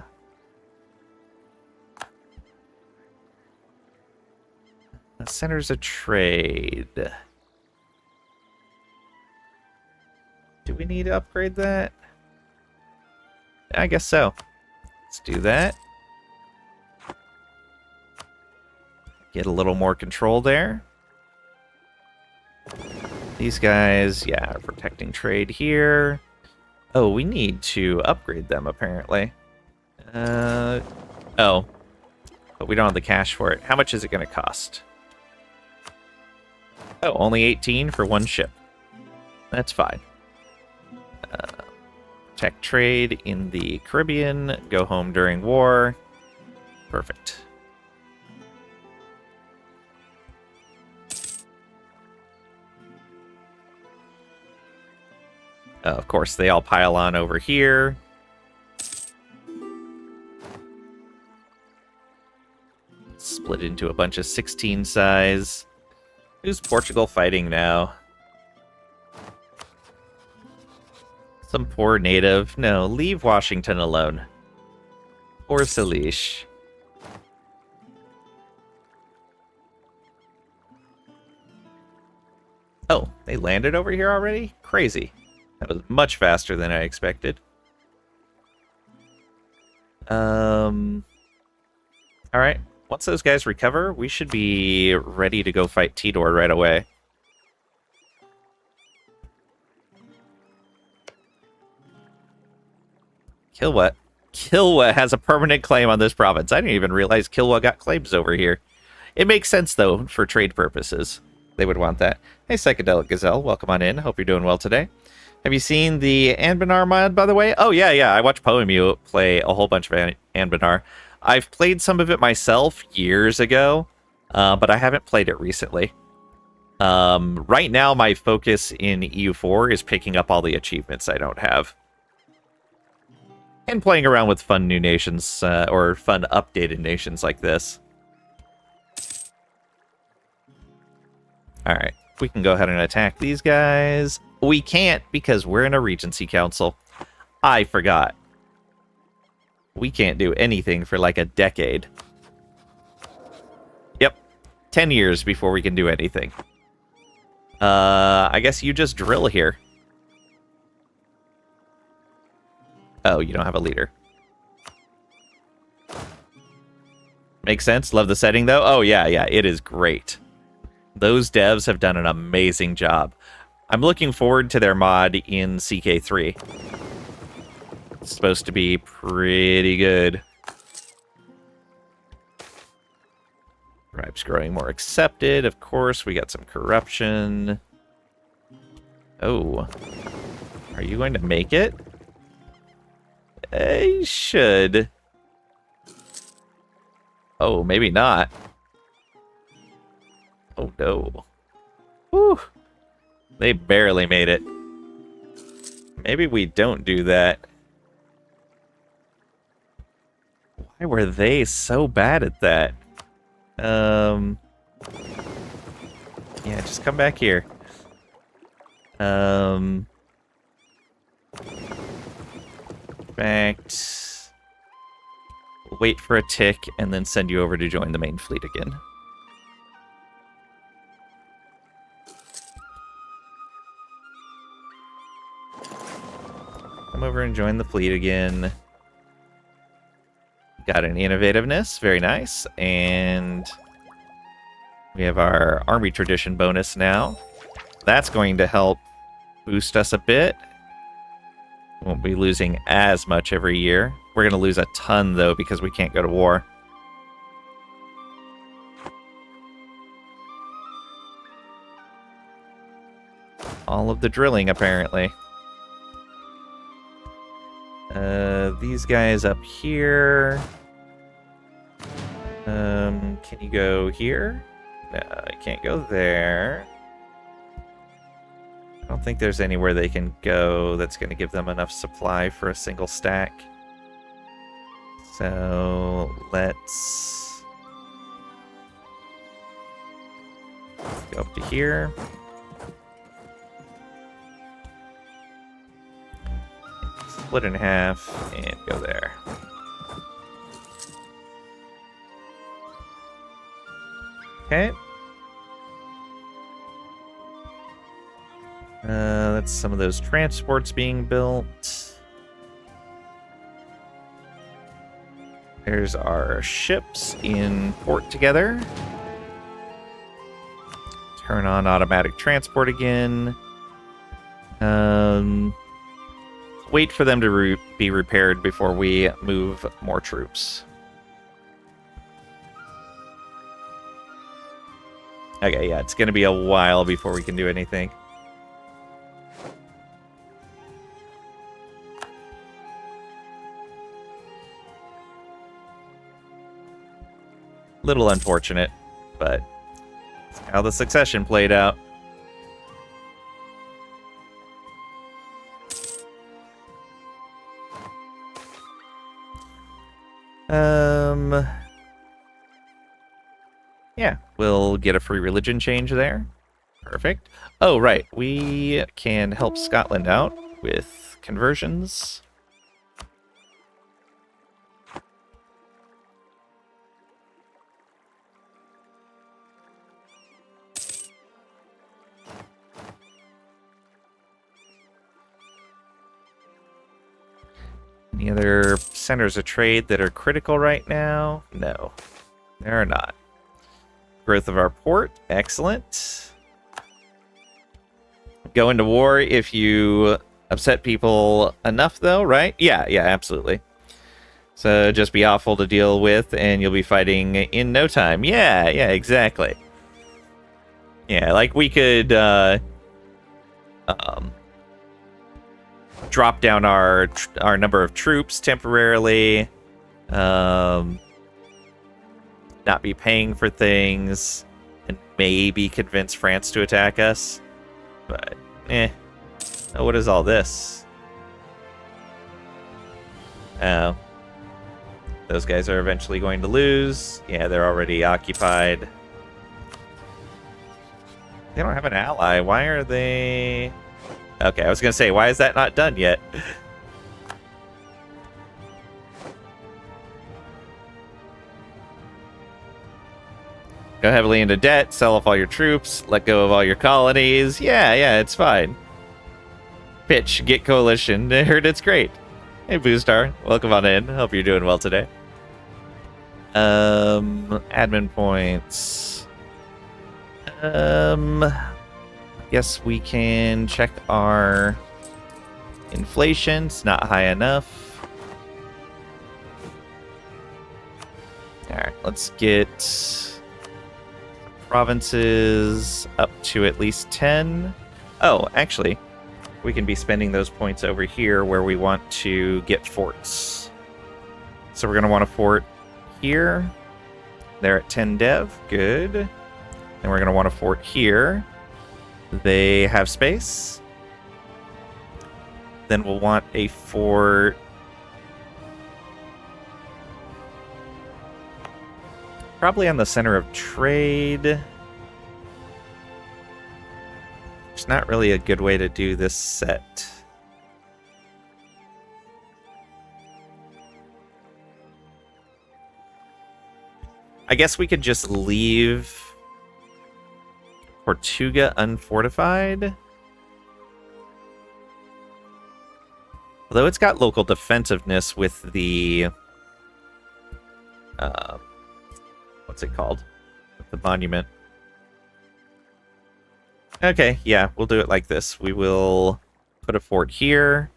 The centers of trade. Do we need to upgrade that? I guess so. Let's do that. Get a little more control there. These guys, yeah, are protecting trade here. Oh, we need to upgrade them, apparently. Oh. But we don't have the cash for it. How much is it going to cost? Oh, only 18 for one ship. That's fine. Tech trade in the Caribbean. Go home during war. Perfect. Of course, they all pile on over here. Split into a bunch of 16 size. Who's Portugal fighting now? Some poor native. No, leave Washington alone. Poor Salish. Oh, they landed over here already? Crazy. That was much faster than I expected. Alright. Once those guys recover, we should be ready to go fight Tidor right away. Kilwa. Kilwa has a permanent claim on this province. I didn't even realize Kilwa got claims over here. It makes sense, though, for trade purposes. They would want that. Hey, Psychedelic Gazelle, welcome on in. Hope you're doing well today. Have you seen the Anbanar mod, by the way? Oh, yeah. I watched Poemu play a whole bunch of Anbanar. I've played some of it myself years ago, but I haven't played it recently. Right now, my focus in EU4 is picking up all the achievements I don't have. And playing around with fun new nations, or fun updated nations like this. Alright, we can go ahead and attack these guys. We can't because we're in a Regency Council. I forgot. We can't do anything for like a decade. Yep, 10 years before we can do anything. I guess you just drill here. Oh, you don't have a leader. Makes sense. Love the setting, though. Oh, yeah, it is great. Those devs have done an amazing job. I'm looking forward to their mod in CK3. It's supposed to be pretty good. Tribes growing more accepted. Of course, we got some corruption. Oh. Are you going to make it? I should. Oh, maybe not. Oh, no. Whew. They barely made it. Maybe we don't do that. Why were they so bad at that? Yeah, just come back here. Fact. Wait for a tick and then send you over to join the main fleet again. Come over and join the fleet again. Got an innovativeness, very nice. And we have our army tradition bonus now. That's going to help boost us a bit. Won't be losing as much every year. We're going to lose a ton, though, because we can't go to war. All of the drilling, apparently. These guys up here. Can you go here? No, I can't go there. I don't think there's anywhere they can go that's going to give them enough supply for a single stack. So let's go up to here. Split in half and go there. Okay. That's some of those transports being built. There's our ships in port together. Turn on automatic transport again. Wait for them to be repaired before we move more troops. Okay, yeah, it's going to be a while before we can do anything. Little unfortunate, but that's how the succession played out. Yeah, we'll get a free religion change there. Perfect. Oh, right. We can help Scotland out with conversions. Any other centers of trade that are critical right now? No, there are not. Growth of our port, excellent. Go into war if you upset people enough, though, right? Yeah, absolutely. So just be awful to deal with, and you'll be fighting in no time. Yeah, exactly. Yeah, like we could drop down our number of troops temporarily, not be paying for things, and maybe convince France to attack us. But, oh, what is all this? Oh. Those guys are eventually going to lose. Yeah, they're already occupied. They don't have an ally. Why are they... Okay, I was going to say, why is that not done yet? Go heavily into debt, sell off all your troops, let go of all your colonies. Yeah, it's fine. Pitch, get coalition. I heard it's great. Hey, Boostar. Welcome on in. Hope you're doing well today. Admin points. Guess we can check our inflation. It's not high enough. Alright, let's get provinces up to at least 10. Oh, actually, we can be spending those points over here where we want to get forts. So we're going to want a fort here. They're at 10 dev. Good. And we're going to want a fort here. They have space. Then we'll want a fort probably on the center of trade. It's not really a good way to do this set. I guess we could just leave Tortuga unfortified. Although it's got local defensiveness with the... what's it called? With the monument. Okay, yeah, we'll do it like this. We will put a fort here.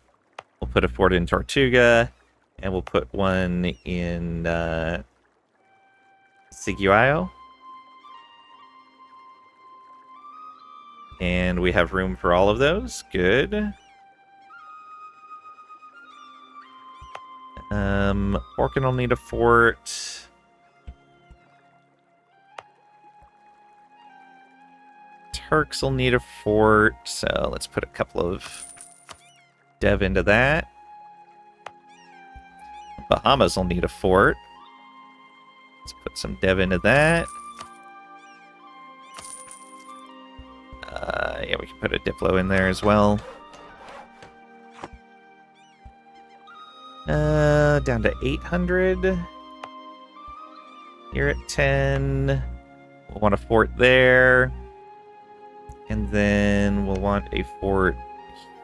We'll put a fort in Tortuga. And we'll put one in Siguayo. And we have room for all of those. Good. Orkin will need a fort. Turks will need a fort. So let's put a couple of dev into that. Bahamas will need a fort. Let's put some dev into that. Yeah, we can put a Diplo in there as well. Down to 800. You're at 10. We'll want a fort there. And then we'll want a fort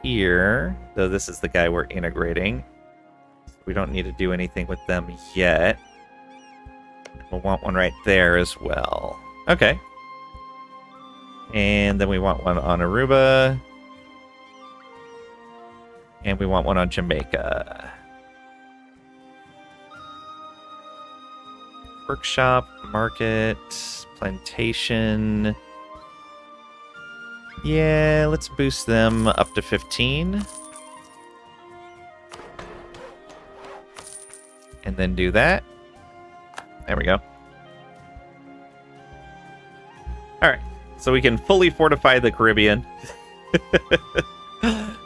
here. Though this is the guy we're integrating. We don't need to do anything with them yet. We'll want one right there as well. Okay. And then we want one on Aruba. And we want one on Jamaica. Workshop, market, plantation. Yeah, let's boost them up to 15. And then do that. There we go. Alright, so we can fully fortify the Caribbean.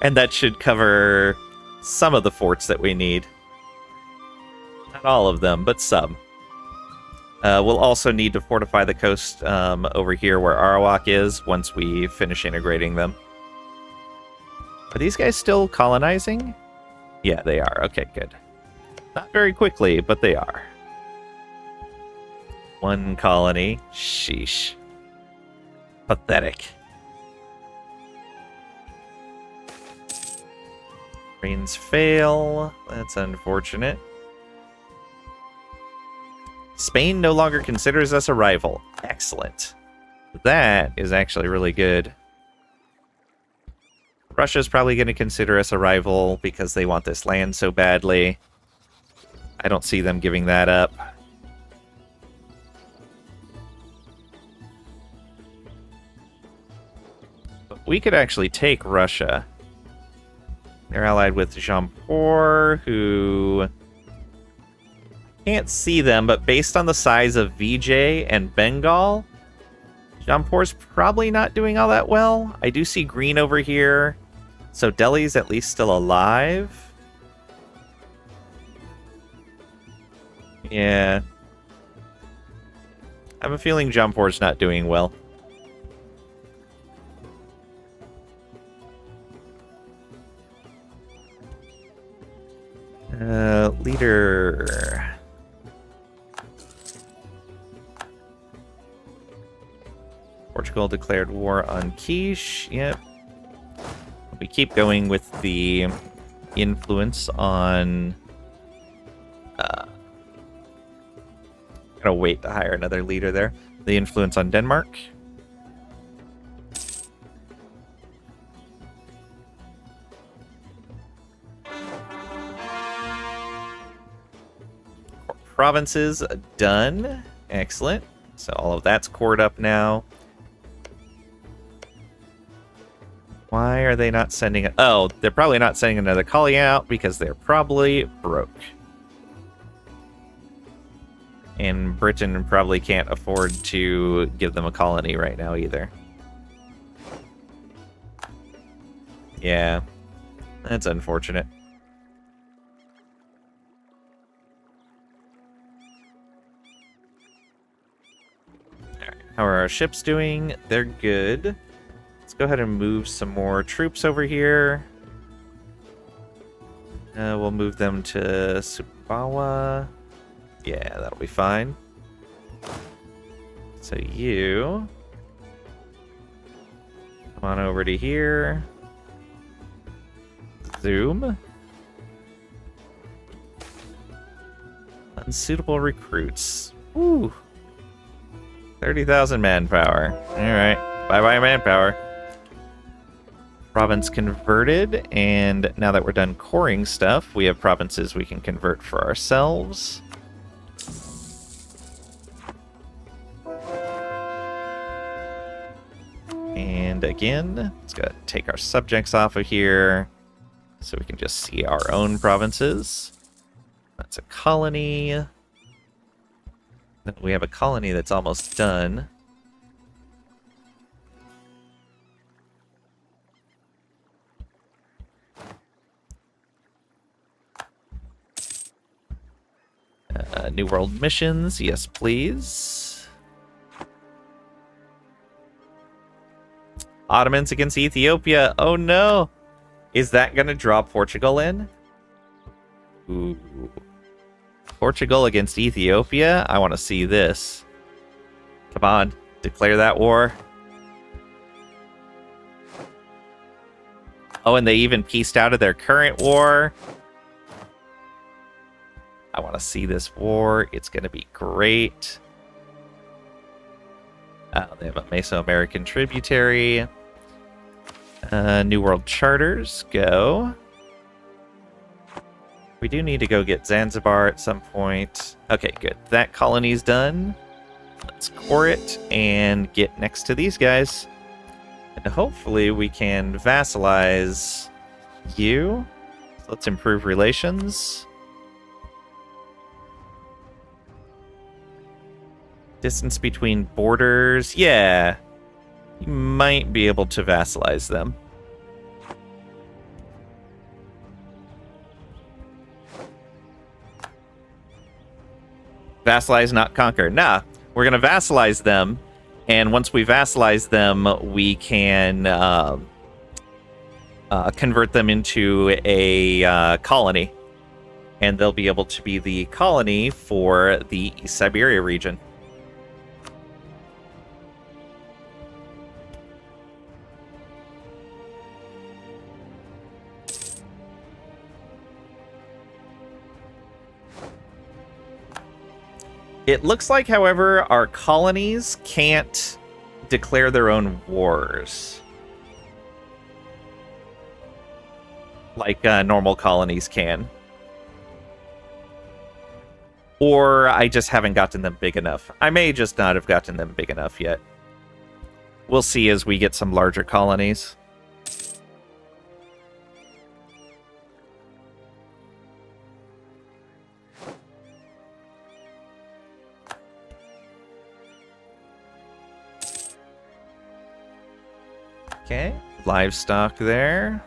And that should cover some of the forts that we need. Not all of them, but some. We'll also need to fortify the coast over here where Arawak is once we finish integrating them. Are these guys still colonizing? Yeah, they are. Okay, good. Not very quickly, but they are. One colony. Sheesh. Pathetic. Rains fail. That's unfortunate. Spain no longer considers us a rival. Excellent. That is actually really good. Russia's probably going to consider us a rival because they want this land so badly. I don't see them giving that up. But we could actually take Russia. They're allied with Jampur, who... Can't see them, but based on the size of Vijay and Bengal, Jampur's probably not doing all that well. I do see green over here, so Delhi's at least still alive. Yeah. I have a feeling Jampur's not doing well. Leader... Portugal declared war on Quiche. Yep. We keep going with the influence on... Gotta wait to hire another leader there. The influence on Denmark. Provinces done. Excellent. So all of that's cored up now. Why are they not sending it? Oh, they're probably not sending another colony out because they're probably broke. And Britain probably can't afford to give them a colony right now either. Yeah, that's unfortunate. Alright, how are our ships doing? They're good. Let's go ahead and move some more troops over here. We'll move them to Subawa. Yeah, that'll be fine. So you... come on over to here. Zoom. Unsuitable recruits. Woo! 30,000 manpower. Alright. Bye-bye manpower. Province converted, and now that we're done coring stuff, we have provinces we can convert for ourselves. And again, let's go take our subjects off of here so we can just see our own provinces. That's a colony. Then we have a colony that's almost done. New World missions, yes please. Ottomans against Ethiopia, oh no! Is that gonna draw Portugal in? Ooh. Portugal against Ethiopia? I want to see this. Come on, declare that war. Oh, and they even pieced out of their current war. I want to see this war. It's going to be great. They have a Mesoamerican tributary. New World Charters, go. We do need to go get Zanzibar at some point. Okay, good. That colony's done. Let's core it and get next to these guys. And hopefully we can vassalize you. So let's improve relations. Distance between borders. Yeah. You might be able to vassalize them. Vassalize, not conquer. Nah, we're going to vassalize them. And once we vassalize them, we can convert them into a colony. And they'll be able to be the colony for the East Siberia region. It looks like, however, our colonies can't declare their own wars. Like normal colonies can. Or I just haven't gotten them big enough. I may just not have gotten them big enough yet. We'll see as we get some larger colonies. Okay, livestock there.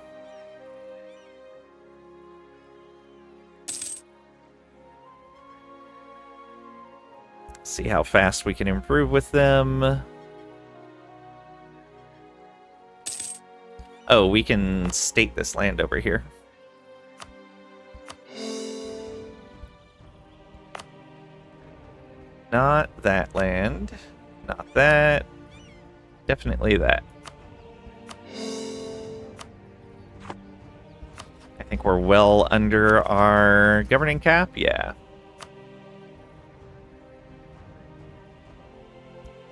See how fast we can improve with them. Oh, we can state this land over here. Not that land. Not that. Definitely that. I think we're well under our governing cap. Yeah.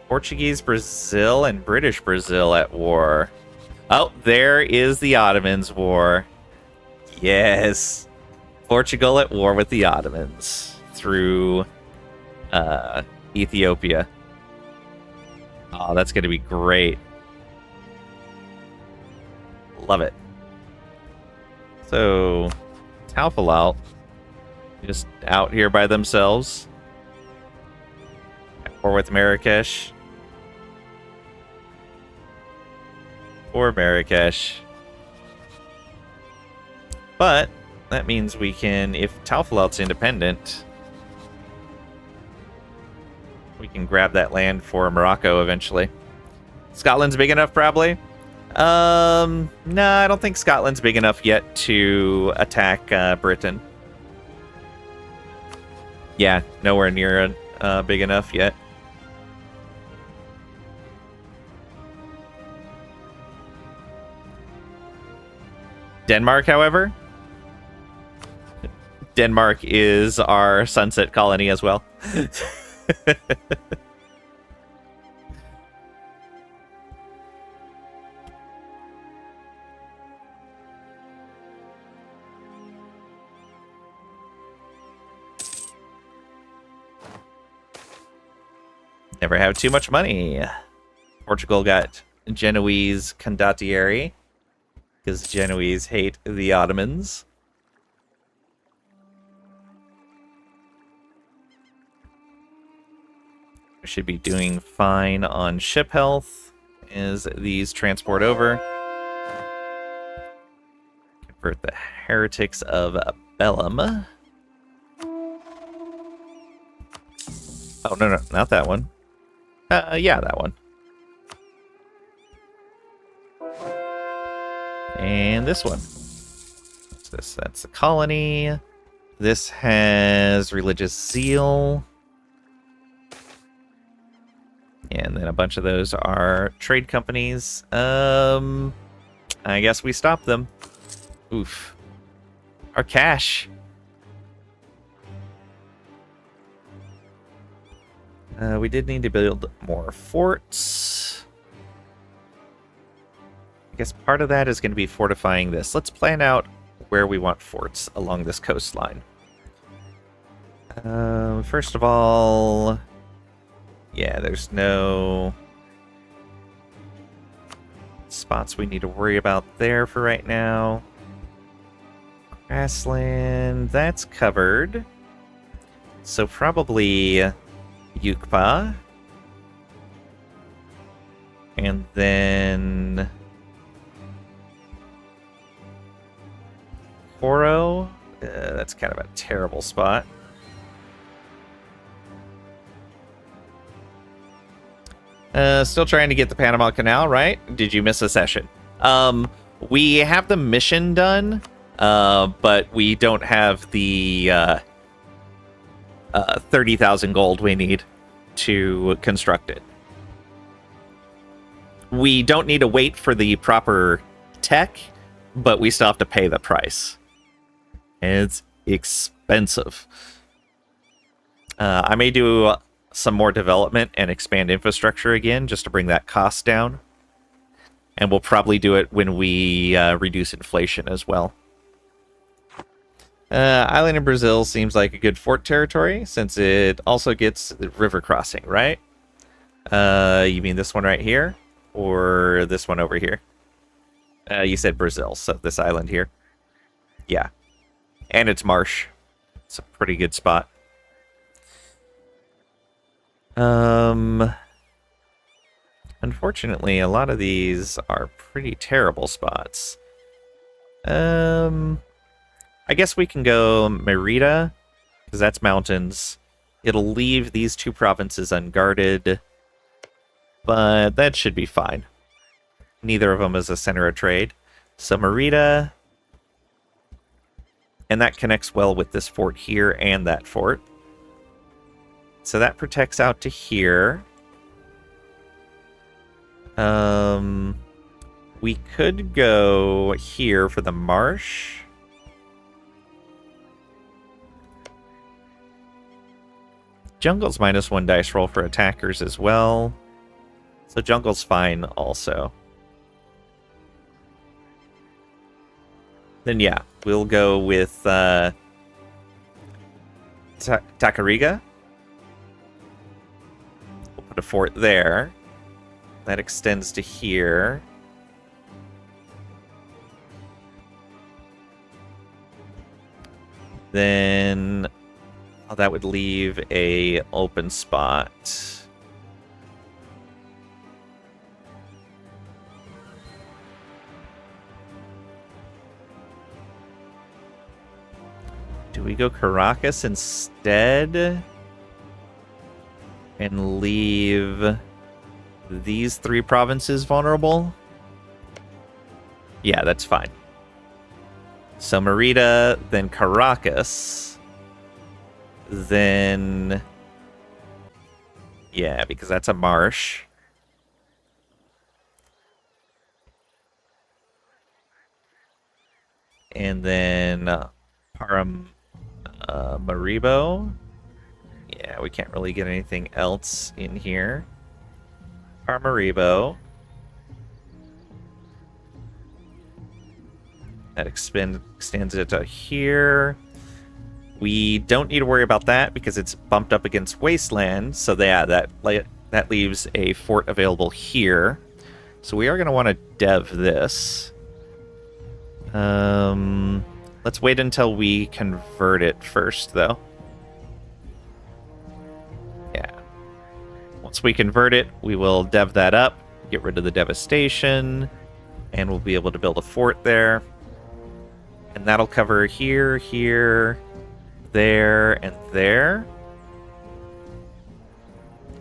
Portuguese Brazil and British Brazil at war. Oh, there is the Ottomans' war. Yes. Portugal at war with the Ottomans through Ethiopia. Oh, that's going to be great. Love it. So, Taufalalt just out here by themselves. At war with Marrakesh. Or Marrakesh. But that means we can, if Taufalalt's independent, we can grab that land for Morocco eventually. Scotland's big enough, probably. No, I don't think Scotland's big enough yet to attack Britain. Yeah, nowhere near big enough yet. Denmark, however, Denmark is our sunset colony as well. Never have too much money. Portugal got Genoese condottieri. Because Genoese hate the Ottomans. We should be doing fine on ship health as these transport over. Convert the heretics of Bellum. Oh, no, not that one. Yeah, that one. And this one. What's this? That's the colony. This has religious zeal. And then a bunch of those are trade companies. I guess we stop them. Oof. Our cash. We did need to build more forts. I guess part of that is going to be fortifying this. Let's plan out where we want forts along this coastline. First of all, yeah, there's no spots we need to worry about there for right now. Grassland, that's covered. So probably Yukpa. And then Koro. That's kind of a terrible spot. Still trying to get the Panama Canal, right? Did you miss a session? We have the mission done, but we don't have the 30,000 gold we need to construct it. We don't need to wait for the proper tech, but we still have to pay the price. And it's expensive. I may do some more development and expand infrastructure again just to bring that cost down. And we'll probably do it when we reduce inflation as well. Island in Brazil seems like a good fort territory since it also gets river crossing, right? You mean this one right here? Or this one over here? You said Brazil, so this island here. Yeah. And it's marsh. It's a pretty good spot. Unfortunately, a lot of these are pretty terrible spots. I guess we can go Merida, because that's mountains. It'll leave these two provinces unguarded, but that should be fine. Neither of them is a center of trade. So Merida, and that connects well with this fort here and that fort. So that protects out to here. We could go here for the marsh. Jungle's -1 dice roll for attackers as well. So jungle's fine also. Then yeah, we'll go with Takariga. We'll put a fort there. That extends to here. Then that would leave a open spot. Do we go Caracas instead? And leave these three provinces vulnerable? Yeah, that's fine. So Merida, then Caracas, then... Yeah, because that's a marsh. And then Paramaribo. Yeah, we can't really get anything else in here. Paramaribo. That extends it to here. We don't need to worry about that because it's bumped up against Wasteland. So that leaves a fort available here. So we are going to want to dev this. Let's wait until we convert it first, though. Yeah. Once we convert it, we will dev that up, get rid of the devastation, and we'll be able to build a fort there. And that'll cover here, here, there, and there.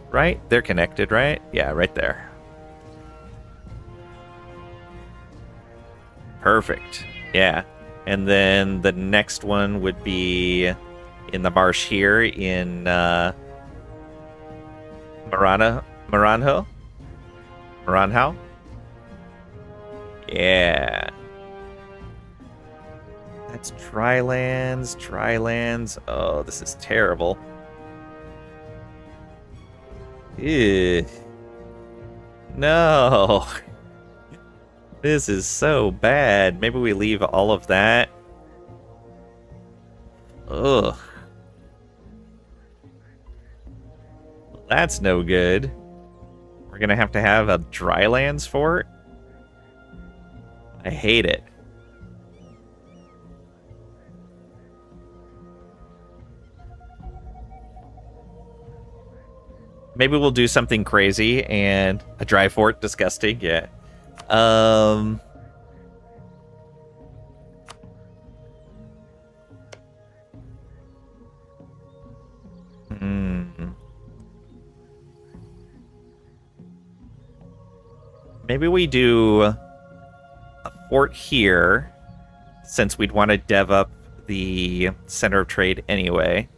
Right? They're connected, right? Yeah, right there. Perfect. Yeah. And then the next one would be in the marsh here in Maranhão? Yeah. That's drylands. Oh, this is terrible. Ew. No. This is so bad. Maybe we leave all of that. Ugh. That's no good. We're gonna have to have a drylands fort? I hate it. Maybe we'll do something crazy and a dry fort, disgusting, yeah. Maybe we do a fort here, since we'd want to dev up the center of trade anyway.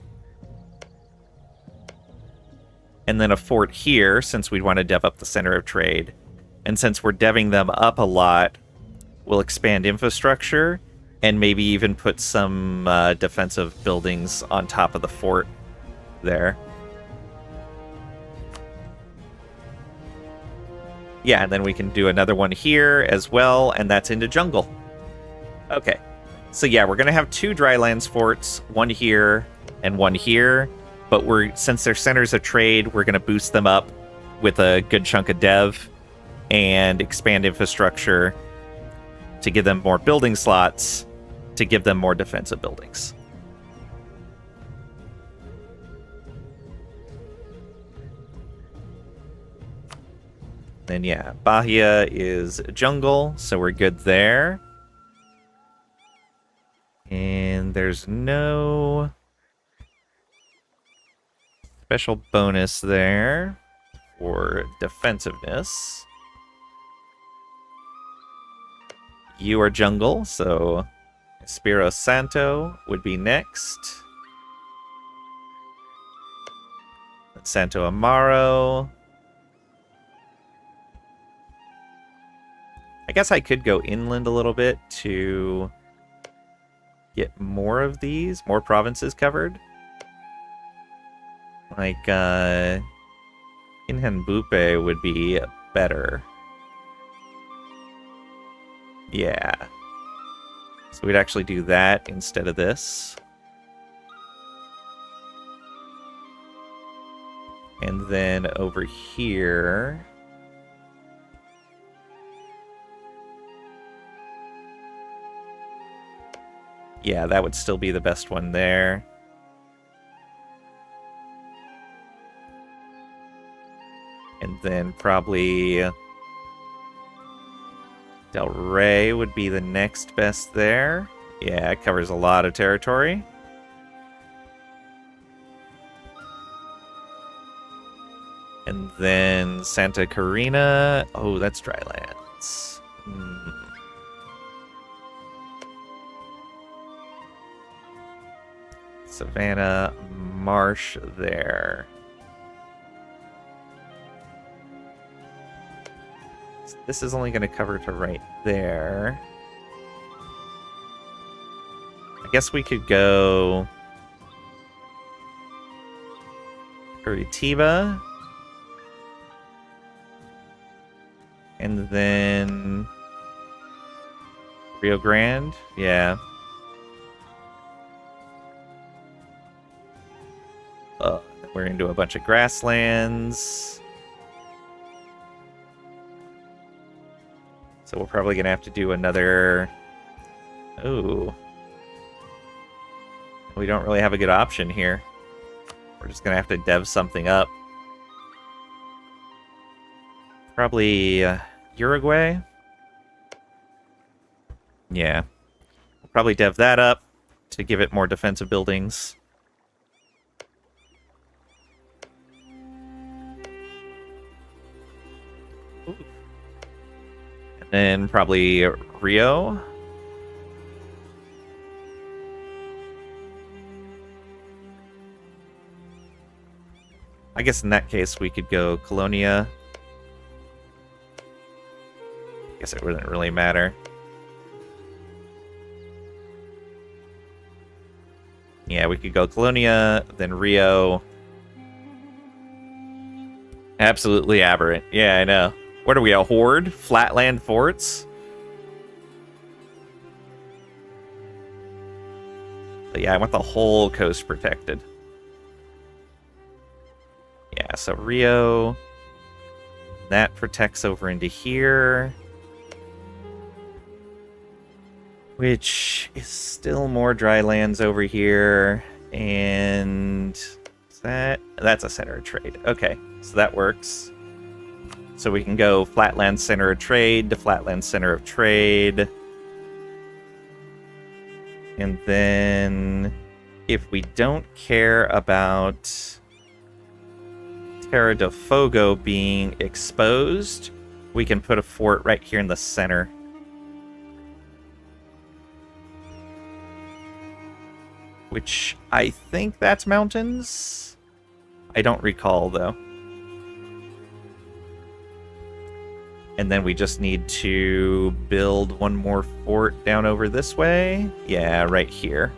And then a fort here, since we'd want to dev up the center of trade. And since we're deving them up a lot, we'll expand infrastructure and maybe even put some defensive buildings on top of the fort there. Yeah, and then we can do another one here as well, and that's into jungle. Okay. So yeah, we're going to have 2 drylands forts, one here and one here, but since they're centers of trade, we're going to boost them up with a good chunk of dev and expand infrastructure to give them more building slots, to give them more defensive buildings. Then yeah, Bahia is jungle, so we're good there. And there's no special bonus there for defensiveness. You are jungle, so Espiro Santo would be next. Santo Amaro. I guess I could go inland a little bit to get more of these, more provinces covered. Like, Inhanbupe would be better. Yeah. So we'd actually do that instead of this. And then over here... yeah, that would still be the best one there. And then probably Del Rey would be the next best there. Yeah, it covers a lot of territory. And then Santa Carina. Oh, that's drylands. Savannah Marsh there. This is only going to cover to right there. I guess we could go Curitiba. And then Rio Grande. Yeah. We're into a bunch of grasslands. So we're probably going to have to do another... oh. We don't really have a good option here. We're just going to have to dev something up. Probably Uruguay? Yeah. We'll probably dev that up to give it more defensive buildings. And then probably Rio. I guess in that case we could go Colonia. I guess it wouldn't really matter. Yeah, we could go Colonia, then Rio. Absolutely aberrant. Yeah, I know. What are we, a horde? Flatland forts? But yeah, I want the whole coast protected. Yeah, so Rio. That protects over into here. Which is still more dry lands over here. And that's a center of trade. Okay, so that works. So we can go flatland center of trade to flatland center of trade. And then if we don't care about Terra del Fogo being exposed, we can put a fort right here in the center. Which I think that's mountains. I don't recall though. And then we just need to build one more fort down over this way. Yeah, right here.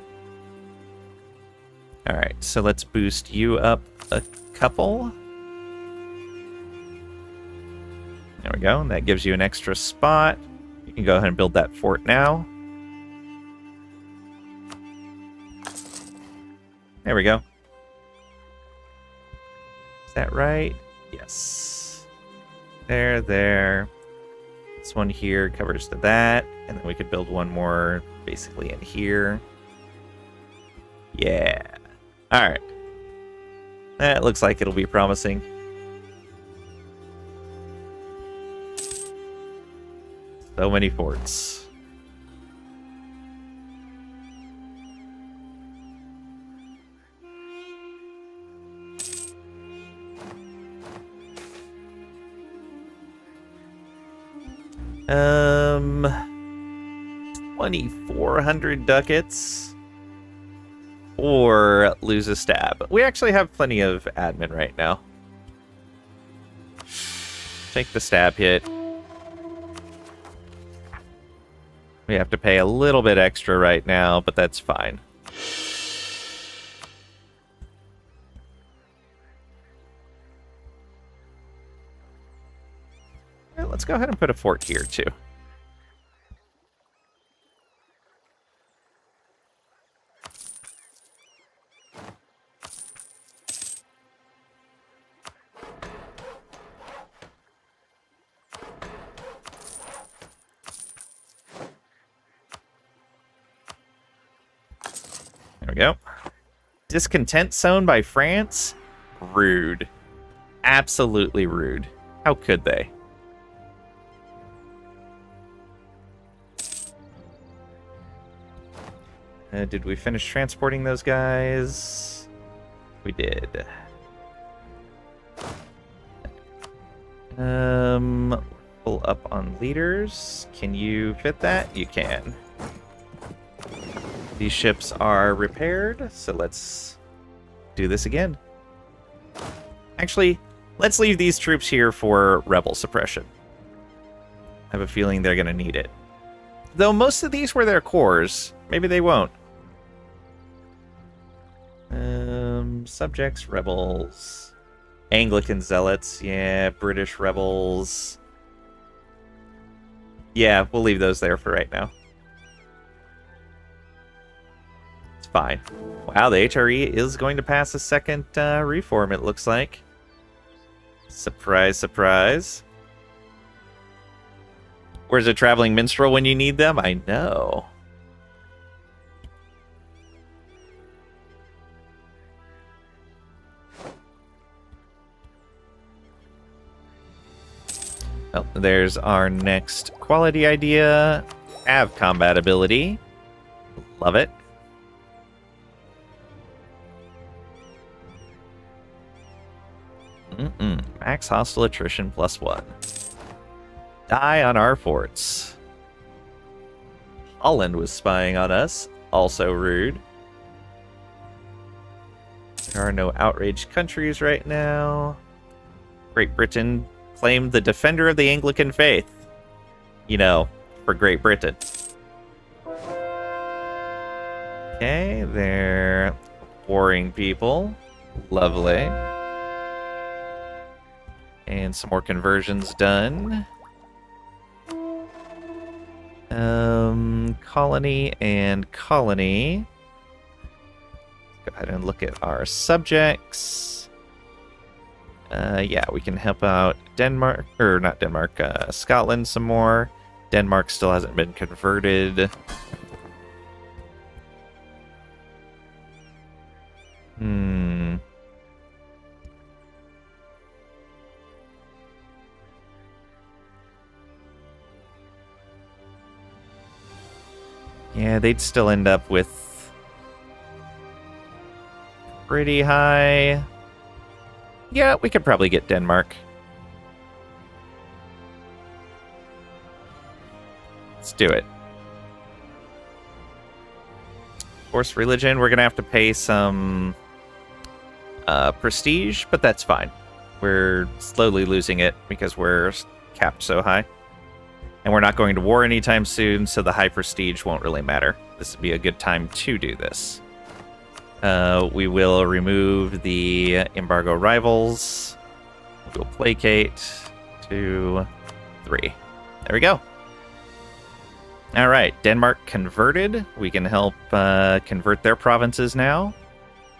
Alright, so let's boost you up a couple. There we go. And that gives you an extra spot. You can go ahead and build that fort now. There we go. Is that right? Yes. There. This one here covers to that. And then we could build one more basically in here. Yeah. Alright. That looks like it'll be promising. So many forts. Um, 2,400 ducats. Or lose a stab. We actually have plenty of admin right now. Take the stab hit. We have to pay a little bit extra right now, but that's fine. Well, let's go ahead and put a fort here, too. There we go. Discontent zone by France? Rude. Absolutely rude. How could they? Did we finish transporting those guys? We did. Pull up on leaders. Can you fit that? You can. These ships are repaired, so let's do this again. Actually, let's leave these troops here for rebel suppression. I have a feeling they're going to need it. Though most of these were their cores, maybe they won't. Subjects, rebels, Anglican zealots, yeah, British rebels. Yeah, we'll leave those there for right now. It's fine. Wow, the HRE is going to pass a second reform, it looks like. Surprise, surprise. Where's a traveling minstrel when you need them? I know. Well, there's our next quality idea. Have combat ability. Love it. Max hostile attrition +1. Die on our forts. Holland was spying on us. Also rude. There are no outraged countries right now. Great Britain claimed the defender of the Anglican faith. You know, for Great Britain. Okay, they're warring people. Lovely. And some more conversions done. Colony and colony. Go ahead and look at our subjects. Yeah, we can help out Denmark, or not Denmark, Scotland some more. Denmark still hasn't been converted. Yeah, they'd still end up with pretty high. Yeah, we could probably get Denmark. Let's do it. Force religion, we're going to have to pay some prestige, but that's fine. We're slowly losing it because we're capped so high. And we're not going to war anytime soon, so the high prestige won't really matter. This would be a good time to do this. We will remove the embargo rivals. We'll placate. 2, 3. There we go. All right, Denmark converted. We can help convert their provinces now.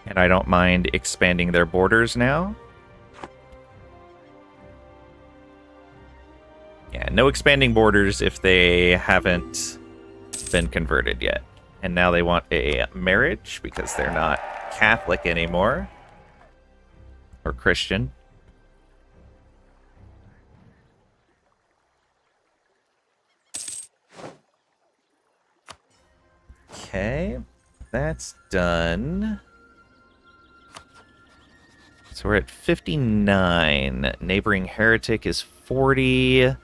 And I don't mind expanding their borders now. Yeah, no expanding borders if they haven't been converted yet. And now they want a marriage because they're not Catholic anymore. Or Christian. Okay, that's done. So we're at 59. Neighboring heretic is 40.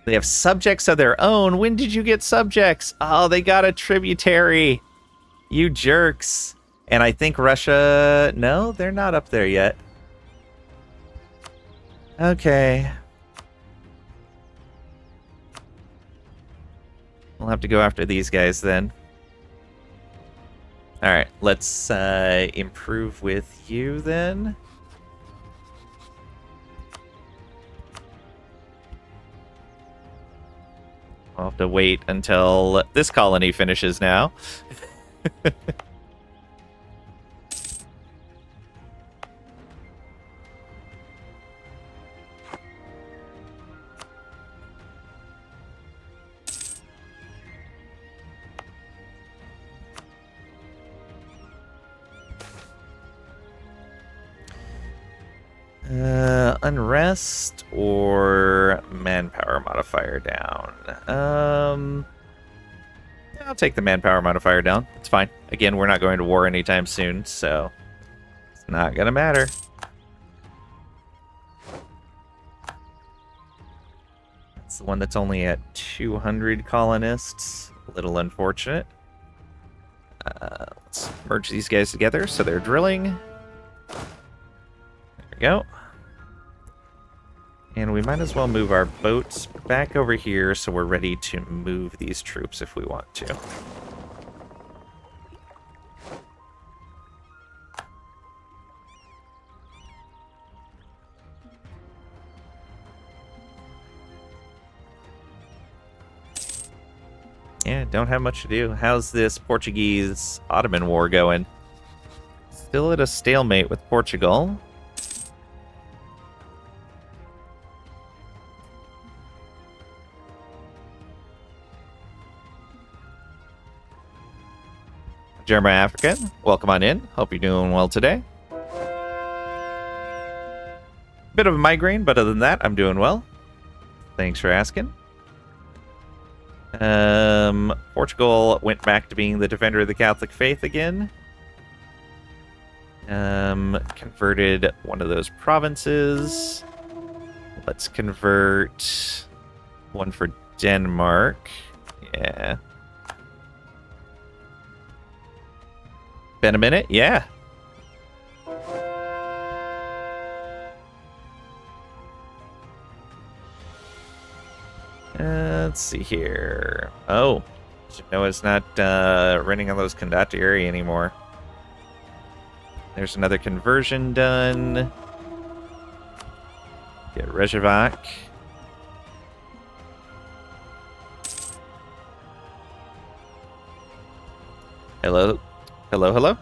They have subjects of their own. When did you get subjects? Oh, they got a tributary. You jerks. And I think Russia... No, they're not up there yet. Okay. We'll have to go after these guys then. Alright, let's improve with you then. I'll have to wait until this colony finishes now. Unrest or manpower modifier down? I'll take the manpower modifier down. It's fine. Again, we're not going to war anytime soon, so it's not gonna matter. It's the one that's only at 200 colonists. A little unfortunate. Let's merge these guys together so they're drilling. There we go. And we might as well move our boats back over here so we're ready to move these troops if we want to. Yeah, don't have much to do. How's this Portuguese-Ottoman war going? Still at a stalemate with Portugal. German African, welcome on in. Hope you're doing well today. Bit of a migraine, but other than that, I'm doing well. Thanks for asking. Portugal went back to being the defender of the Catholic faith again. Converted one of those provinces. Let's convert one for Denmark. Yeah. Been a minute? Yeah. Let's see here. Oh. Noah's not running on those condottieri anymore. There's another conversion done. Get Reykjavik. Hello? Hello, hello?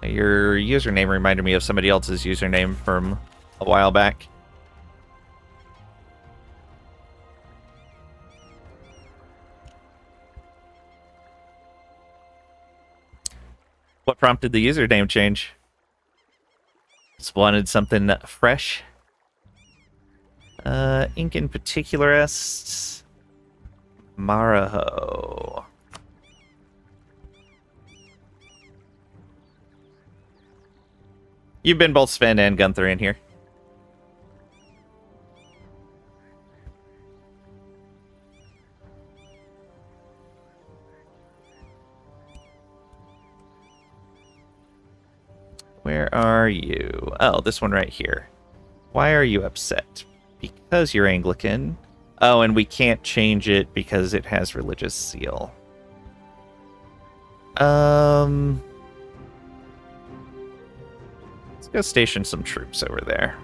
Your username reminded me of somebody else's username from a while back. What prompted the username change? Just wanted something fresh. Incan Particularists. Maraho. You've been both Sven and Gunther in here. Where are you? Oh, this one right here. Why are you upset? Because you're Anglican. Oh, and we can't change it because it has religious seal. Let's go station some troops over there.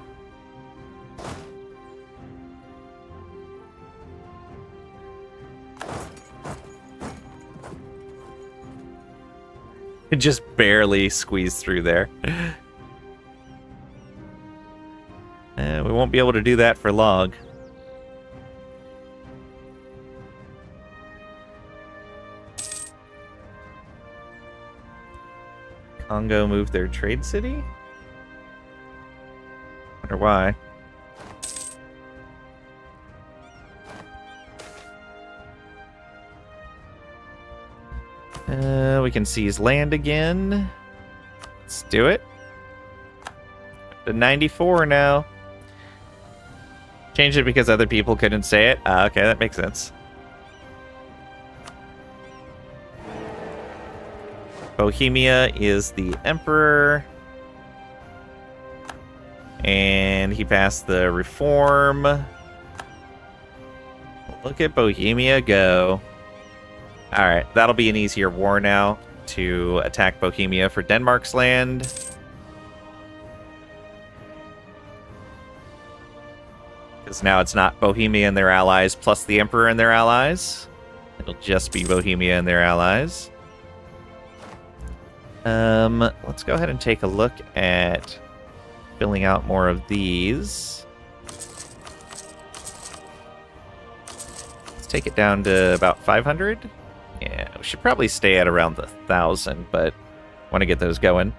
It just barely squeezed through there. We won't be able to do that for long. Congo moved their trade city? Wonder why. We can seize land again. Let's do it. The 94 now. Changed it because other people couldn't say it. Okay, that makes sense. Bohemia is the emperor. And he passed the reform. Look at Bohemia go. Alright, that'll be an easier war now to attack Bohemia for Denmark's land. Because now it's not Bohemia and their allies plus the Emperor and their allies. It'll just be Bohemia and their allies. Let's go ahead and take a look at filling out more of these. Let's take it down to about 500. Yeah, we should probably stay at around the 1,000, but want to get those going.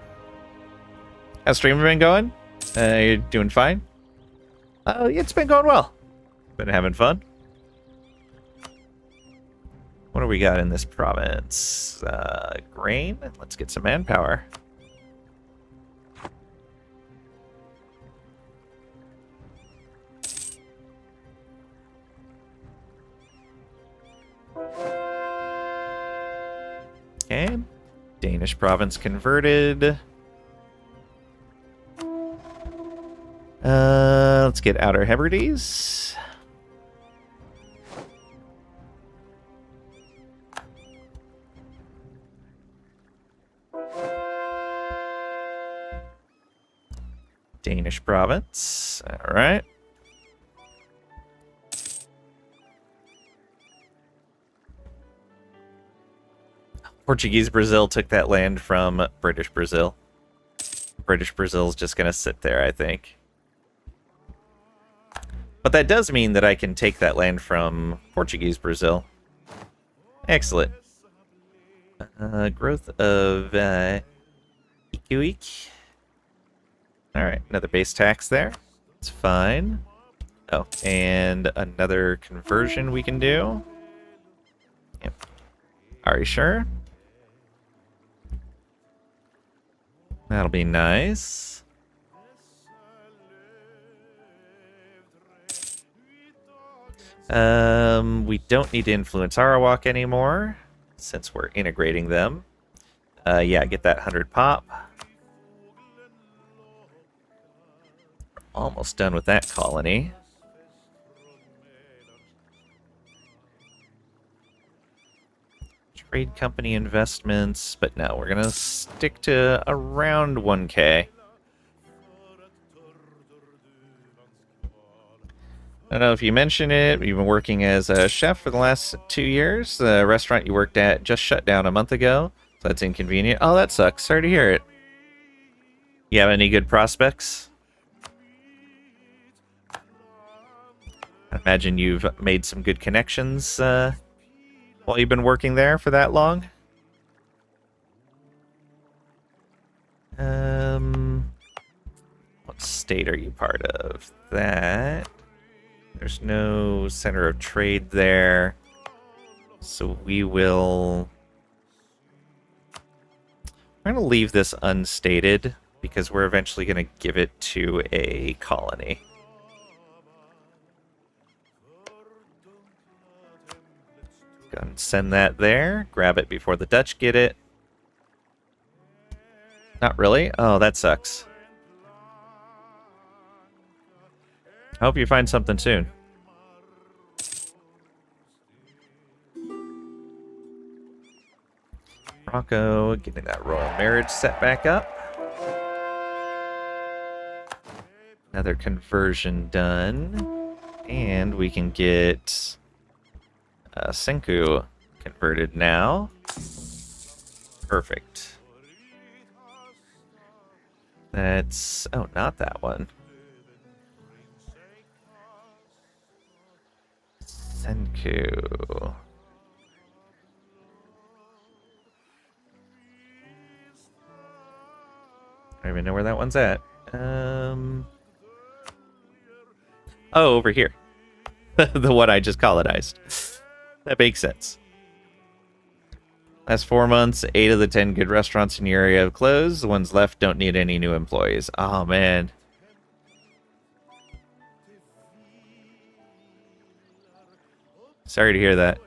How's stream been going? You're doing fine? It's been going well. Been having fun. What do we got in this province? Grain? Let's get some manpower. Okay. Danish province converted. Let's get Outer Hebrides. Danish province. All right. Portuguese Brazil took that land from British Brazil. British Brazil's just going to sit there, I think. But that does mean that I can take that land from Portuguese Brazil. Excellent. Growth of Ikuik. Alright, another base tax there. It's fine. Oh, and another conversion we can do. Yep. Are you sure? That'll be nice. We don't need to influence Arawak anymore, since we're integrating them. Yeah, get that 100 pop. Almost done with that colony. Trade company investments, but no, we're gonna stick to around 1K. I don't know if you mentioned it, you've been working as a chef for the last 2 years. The restaurant you worked at just shut down a month ago, so that's inconvenient. Oh, that sucks. Sorry to hear it. You have any good prospects? I imagine you've made some good connections while you've been working there for that long. What state are you part of? That. There's no center of trade there. So we will... I'm going to leave this unstated because we're eventually going to give it to a colony. Go and send that there. Grab it before the Dutch get it. Not really? Oh, that sucks. I hope you find something soon. Rocco, getting that royal marriage set back up. Another conversion done. And we can get Senku converted now. Perfect. That's... oh, not that one. Senku. I don't even know where that one's at. Oh, over here. The one I just colonized. That makes sense. Last 4 months, 8 of the 10 good restaurants in your area have closed. The ones left don't need any new employees. Oh, man. Sorry to hear that.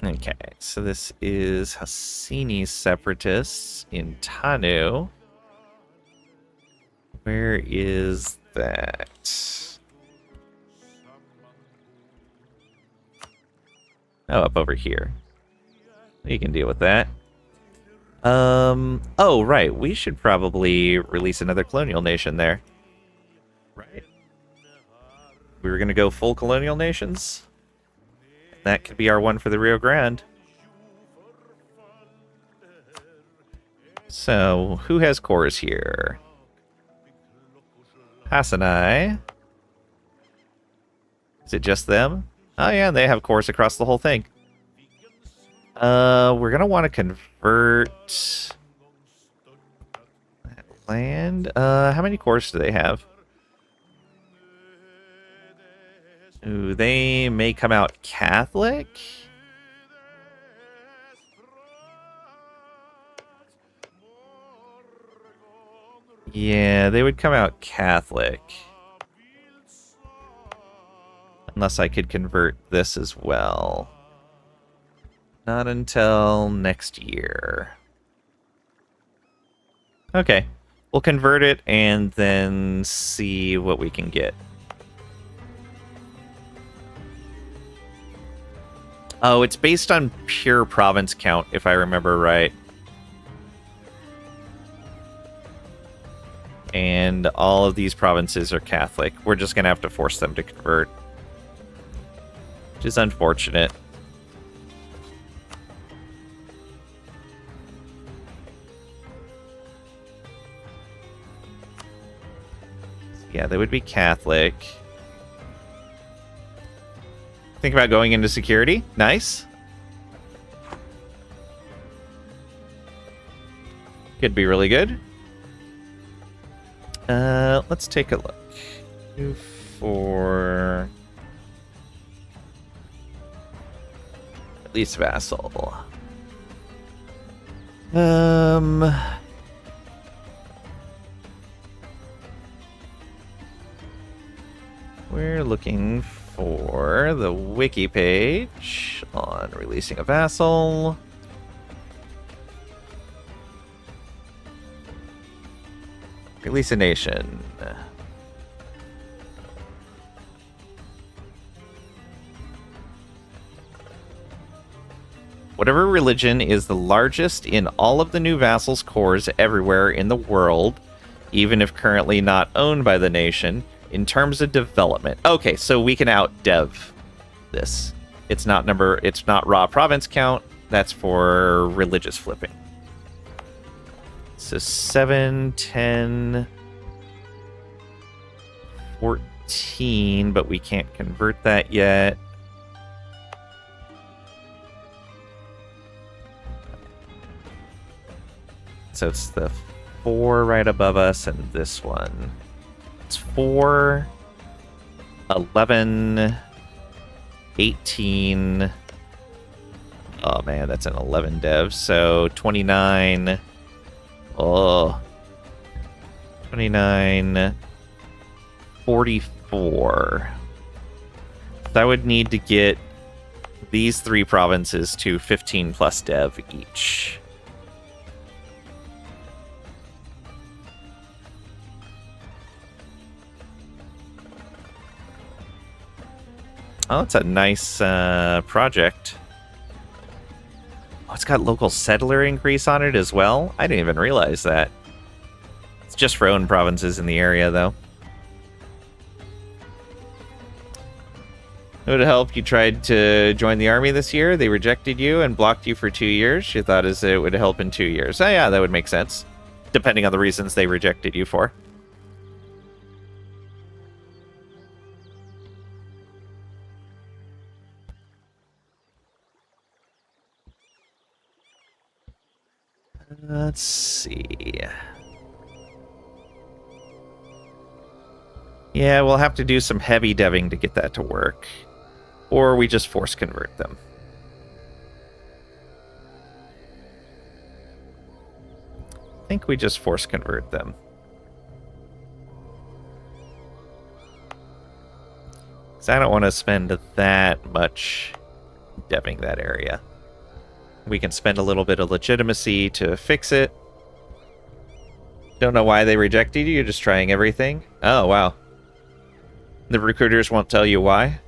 Okay, so this is Hassini separatists in Tanu. Where is that? Oh, up over here. You can deal with that. Oh, right. We should probably release another colonial nation there. Right. We were going to go full colonial nations. That could be our one for the Rio Grande. So, who has cores here? Hasanai. Is it just them? Oh yeah, they have cores across the whole thing. We're gonna want to convert that land. How many cores do they have? Ooh, they may come out Catholic. Yeah, they would come out Catholic. Unless I could convert this as well. Not until next year. Okay. We'll convert it and then see what we can get. Oh, it's based on pure province count, if I remember right. And all of these provinces are Catholic. We're just going to have to force them to convert. Which is unfortunate. Yeah, they would be Catholic. Think about going into security. Nice. Could be really good. Let's take a look. EU4. At least vassal. We're looking for the wiki page on releasing a vassal. Release a nation. Whatever religion is the largest in all of the new vassals' cores everywhere in the world, even if currently not owned by the nation, in terms of development. Okay, so we can out-dev this. It's not raw province count. That's for religious flipping. So 7, 10, 14, but we can't convert that yet. So it's the 4 right above us and this one. It's 4, 11, 18. Oh man, that's an 11 dev. So 29. Oh. 29. 44. I would need to get these 3 provinces to 15 plus dev each. Oh, it's a nice project. Oh, it's got local settler increase on it as well. I didn't even realize that. It's just for own provinces in the area, though. It would have helped. You tried to join the army this year. They rejected you and blocked you for 2 years. You thought as it would help in 2 years. Oh, yeah, that would make sense. Depending on the reasons they rejected you for. Let's see. Yeah, we'll have to do some heavy deving to get that to work. Or we just force convert them. I think we just force convert them. Because I don't want to spend that much deving that area. We can spend a little bit of legitimacy to fix it. Don't know why they rejected you. You're just trying everything. Oh, wow. The recruiters won't tell you why.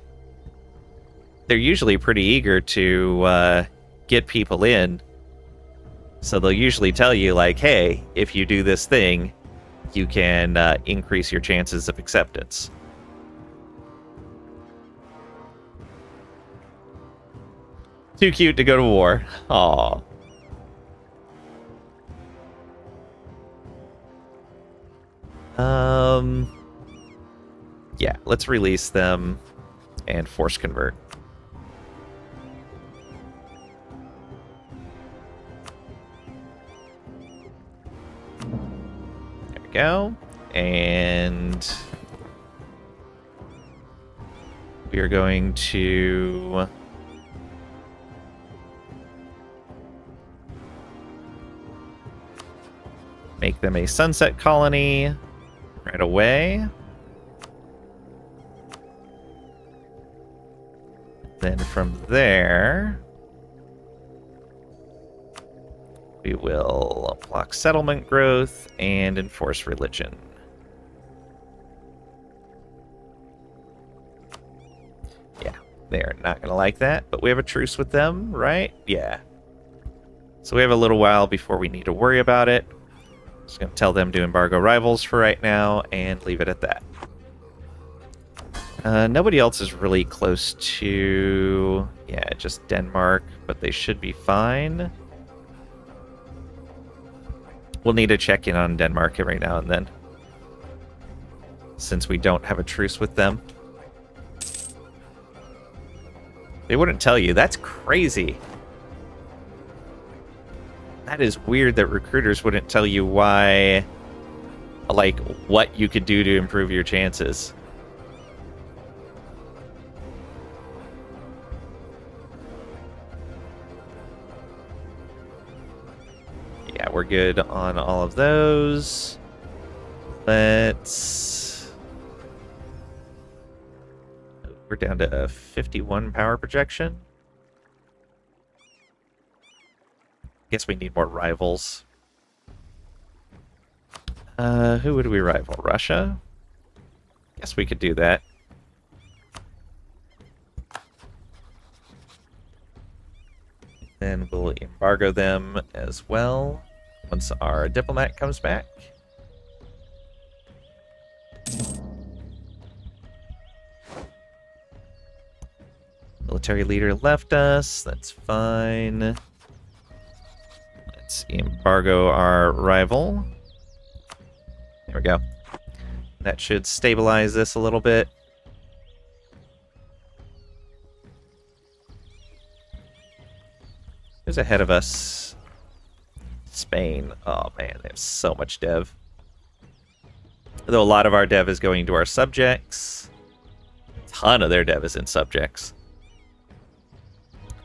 They're usually pretty eager to get people in. So they'll usually tell you, like, hey, if you do this thing, you can increase your chances of acceptance. Too cute to go to war. Aww. Yeah, let's release them and force convert. There we go. And we are going to make them a sunset colony right away. Then from there, we will block settlement growth and enforce religion. Yeah, they're not going to like that, but we have a truce with them, right? Yeah. So we have a little while before we need to worry about it. Just going to tell them to embargo rivals for right now and leave it at that. Nobody else is really close to... Yeah, just Denmark, but they should be fine. We'll need to check in on Denmark every now and then, since we don't have a truce with them. They wouldn't tell you. That's crazy. That is weird that recruiters wouldn't tell you why, like, what you could do to improve your chances. Yeah, we're good on all of those. Let's... We're down to a 51 power projection. Guess we need more rivals. Who would we rival? Russia? Guess we could do that. Then we'll embargo them as well once our diplomat comes back. Military leader left us. That's fine. Let's embargo our rival. There we go. That should stabilize this a little bit. Who's ahead of us? Spain. Oh man, they have so much dev. Though a lot of our dev is going to our subjects. A ton of their dev is in subjects.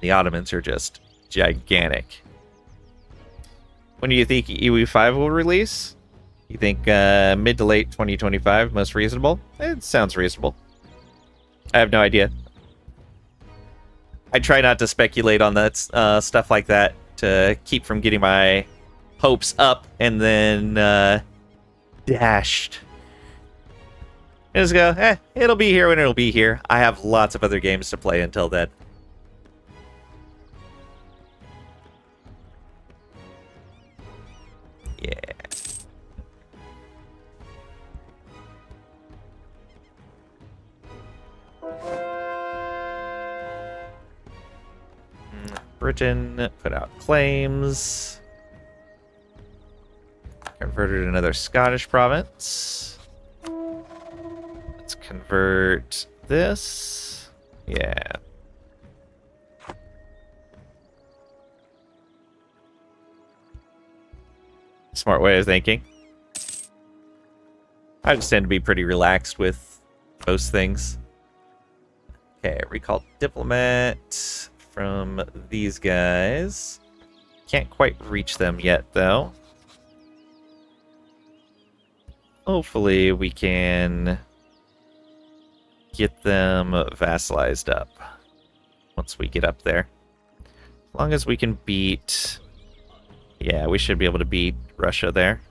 The Ottomans are just gigantic. When do you think EU5 will release? You think mid to late 2025, most reasonable? It sounds reasonable. I have no idea. I try not to speculate on that stuff like that to keep from getting my hopes up and then dashed. And just go, it'll be here when it'll be here. I have lots of other games to play until then. Yeah. Britain put out claims. Converted another Scottish province. Let's convert this. Yeah. Smart way of thinking. I just tend to be pretty relaxed with most things. Okay, recall diplomat from these guys. Can't quite reach them yet, though. Hopefully we can get them vassalized up once we get up there. As long as we can beat... Yeah, we should be able to beat Russia there.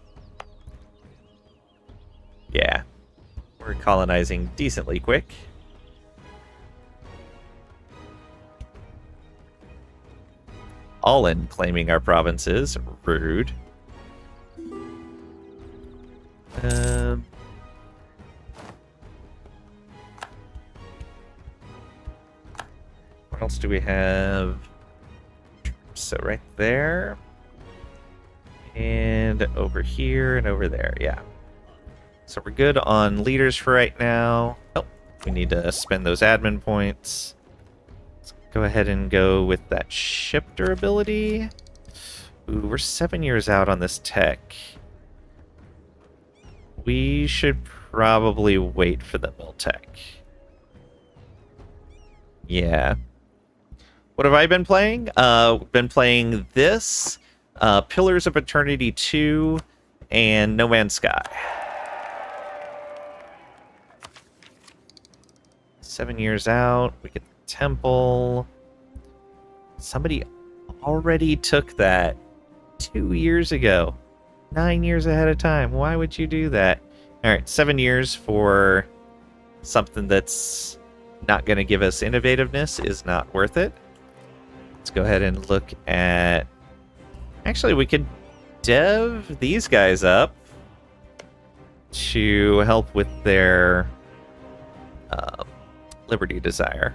Yeah. We're colonizing decently quick. All in claiming our provinces. Rude. What else do we have? So right there. And over here and over there, yeah. So we're good on leaders for right now. Oh, we need to spend those admin points. Let's go ahead and go with that ship durability. Ooh, we're 7 years out on this tech. We should probably wait for the mill tech. Yeah. What have I been playing? Been playing this, Pillars of Eternity 2, and No Man's Sky. 7 years out, we get the temple. Somebody already took that 2 years ago. 9 years ahead of time. Why would you do that? Alright, 7 years for something that's not going to give us innovativeness is not worth it. Let's go ahead and look at... Actually, we could dev these guys up to help with their liberty desire.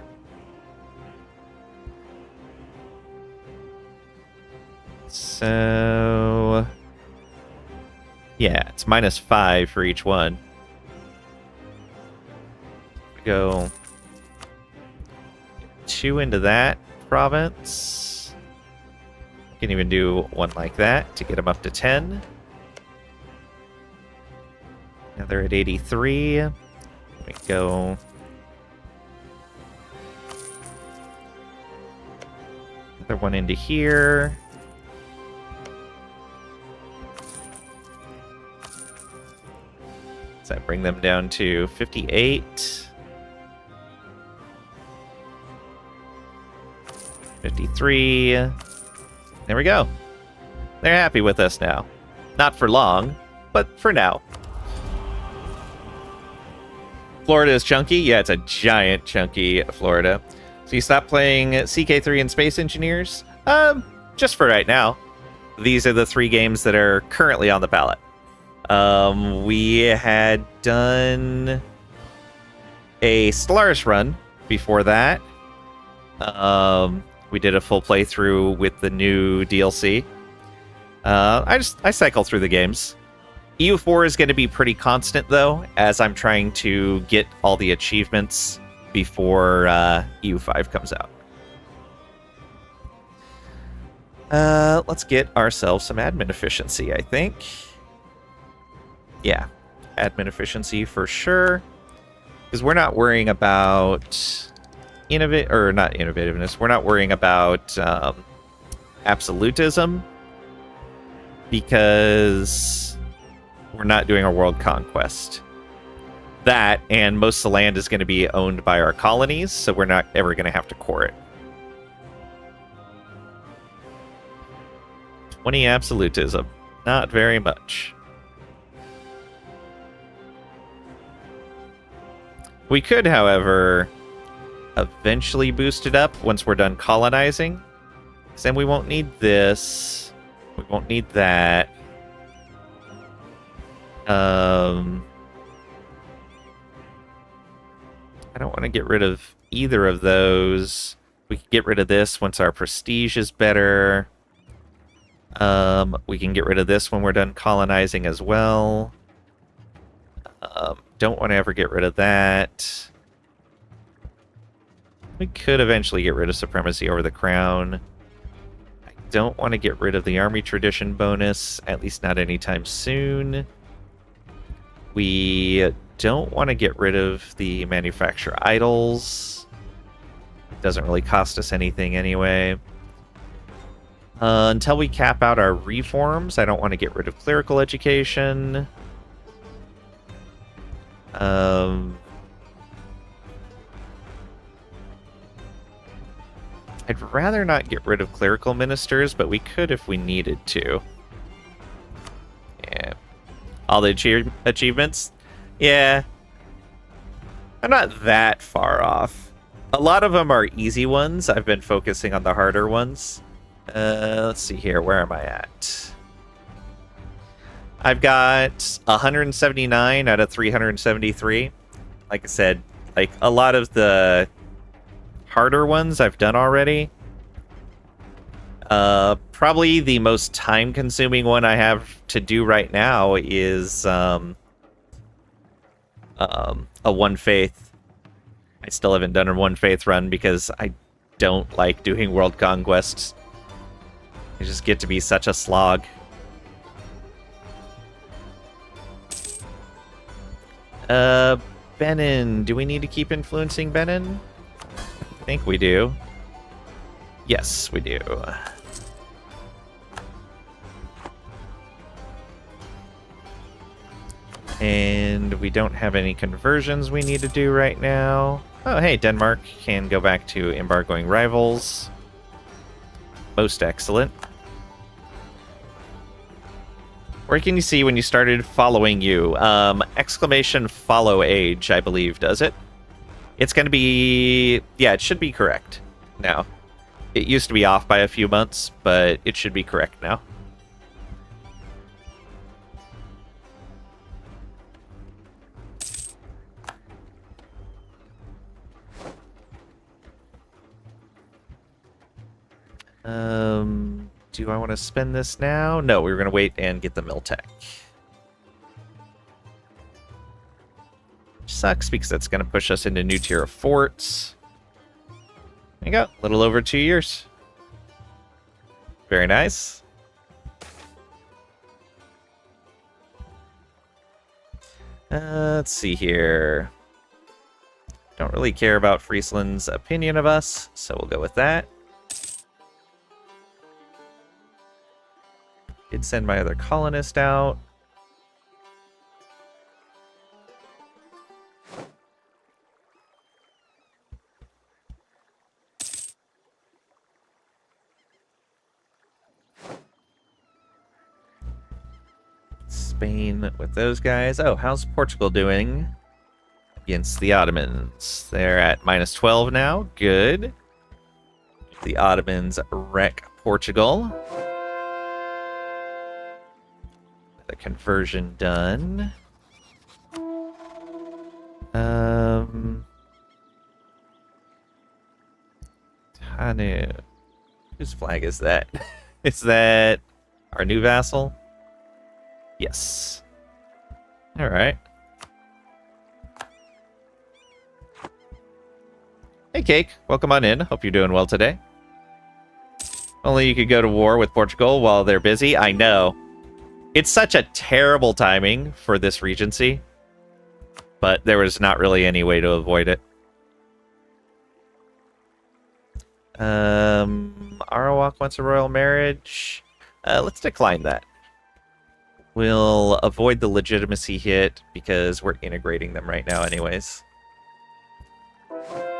So... yeah, it's -5 for each one. We go 2 into that province. We can even do one like that to get them up to 10. Now they're at 83. We go... another one into here. Does that bring them down to 58? 53. There we go. They're happy with us now. Not for long, but for now. Florida is chunky? Yeah, it's a giant chunky Florida. So you stop playing CK3 and Space Engineers? Just for right now. These are the 3 games that are currently on the ballot. We had done a Stellaris run before that. We did a full playthrough with the new DLC. I cycle through the games. EU4 is going to be pretty constant, though, as I'm trying to get all the achievements before EU5 comes out. Let's get ourselves some admin efficiency, I think. Yeah, admin efficiency for sure. Because we're not worrying about not innovativeness. We're not worrying about absolutism because we're not doing a world conquest. That and most of the land is going to be owned by our colonies, so we're not ever going to have to core it. 20 absolutism. Not very much. We could, however, eventually boost it up once we're done colonizing. Because then we won't need this. We won't need that. I don't want to get rid of either of those. We can get rid of this once our prestige is better. We can get rid of this when we're done colonizing as well. Don't want to ever get rid of that. We could eventually get rid of supremacy over the crown. I don't want to get rid of the army tradition bonus, at least not anytime soon. We don't want to get rid of the manufacture idols. It doesn't really cost us anything anyway. Until we cap out our reforms, I don't want to get rid of clerical education. I'd rather not get rid of clerical ministers, but we could if we needed to. Yeah. All the achievements? Yeah. I'm not that far off. A lot of them are easy ones. I've been focusing on the harder ones. Let's see here. Where am I at? I've got 179 out of 373. Like I said, like a lot of the harder ones I've done already. Probably the most time-consuming one I have to do right now is a One Faith. I still haven't done a One Faith run because I don't like doing world conquests. They just get to be such a slog. Benin. Do we need to keep influencing Benin? I think we do. Yes, we do. And we don't have any conversions we need to do right now. Oh, hey, Denmark can go back to embargoing rivals. Most excellent. Where can you see when you started following you? Exclamation follow age, I believe, does it? It's going to be... Yeah, it should be correct now. It used to be off by a few months, but it should be correct now. Do I want to spend this now? No, we were going to wait and get the mill tech. Which sucks because that's going to push us into new tier of forts. There you go, a little over 2 years. Very nice. Let's see here. Don't really care about Friesland's opinion of us, so we'll go with that. Did send my other colonist out. Spain with those guys. Oh, how's Portugal doing against the Ottomans? They're at -12 now. Good. The Ottomans wreck Portugal. The conversion done. Tanu. Whose flag is that? Is that our new vassal? Yes. All right. Hey, Cake. Welcome on in. Hope you're doing well today. Only you could go to war with Portugal while they're busy. I know. It's such a terrible timing for this regency, but there was not really any way to avoid it. Arawak wants a royal marriage. Let's decline that. We'll avoid the legitimacy hit because we're integrating them right now anyways.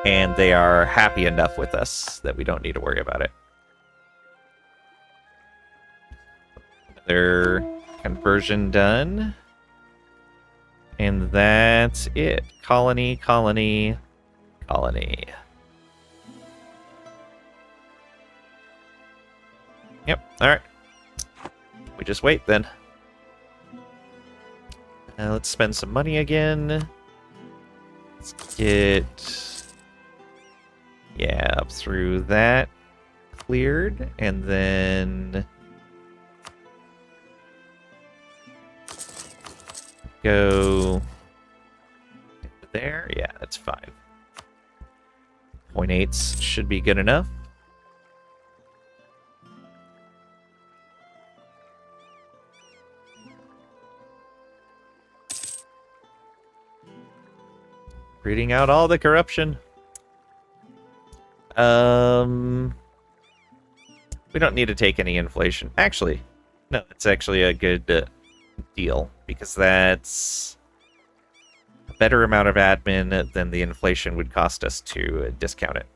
And they are happy enough with us that we don't need to worry about it. Another conversion done. And that's it. Colony, colony, colony. Yep, alright. We just wait then. Let's spend some money again. Let's get... yeah, up through that. Cleared. And then... go... there? Yeah, that's fine. 0.8s should be good enough. Reading out all the corruption. We don't need to take any inflation. Actually, no, it's actually a good deal, because that's a better amount of admin than the inflation would cost us to discount it.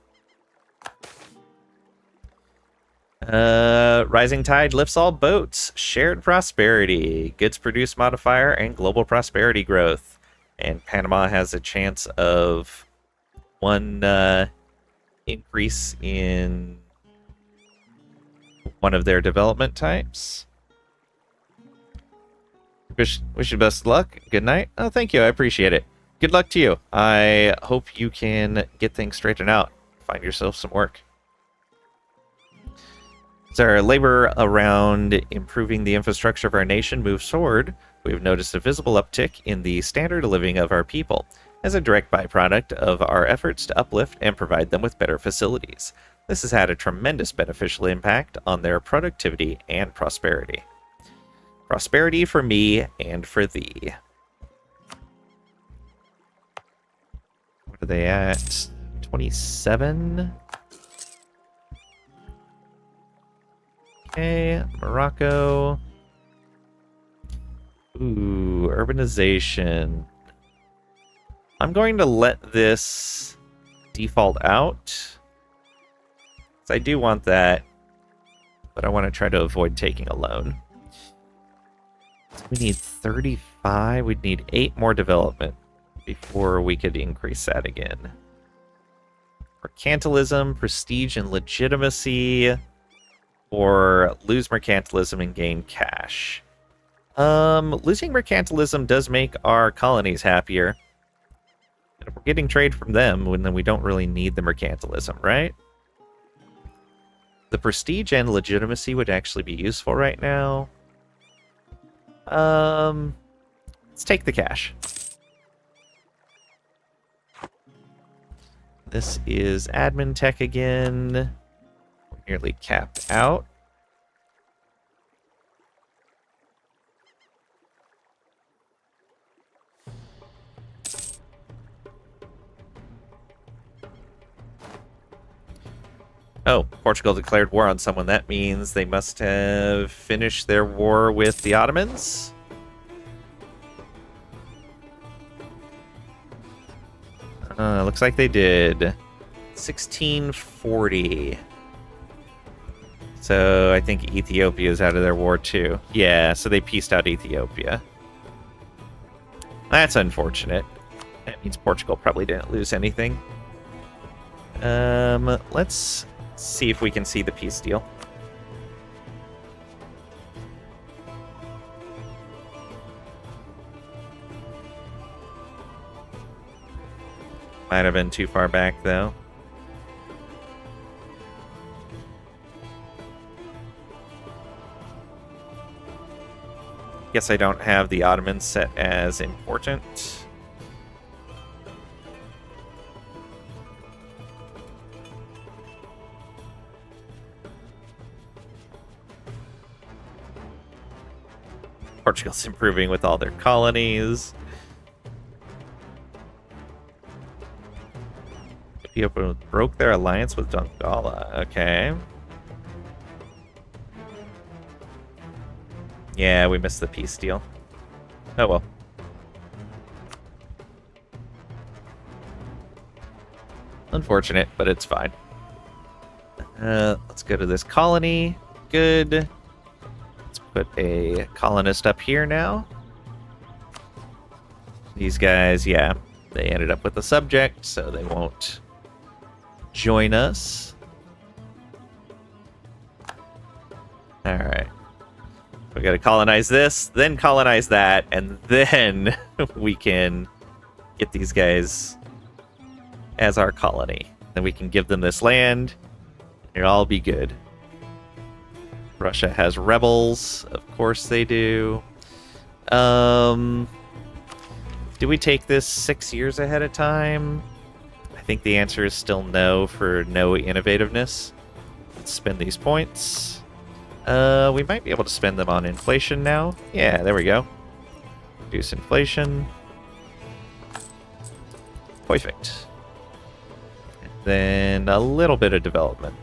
Rising tide lifts all boats. Shared prosperity. Goods produce modifier and global prosperity growth. And Panama has a chance of one increase in one of their development types. Wish you best luck. Good night. Oh, thank you. I appreciate it. Good luck to you. I hope you can get things straightened out. Find yourself some work. As our labor around improving the infrastructure of our nation moves forward, we've noticed a visible uptick in the standard of living of our people, as a direct byproduct of our efforts to uplift and provide them with better facilities. This has had a tremendous beneficial impact on their productivity and prosperity. Prosperity for me and for thee. What are they at? 27? Okay, Morocco. Ooh, urbanization. I'm going to let this default out, because I do want that, but I want to try to avoid taking a loan. So we need 35. We'd need 8 more development before we could increase that again. Mercantilism, prestige, and legitimacy, or lose mercantilism and gain cash. Losing mercantilism does make our colonies happier. And if we're getting trade from them, then we don't really need the mercantilism, right? The prestige and legitimacy would actually be useful right now. Let's take the cash. This is admin tech again. We're nearly capped out. Oh, Portugal declared war on someone. That means they must have finished their war with the Ottomans. Looks like they did. 1640. So I think Ethiopia is out of their war too. Yeah, so they pieced out Ethiopia. That's unfortunate. That means Portugal probably didn't lose anything. Let's see if we can see the peace deal. Might have been too far back, though. Guess I don't have the Ottomans set as important. Portugal's improving with all their colonies. Ethiopia broke their alliance with Dongola. Okay. Yeah, we missed the peace deal. Oh well. Unfortunate, but it's fine. Let's go to this colony. Good. Let's put a colonist up here now. These guys, yeah, they ended up with the subject, so they won't join us. Alright. We gotta colonize this, then colonize that, and then we can get these guys as our colony. Then we can give them this land. It'll all be good. Russia has rebels. Of course they do. Do we take this 6 years ahead of time? I think the answer is still no for no innovativeness. Let's spend these points. We might be able to spend them on inflation now. Yeah, there we go. Reduce inflation. Perfect. And then a little bit of development.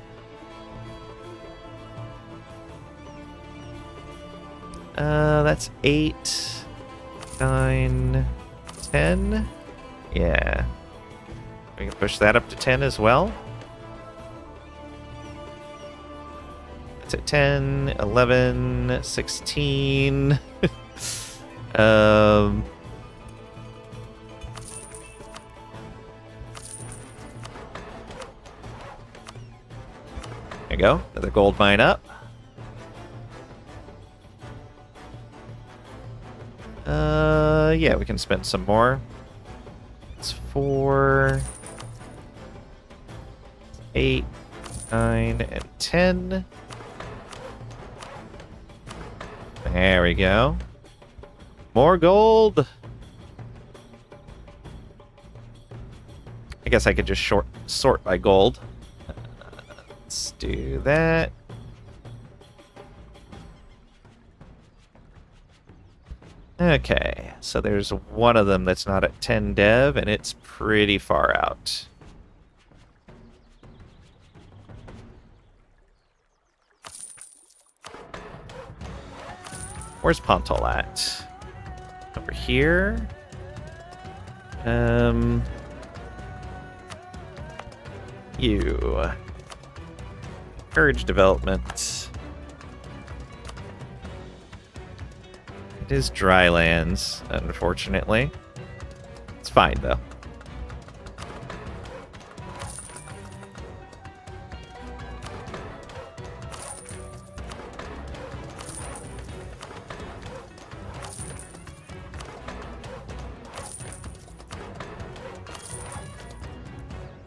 That's 8, 9, 10. Yeah. We can push that up to 10 as well. It's at 10, 11, 16. There you go. Another gold mine up. Yeah, we can spend some more. It's 4, 8, 9, and 10. There we go. More gold. I guess I could just sort by gold. Let's do that. Okay, so there's one of them that's not at 10 dev, and it's pretty far out. Where's Pontal at? Over here? You. Courage development. It is dry lands, unfortunately. It's fine, though.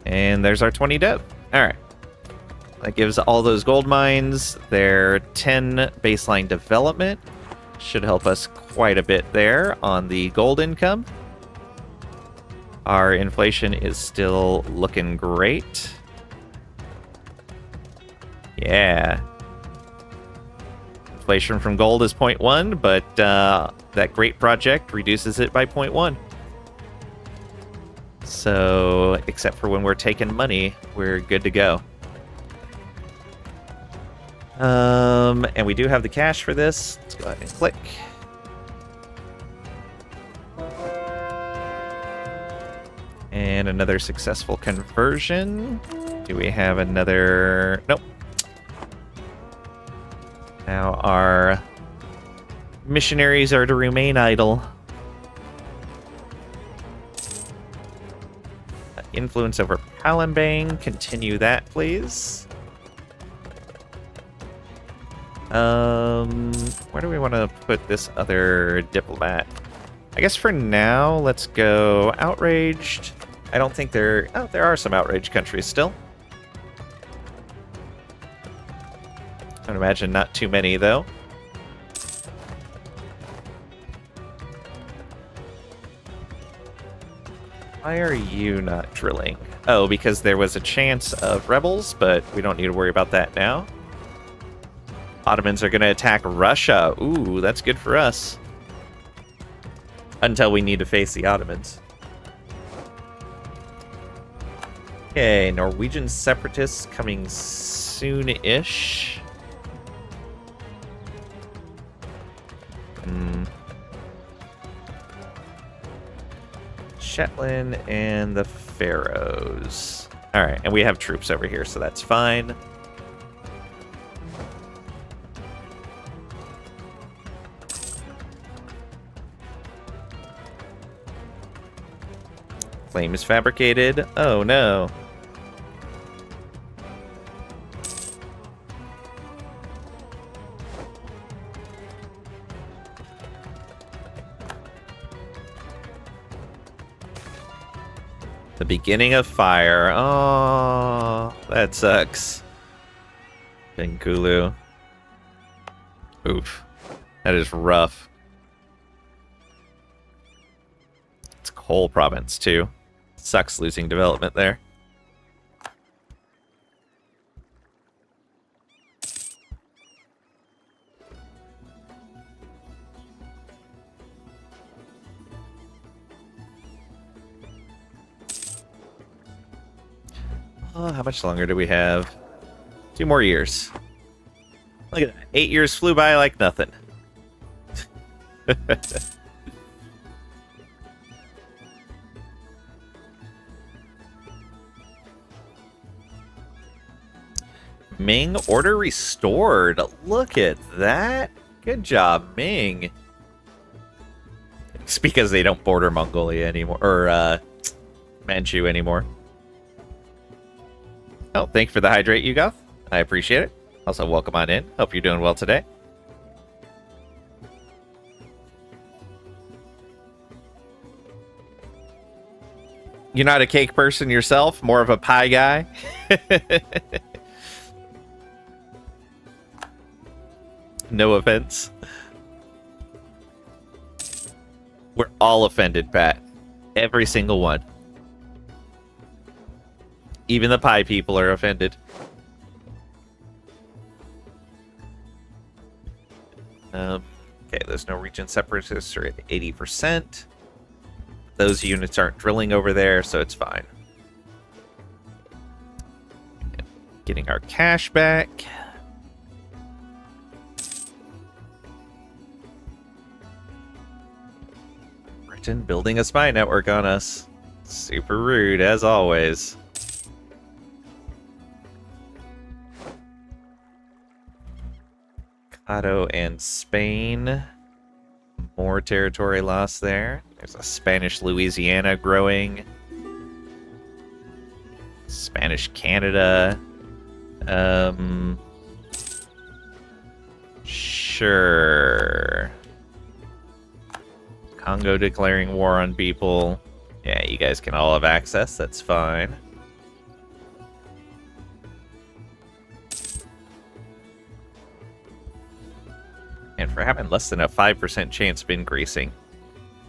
And there's our 20 dev. Alright. That gives all those gold mines their 10 baseline development. Should help us quite a bit there on the gold income. Our inflation is still looking great. Yeah. Inflation from gold is 0.1, but that great project reduces it by 0.1. So, except for when we're taking money, we're good to go. And we do have the cash for this. Let's go ahead and click. And another successful conversion. Do we have another? Nope. Now our missionaries are to remain idle. Influence over Palembang. Continue that, please. Where do we want to put this other diplomat? I guess for now, let's go outraged. I don't think there are some outraged countries still. I would imagine not too many, though. Why are you not drilling? Oh, because there was a chance of rebels, but we don't need to worry about that now. Ottomans are going to attack Russia. Ooh, that's good for us. Until we need to face the Ottomans. Okay, Norwegian separatists coming soon-ish. Shetland and the Faroes. Alright, and we have troops over here, so that's fine. Claim is fabricated. Oh no. The beginning of fire. Oh, that sucks. Benkulu. Oof. That is rough. It's coal province, too. Sucks losing development there. Oh, how much longer do we have? 2 more years. Look at that. 8 years flew by like nothing. Ming, order restored. Look at that. Good job, Ming. It's because they don't border Mongolia anymore, or Manchu anymore. Oh, thank you for the hydrate, Yugoth. I appreciate it. Also, welcome on in. Hope you're doing well today. You're not a cake person yourself, more of a pie guy. No offense. We're all offended, Pat. Every single one. Even the pie people are offended. Okay, there's no region separatists are at 80%. Those units aren't drilling over there, so it's fine. Getting our cash back. Britain building a spy network on us. Super rude, as always. Cado and Spain. More territory lost there. There's a Spanish Louisiana growing. Spanish Canada. Sure. Congo declaring war on people. Yeah, you guys can all have access. That's fine. And for having less than a 5% chance of increasing,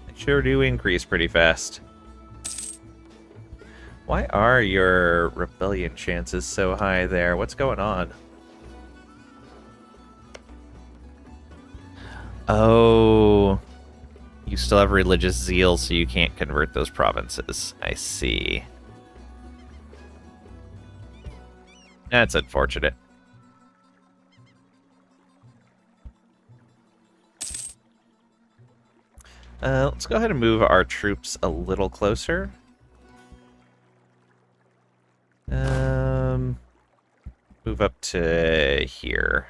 they sure do increase pretty fast. Why are your rebellion chances so high there? What's going on? Oh, you still have religious zeal, so you can't convert those provinces. I see. That's unfortunate. Let's go ahead and move our troops a little closer. Move up to here.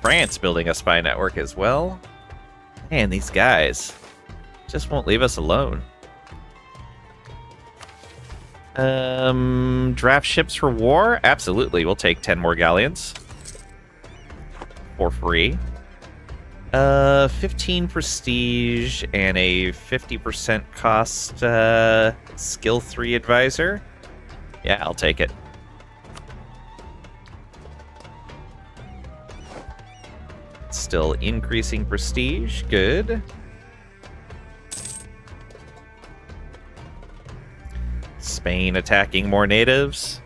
France building a spy network as well. Man, these guys just won't leave us alone. Draft ships for war? Absolutely, we'll take 10 more galleons. For free. 15 prestige and a 50% cost skill 3 advisor. Yeah, I'll take it. Still increasing prestige. Good. Spain attacking more natives.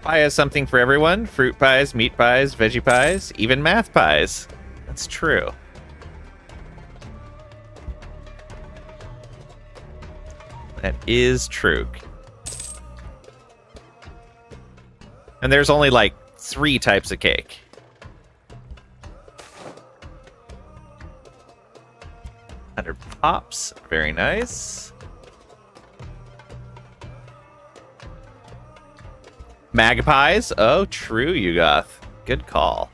Pie has something for everyone. Fruit pies, meat pies, veggie pies, even math pies. That's true. That is true. And there's only like 3 types of cake. Under pops. Very nice. Magpies? Oh, true, Yugoth. Good call.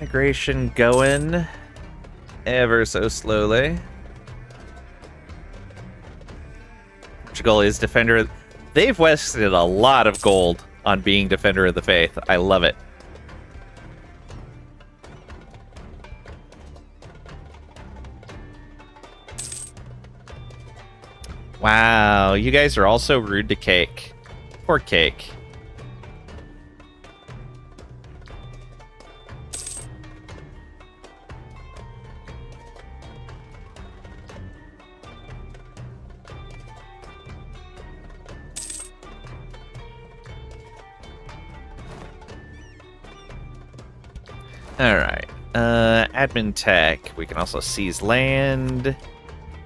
Integration going ever so slowly. Portugal is Defender. They've wasted a lot of gold on being Defender of the Faith. I love it. Wow, you guys are also rude to Cake. Poor Cake. Alright. Admin tech. We can also seize land.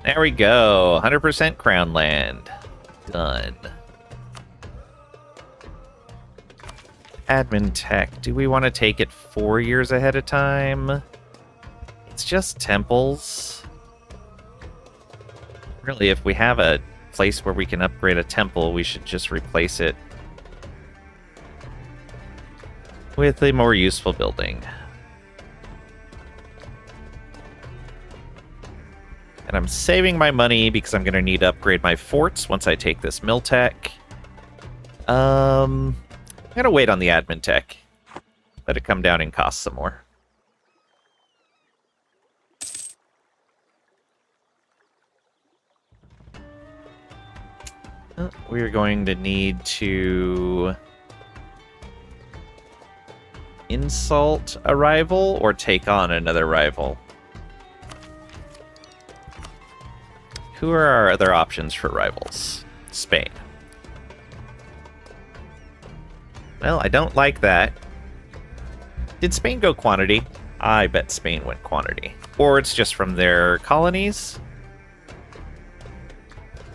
There we go. 100% crown land. Done. Admin tech. Do we want to take it 4 years ahead of time? It's just temples. Really, if we have a place where we can upgrade a temple, we should just replace it with a more useful building. And I'm saving my money because I'm going to need to upgrade my forts once I take this mill tech. I'm going to wait on the admin tech. Let it come down in cost some more. We're going to need to insult a rival or take on another rival. Who are our other options for rivals? Spain. Well, I don't like that. Did Spain go quantity? I bet Spain went quantity. Or it's just from their colonies?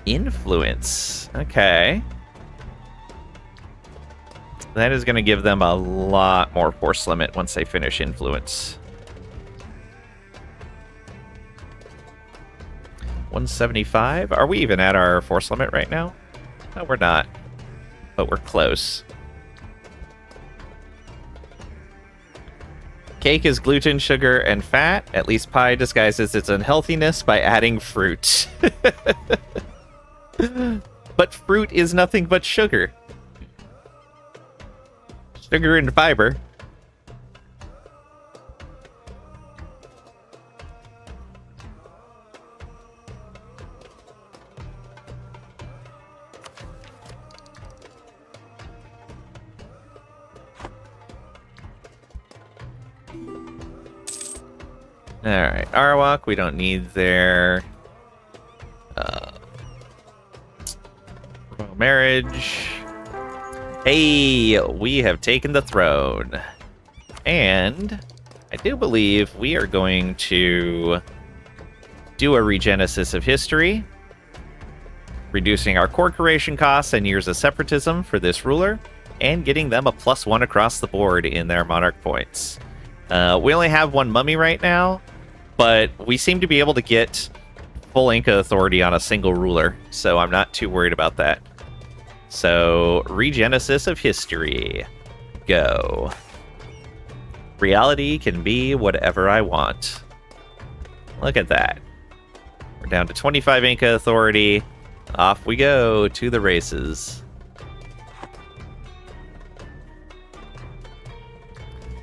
Influence. Okay. That is going to give them a lot more force limit once they finish influence. 175? Are we even at our force limit right now? No, we're not. But we're close. Cake is gluten, sugar, and fat. At least pie disguises its unhealthiness by adding fruit. But fruit is nothing but sugar. Sugar and fiber. Alright, Arawak, we don't need there. Royal marriage. Hey, we have taken the throne. And I do believe we are going to do a regenesis of history, reducing our core creation costs and years of separatism for this ruler, and getting them a +1 across the board in their monarch points. We only have one mummy right now, but we seem to be able to get full Inca authority on a single ruler, so I'm not too worried about that. So, regenesis of history. Go. Reality can be whatever I want. Look at that. We're down to 25 Inca authority. Off we go to the races.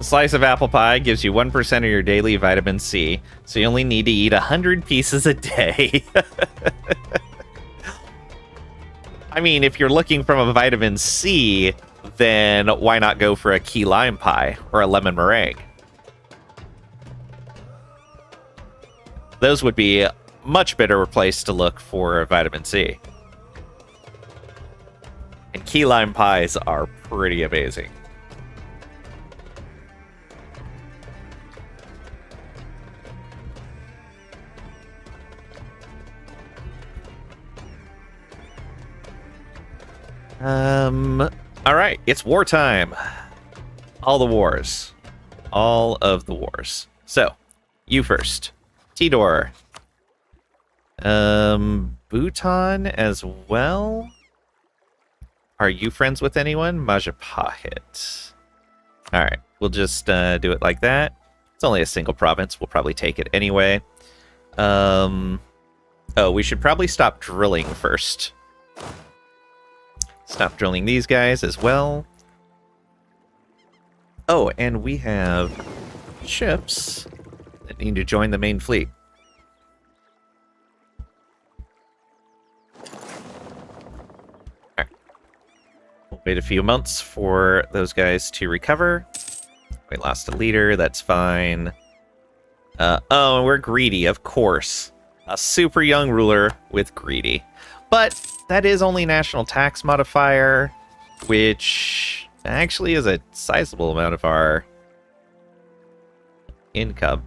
A slice of apple pie gives you 1% of your daily vitamin C, so you only need to eat 100 pieces a day. I mean, if you're looking from a vitamin C, then why not go for a key lime pie or a lemon meringue? Those would be a much better place to look for vitamin C. And key lime pies are pretty amazing. All right, it's wartime. All the wars. All of the wars. So, you first. Tidor. Bhutan as well? Are you friends with anyone? Majapahit. Alright, we'll just do it like that. It's only a single province. We'll probably take it anyway. Oh, we should probably stop drilling first. Stop drilling these guys as well. Oh, and we have ships that need to join the main fleet. Alright. We'll wait a few months for those guys to recover. We lost a leader, that's fine. Oh, and we're greedy, of course. A super young ruler with greedy. But that is only national tax modifier, which actually is a sizable amount of our income.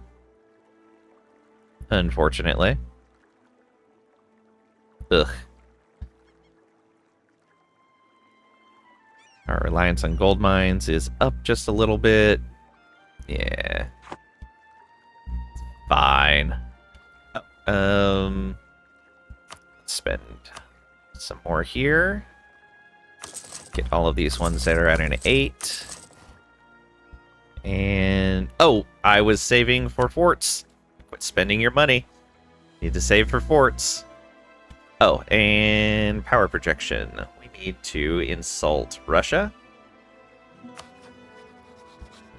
Unfortunately. Ugh. Our reliance on gold mines is up just a little bit. Yeah. Fine. Let's spend some more here. Get all of these ones that are at an 8. And... oh, I was saving for forts. Quit spending your money. Need to save for forts. Oh, and power projection. We need to insult Russia.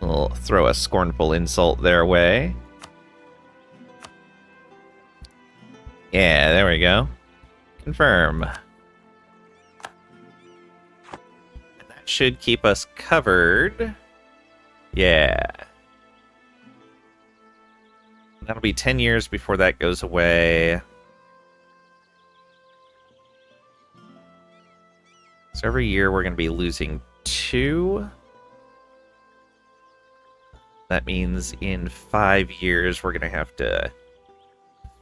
We'll throw a scornful insult their way. Yeah, there we go. Confirm. And that should keep us covered. Yeah. That'll be 10 years before that goes away. So every year we're going to be losing 2. That means in 5 years we're going to have to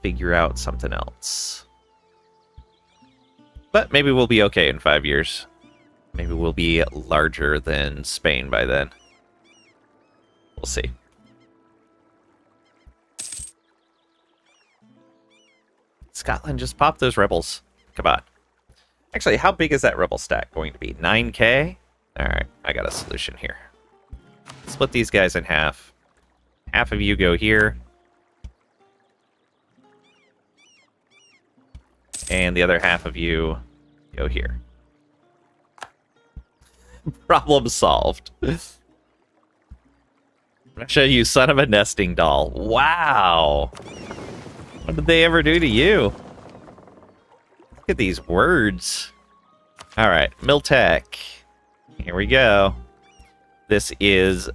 figure out something else. But maybe we'll be okay in 5 years. Maybe we'll be larger than Spain by then. We'll see. Scotland, just pop those rebels. Come on. Actually, how big is that rebel stack going to be? 9k? Alright, I got a solution here. Split these guys in half. Half of you go here. And the other half of you go here. Problem solved. Russia, you son of a nesting doll. Wow. What did they ever do to you? Look at these words. Alright, Miltech. Here we go. This is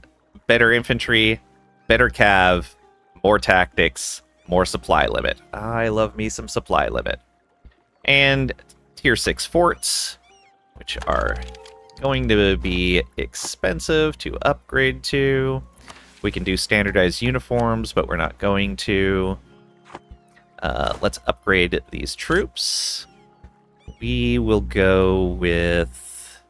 better infantry, better cav, more tactics, more supply limit. I love me some supply limit. And tier 6 forts, which are going to be expensive to upgrade to. We can do standardized uniforms, but we're not going to. Let's upgrade these troops. We will go with...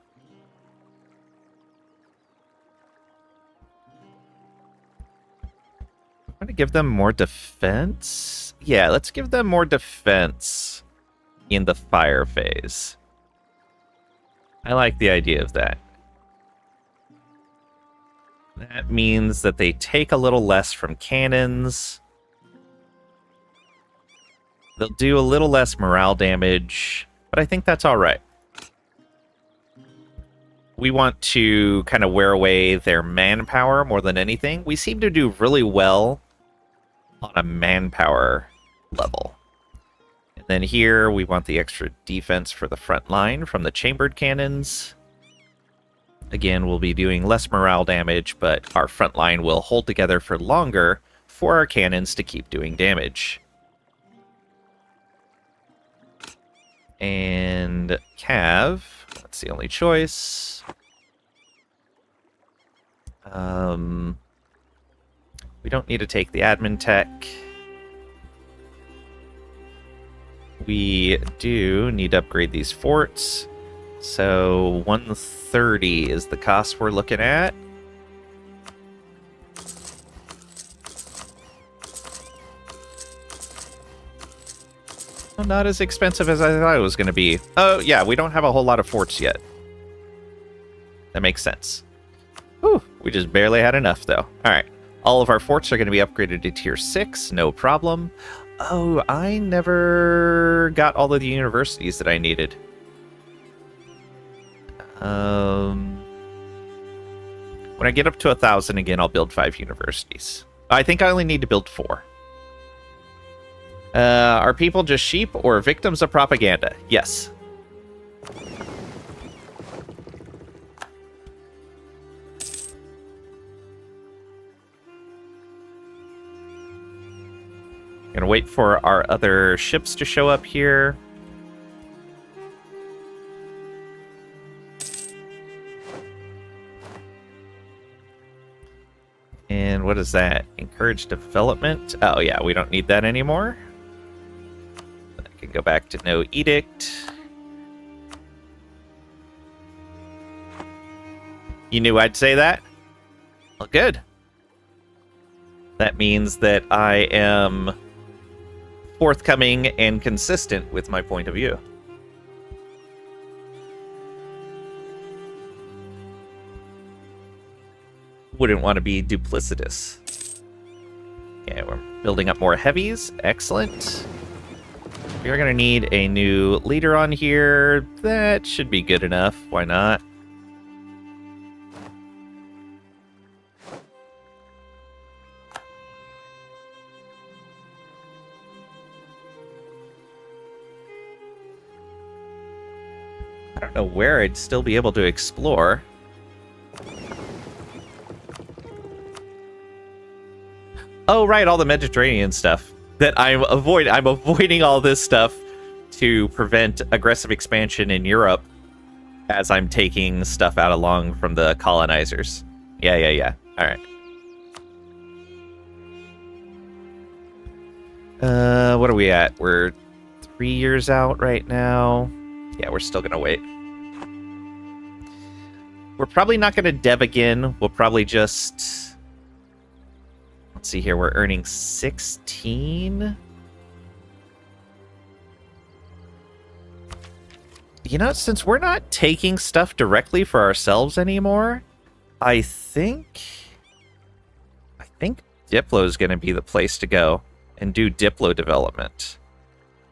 I'm going to give them more defense. Yeah, let's give them more defense in the fire phase. I like the idea of that. That means that they take a little less from cannons. They'll do a little less morale damage, but I think that's all right. We want to kind of wear away their manpower more than anything. We seem to do really well on a manpower level. And then here we want the extra defense for the front line from the chambered cannons. Again, we'll be doing less morale damage, but our front line will hold together for longer for our cannons to keep doing damage. And Cav, that's the only choice. We don't need to take the admin tech. We do need to upgrade these forts. So 130 is the cost we're looking at. Well, not as expensive as I thought it was going to be. Oh, yeah, we don't have a whole lot of forts yet. That makes sense. Whew, we just barely had enough, though. All right. All of our forts are going to be upgraded to tier 6. No problem. Oh, I never got all of the universities that I needed. When I get up to 1,000 again, I'll build 5 universities. I think I only need to build 4. Are people just sheep or victims of propaganda? Yes. Gonna wait for our other ships to show up here. And what is that? Encourage development? Oh yeah, we don't need that anymore. I can go back to no edict. You knew I'd say that? Well, good. That means that I am forthcoming and consistent with my point of view. Wouldn't want to be duplicitous. Okay, we're building up more heavies. Excellent. We're going to need a new leader on here. That should be good enough. Why not? I don't know where I'd still be able to explore. Oh, right, all the Mediterranean stuff that I'm avoiding all this stuff to prevent aggressive expansion in Europe as I'm taking stuff out along from the colonizers. Yeah. All right. What are we at? We're 3 years out right now. Yeah, we're still gonna wait. We're probably not gonna dev again. We'll probably just... Let's see here, we're earning 16. You know, since we're not taking stuff directly for ourselves anymore, I think Diplo is going to be the place to go and do Diplo development.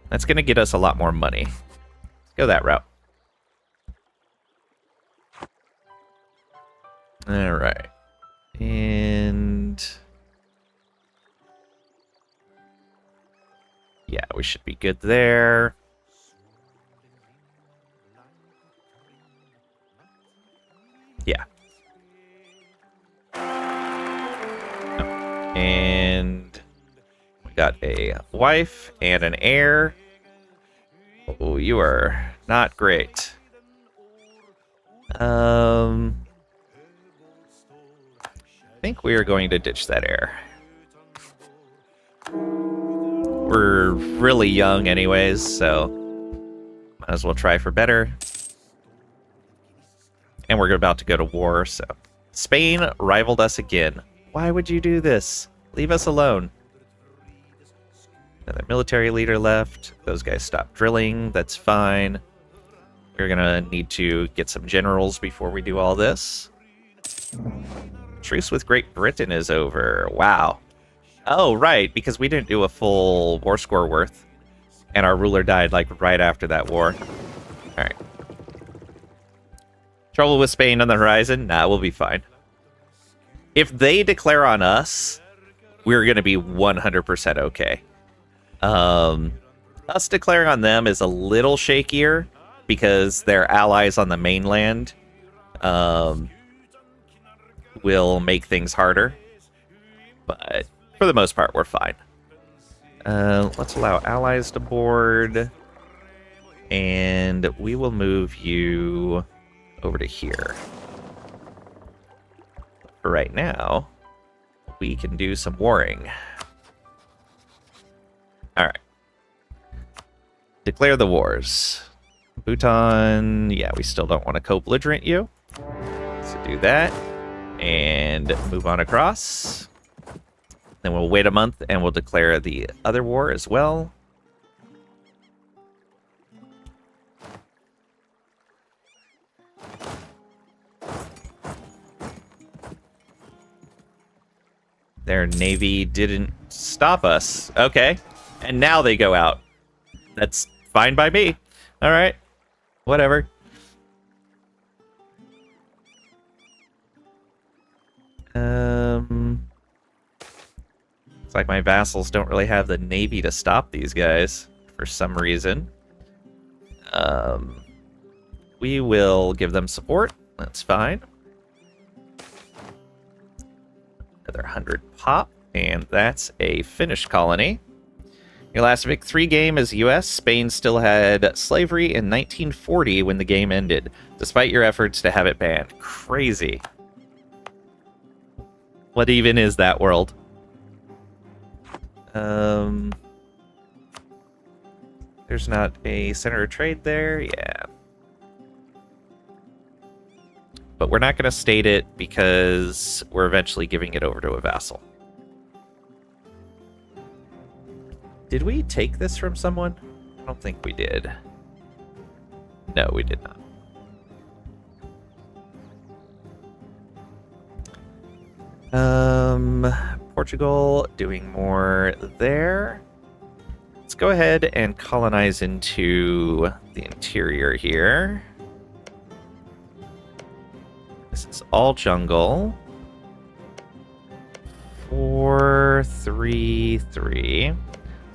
That's going to get us a lot more money. Let's go that route. All right. And... yeah, we should be good there. Yeah. And we got a wife and an heir. Oh, you are not great. I think we are going to ditch that heir. We're really young anyways, so might as well try for better. And we're about to go to war, so... Spain rivaled us again. Why would you do this? Leave us alone. Another military leader left. Those guys stopped drilling. That's fine. We're gonna need to get some generals before we do all this. Truce with Great Britain is over. Wow. Oh, right, because we didn't do a full war score worth. And our ruler died, like, right after that war. Alright. Trouble with Spain on the horizon? Nah, we'll be fine. If they declare on us, we're going to be 100% okay. Us declaring on them is a little shakier, because their allies on the mainland will make things harder. But... for the most part, we're fine. Let's allow allies to board. And we will move you over to here. For right now, we can do some warring. Alright. Declare the wars. Bhutan, yeah, we still don't want to co-belligerent you. So do that. And move on across. Then we'll wait a month and we'll declare the other war as well. Their navy didn't stop us. Okay. And now they go out. That's fine by me. All right. Whatever. It's like my vassals don't really have the navy to stop these guys for some reason. We will give them support. That's fine. Another 100 pop, and that's a Finnish colony. Your last Vic 3 game is US. Spain still had slavery in 1940 when the game ended, despite your efforts to have it banned. Crazy. What even is that world? There's not a center of trade there. Yeah. But we're not going to state it because we're eventually giving it over to a vassal. Did we take this from someone? I don't think we did. No, we did not. Portugal doing more there. Let's go ahead and colonize into the interior here. This is all jungle. 4, 3, 3.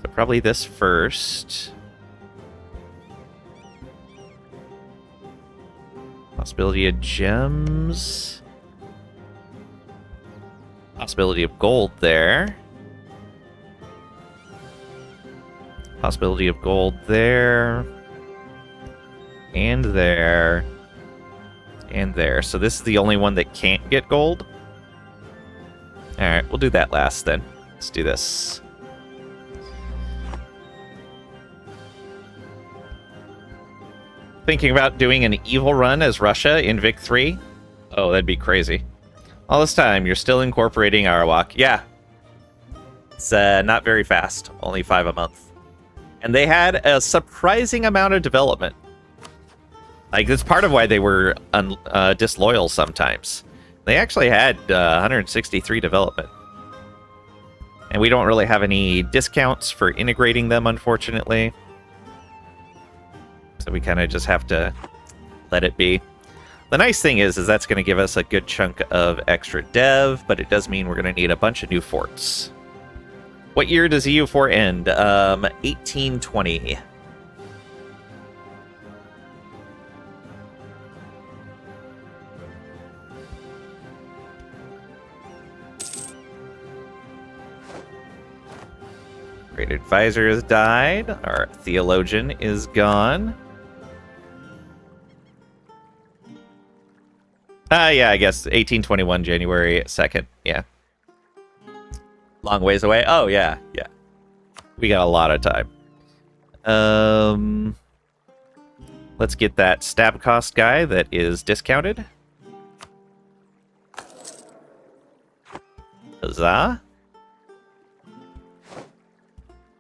So probably this first. Possibility of gems. Possibility of gold there. Possibility of gold there. And there. And there. So this is the only one that can't get gold. Alright, we'll do that last then. Let's do this. Thinking about doing an evil run as Russia in Vic 3? Oh, that'd be crazy. All this time, you're still incorporating Arawak. Yeah. It's not very fast. Only 5 a month. And they had a surprising amount of development. Like, that's part of why they were disloyal sometimes. They actually had 163 development. And we don't really have any discounts for integrating them, unfortunately. So we kind of just have to let it be. The nice thing is that's going to give us a good chunk of extra dev, but it does mean we're going to need a bunch of new forts. What year does EU4 end? 1820. Great advisor has died. Our theologian is gone. Yeah, I guess 1821, January 2nd. Yeah. Long ways away. Oh, yeah, yeah. We got a lot of time. Let's get that stab cost guy that is discounted. Huzzah.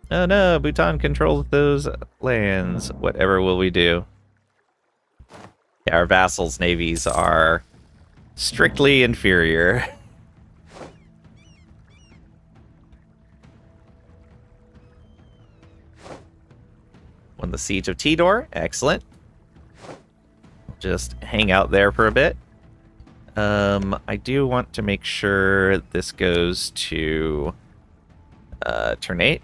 Oh no, Bhutan controls those lands. Whatever will we do? Yeah, our vassals' navies are strictly inferior. Won the Siege of Tidor. Excellent. Just hang out there for a bit. I do want to make sure this goes to turn 8.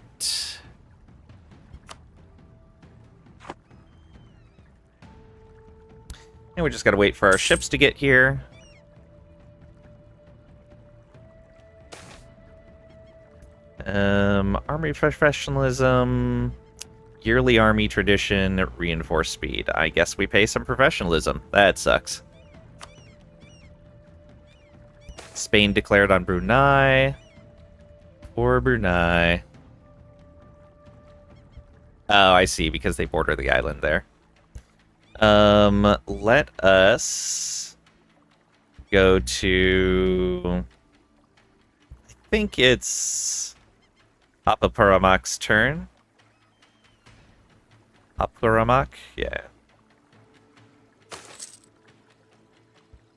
And we just gotta wait for our ships to get here. Army professionalism, yearly army tradition, reinforced speed. I guess we pay some professionalism. That sucks. Spain declared on Brunei. Poor Brunei. Oh, I see, because they border the island there. Let us go to... I think it's Papa Paramak's turn. Papuramak? Yeah.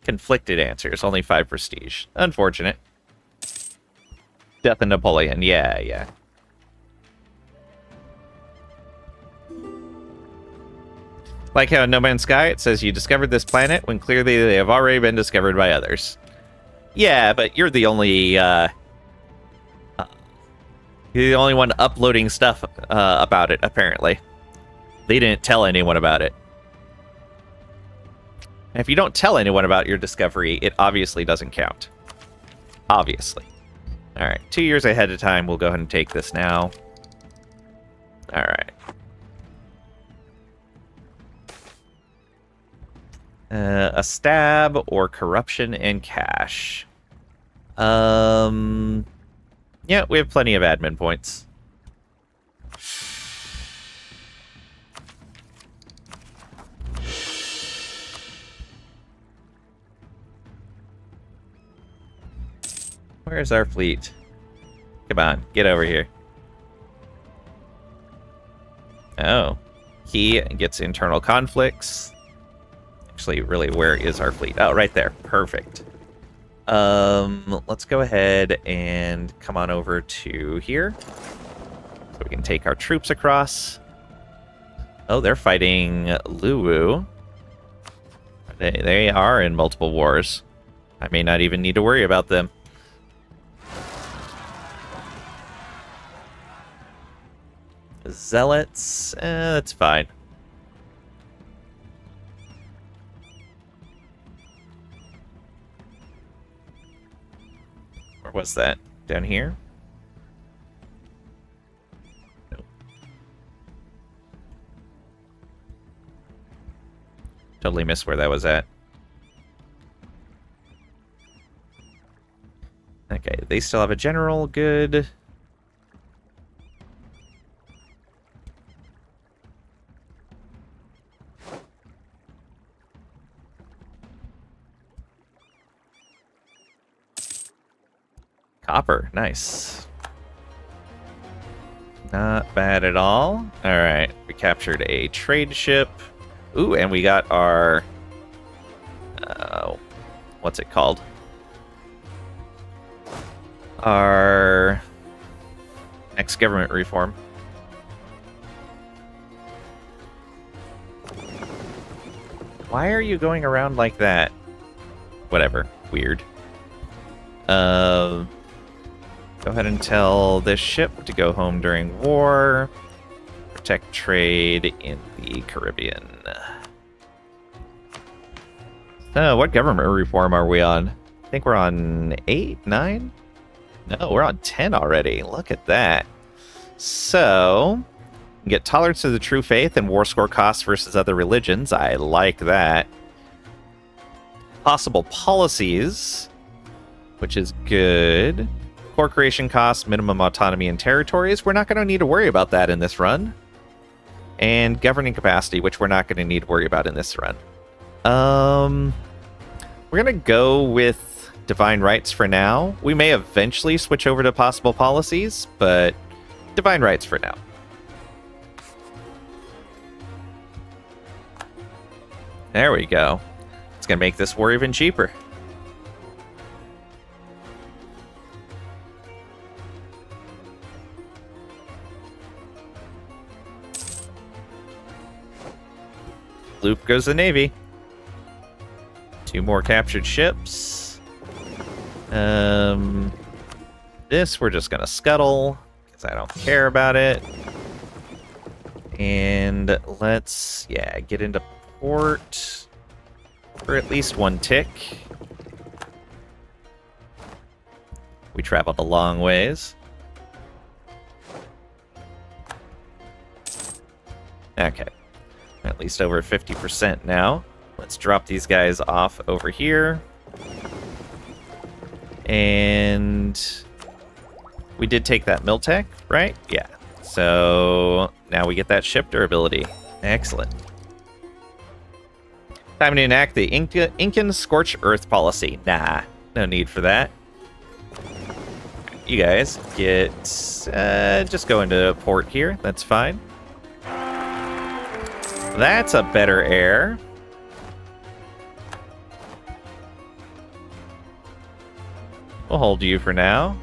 Conflicted answers, only 5 prestige. Unfortunate. Death of Napoleon, yeah. Like how in No Man's Sky, it says you discovered this planet when clearly they have already been discovered by others. Yeah, but you're the only one uploading stuff about it, apparently. They didn't tell anyone about it. And if you don't tell anyone about your discovery, it obviously doesn't count. Obviously. Alright, 2 years ahead of time, we'll go ahead and take this now. Alright. A stab or corruption and cash. Yeah, we have plenty of admin points. Where's our fleet? Come on, get over here. Oh. He gets internal conflicts. Actually, really, where is our fleet? Oh, right there. Perfect. Let's go ahead and come on over to here. So we can take our troops across. Oh, they're fighting Luwu. They are in multiple wars. I may not even need to worry about them. Zealots, that's fine. Where was that? Down here? Nope. Totally missed where that was at. Okay, they still have a general, good. Copper, nice. Not bad at all. Alright, we captured a trade ship. Ooh, and we got our... what's it called? Our next government reform. Why are you going around like that? Whatever. Weird. Go ahead and tell this ship to go home during war. Protect trade in the Caribbean. What government reform are we on? I think we're on 8, 9? No, we're on 10 already. Look at that. So, get tolerance to the true faith and war score costs versus other religions. I like that. Possible policies, which is good. Core creation costs, minimum autonomy in territories. We're not going to need to worry about that in this run. And governing capacity, which we're not going to need to worry about in this run. We're going to go with divine rights for now. We may eventually switch over to possible policies, but divine rights for now. There we go. It's going to make this war even cheaper. Loop goes the Navy. 2 more captured ships. This we're just gonna scuttle, because I don't care about it. And let's, yeah, get into port for at least 1 tick. We traveled a long ways. Okay. At least over 50% now. Let's drop these guys off over here. And we did take that Miltech, right? Yeah. So now we get that ship durability. Excellent. Time to enact the Incan Scorched Earth policy. Nah, no need for that. You guys get... just go into port here. That's fine. That's a better air. We'll hold you for now.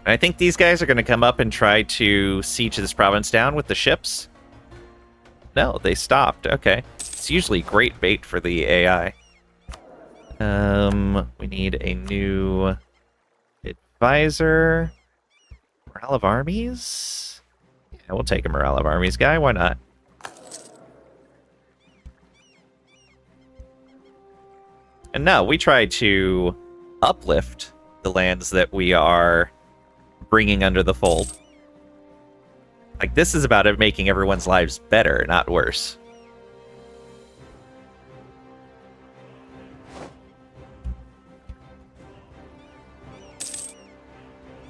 I think these guys are going to come up and try to siege this province down with the ships. No, they stopped. Okay. It's usually great bait for the AI. We need a new advisor. Morale of armies? Yeah, we'll take a morale of armies guy. Why not? And no, we try to uplift the lands that we are bringing under the fold. Like, this is about it making everyone's lives better, not worse.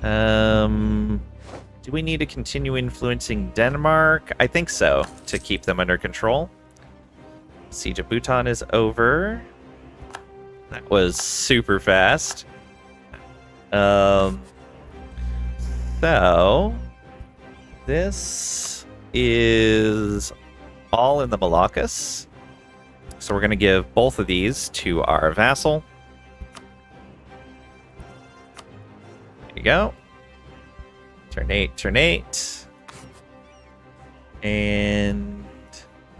Do we need to continue influencing Denmark? I think so, to keep them under control. Siege of Bhutan is over. That was super fast. So, this is all in the Moluccas. So we're going to give both of these to our vassal. There you go. Turn 8, turn 8. And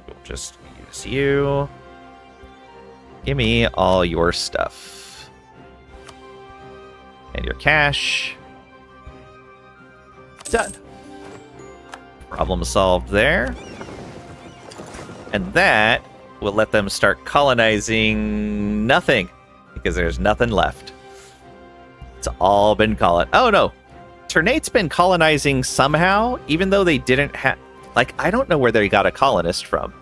we'll just use you. Give me all your stuff. And your cash. Done. Problem solved there. And that will let them start colonizing nothing. Because there's nothing left. It's all been colonized. Oh no! Ternate's been colonizing somehow, even though they didn't have... Like, I don't know where they got a colonist from.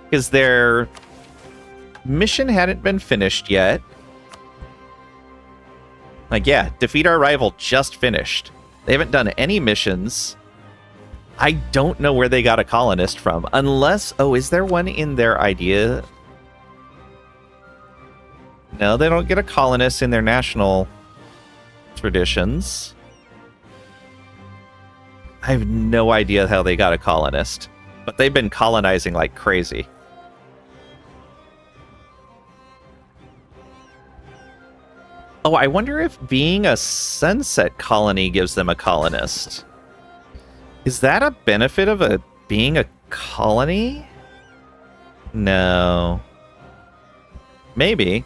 Because their mission hadn't been finished yet. Like, yeah, defeat our rival just finished. They haven't done any missions. I don't know where they got a colonist from. Unless... Oh, is there one in their idea? No, they don't get a colonist in their national traditions. I have no idea how they got a colonist. But they've been colonizing like crazy. Oh, I wonder if being a sunset colony gives them a colonist. Is that a benefit of being a colony? No. Maybe.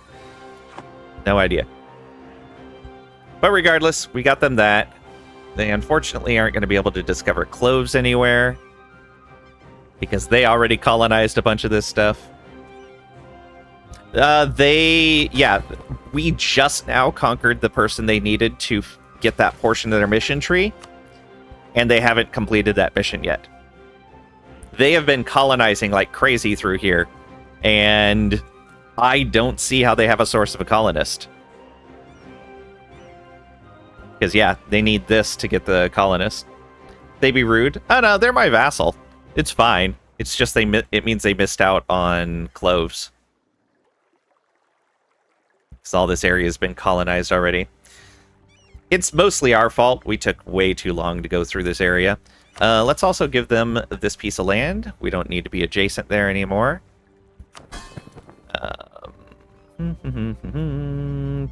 No idea. But regardless, we got them that. They unfortunately aren't going to be able to discover cloves anywhere. Because they already colonized a bunch of this stuff. Yeah, we just now conquered the person they needed to get that portion of their mission tree. And they haven't completed that mission yet. They have been colonizing like crazy through here. And I don't see how they have a source of a colonist. Because, yeah, they need this to get the colonist. They be rude? Oh, no, they're my vassal. It's fine. It's just it means they missed out on cloves. Because all this area has been colonized already. It's mostly our fault. We took way too long to go through this area. Let's also give them this piece of land. We don't need to be adjacent there anymore.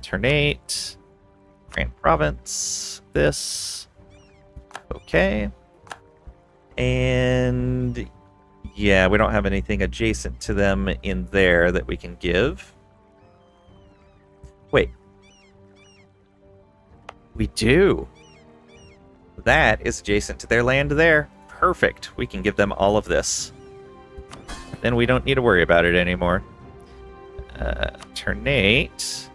Turn 8. Grand Province. This. Okay. And yeah, we don't have anything adjacent to them in there that we can give. Wait. We do. That is adjacent to their land there. Perfect. We can give them all of this. Then we don't need to worry about it anymore. Turn 8.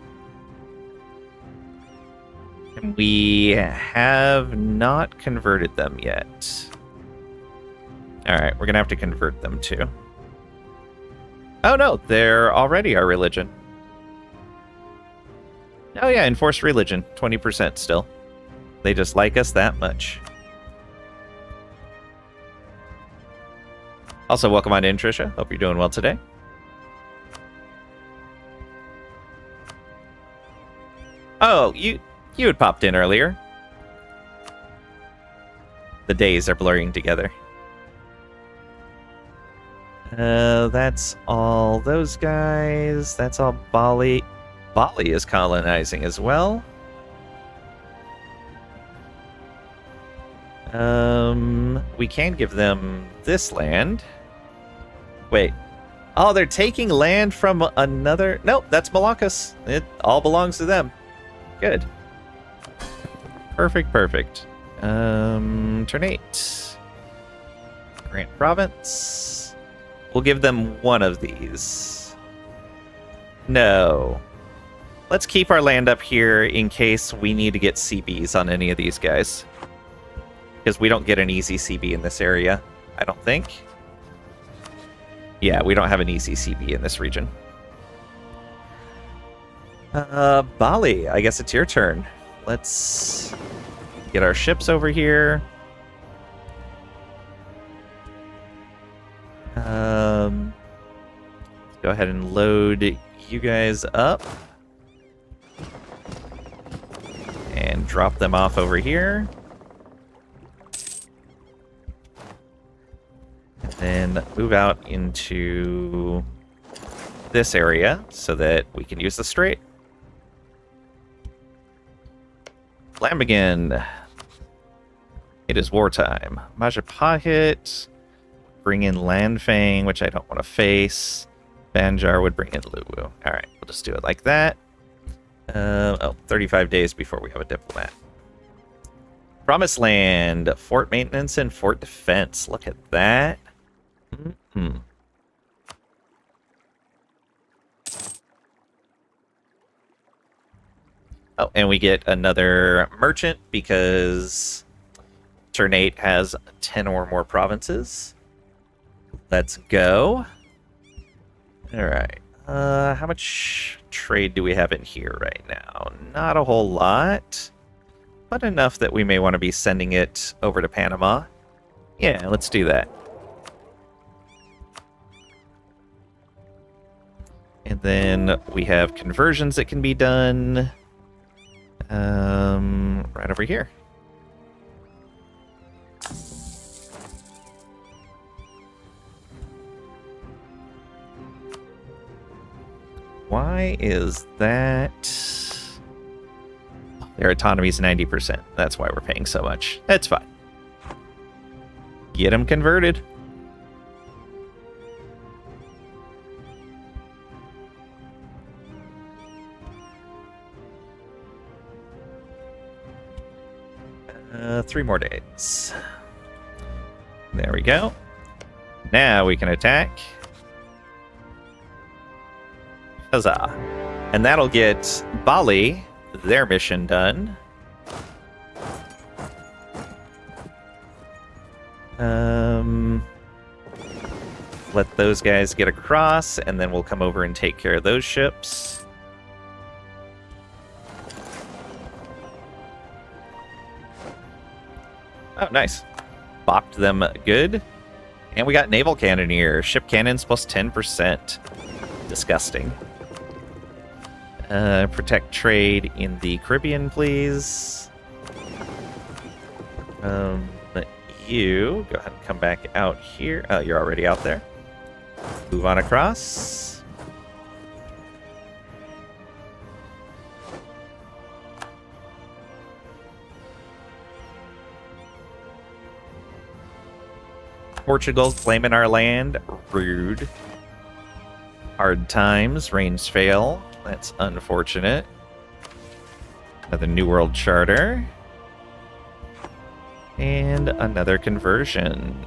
And we have not converted them yet. Alright, we're going to have to convert them too. Oh no, they're already our religion. Oh yeah, enforced religion, 20% still. They just like us that much. Also, welcome on in, Trisha. Hope you're doing well today. Oh, you had popped in earlier. The days are blurring together. That's all those guys. That's all Bali. Bali is colonizing as well. We can give them this land. Wait. Oh, they're taking land from another... Nope, that's Malacca's. It all belongs to them. Good. Perfect, perfect. Turn 8. Grant province. We'll give them one of these. No. Let's keep our land up here in case we need to get CBs on any of these guys. Because we don't get an easy CB in this area, I don't think. Yeah, we don't have an easy CB in this region. Bali, I guess it's your turn. Let's get our ships over here. Let's go ahead and load you guys up. And drop them off over here. And then move out into this area so that we can use the strait. Lambigan. It is wartime. Majapahit. Bring in Landfang, which I don't want to face. Banjar would bring in Luwu. Alright, we'll just do it like that. 35 days before we have a diplomat. Promised Land. Fort maintenance and fort defense. Look at that. Mm-hmm. Oh, and we get another merchant because turn 8 has 10 or more provinces. Let's go. Alright. How much trade do we have in here right now? Not a whole lot, but enough that we may want to be sending it over to Panama. Yeah, let's do that. And then we have conversions that can be done right over here. Why is that? Their autonomy is 90%. That's why we're paying so much. That's fine. Get them converted. Three more days. There we go. Now we can attack. Huzzah. And that'll get Bali their mission done. Let those guys get across, and then we'll come over and take care of those ships. Oh, nice. Bopped them good. And we got naval cannoneer. Ship cannons plus 10%. Disgusting. Protect trade in the Caribbean, please. You go ahead and come back out here. Oh, you're already out there. Move on across. Portugal claiming our land. Rude. Hard times. Rains fail. That's unfortunate. Another New World Charter. And another conversion.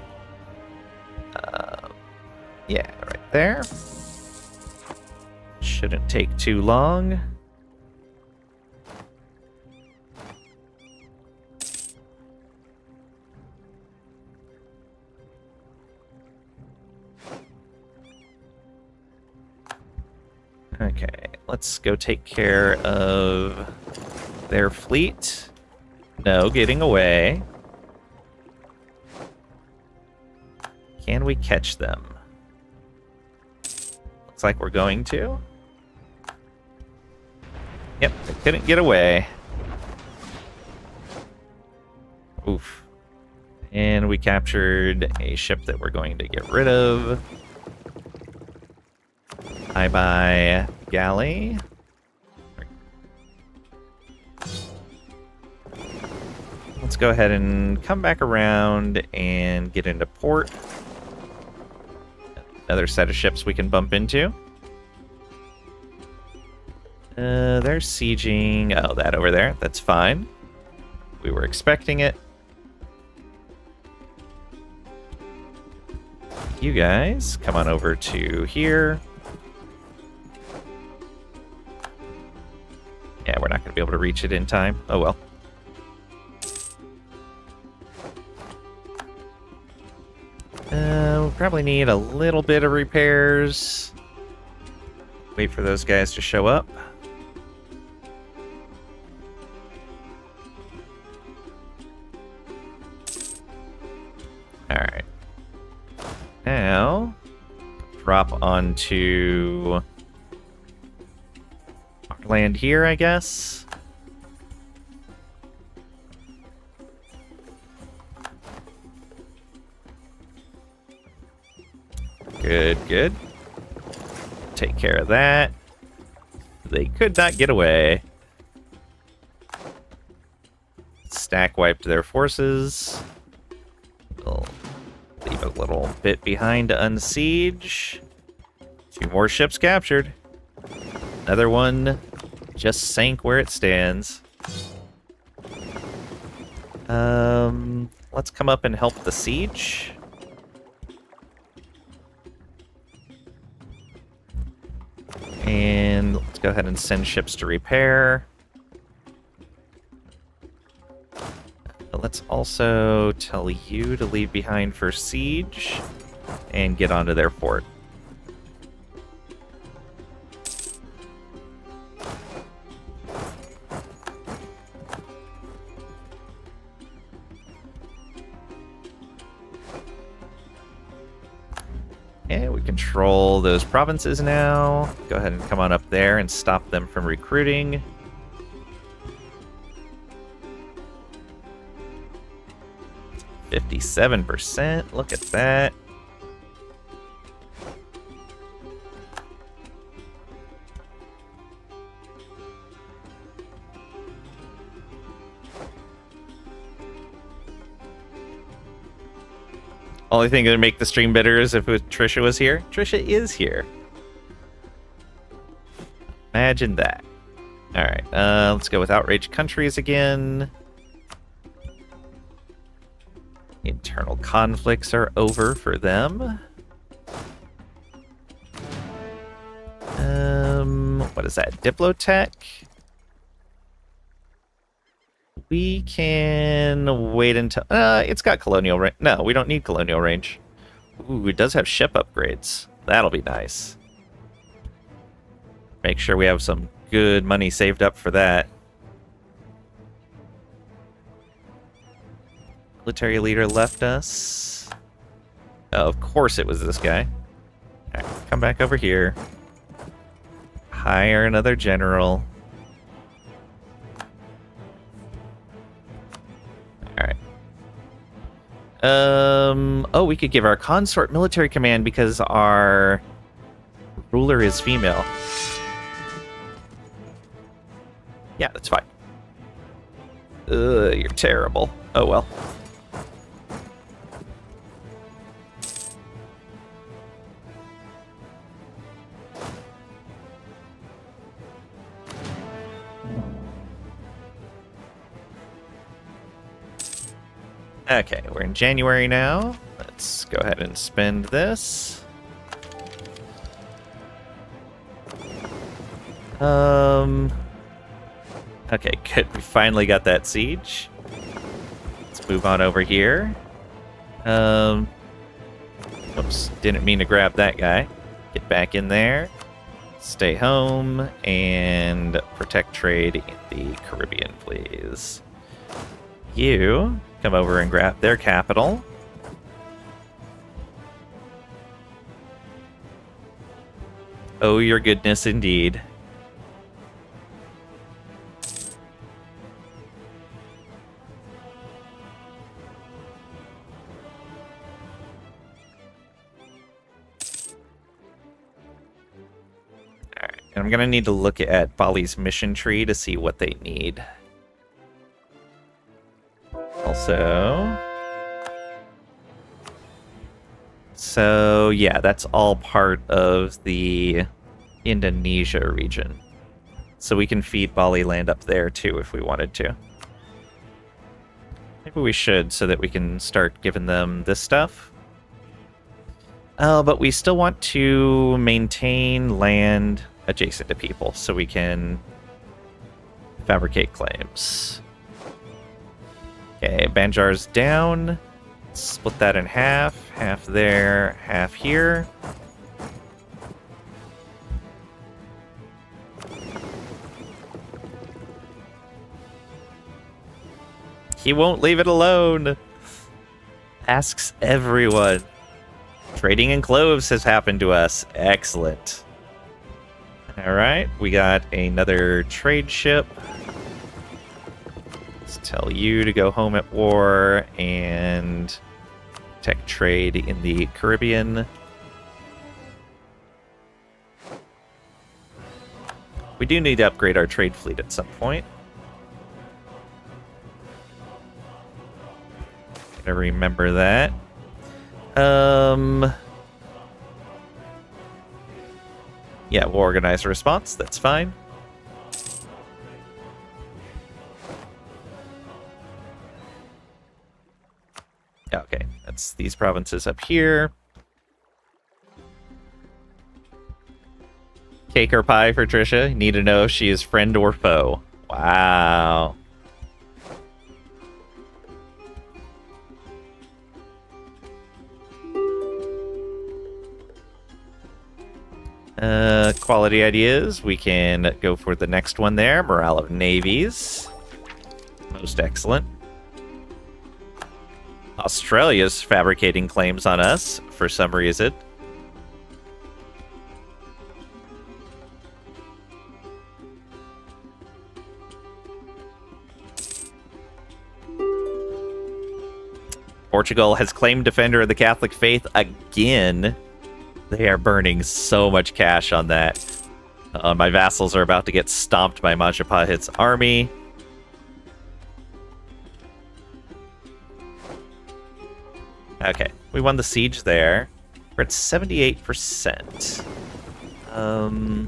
Yeah, right there. Shouldn't take too long. Okay, let's go take care of their fleet. No getting away. Can we catch them? Looks like we're going to. Yep, they couldn't get away. Oof. And we captured a ship that we're going to get rid of. Bye-bye, galley. Let's go ahead and come back around and get into port. Another set of ships we can bump into. They're sieging... Oh, that over there. That's fine. We were expecting it. You guys, come on over to here. Yeah, we're not going to be able to reach it in time. Oh well. We'll probably need a little bit of repairs. Wait for those guys to show up. Alright. Now, drop onto our land here, I guess. Good, good. Take care of that. They could not get away. Stack wiped their forces. We'll leave a little bit behind to unsiege. 2 more ships captured. Another one just sank where it stands. Let's come up and help the siege. And let's go ahead and send ships to repair. Let's also tell you to leave behind for siege and get onto their fort. Okay, we control those provinces now. Go ahead and come on up there and stop them from recruiting. %57%. Look at that. Only thing that would make the stream better is if Trisha was here. Trisha is here. Imagine that. Alright, let's go with outraged countries again. Internal conflicts are over for them. What is that? Diplotech? We can wait until... it's got colonial range. No, we don't need colonial range. Ooh, it does have ship upgrades. That'll be nice. Make sure we have some good money saved up for that. Military leader left us. Oh, of course it was this guy. All right, come back over here. Hire another general. Alright. Oh, we could give our consort military command because our ruler is female. Yeah, that's fine. Ugh, you're terrible. Oh well. Okay, we're in January now. Let's go ahead and spend this. Okay, good. We finally got that siege. Let's move on over here. Oops, didn't mean to grab that guy. Get back in there. Stay home and protect trade in the Caribbean, please. you come over and grab their capital. Oh, your goodness, indeed. Alright, and I'm gonna need to look at Bali's mission tree to see what they need. Also... So, yeah, that's all part of the Indonesia region. So we can feed Bali land up there, too, if we wanted to. Maybe we should, so that we can start giving them this stuff. But we still want to maintain land adjacent to people, so we can fabricate claims. Okay, Banjar's down. Split that in half. Half there, half here. He won't leave it alone. Asks everyone. Trading in cloves has happened to us. Excellent. Alright, we got another trade ship. Let's tell you to go home at war and tech trade in the Caribbean. We do need to upgrade our trade fleet at some point. Gotta remember that. Yeah, we'll organize a response. That's fine. Okay, that's these provinces up here. Cake or pie for Trisha? Need to know if she is friend or foe. Wow. Quality ideas. We can go for the next one there. Morale of navies. Most excellent. Australia's fabricating claims on us for some reason. Portugal has claimed defender of the Catholic faith again. They are burning so much cash on that. My vassals are about to get stomped by Majapahit's army. Okay, we won the siege there. We're at 78%. We're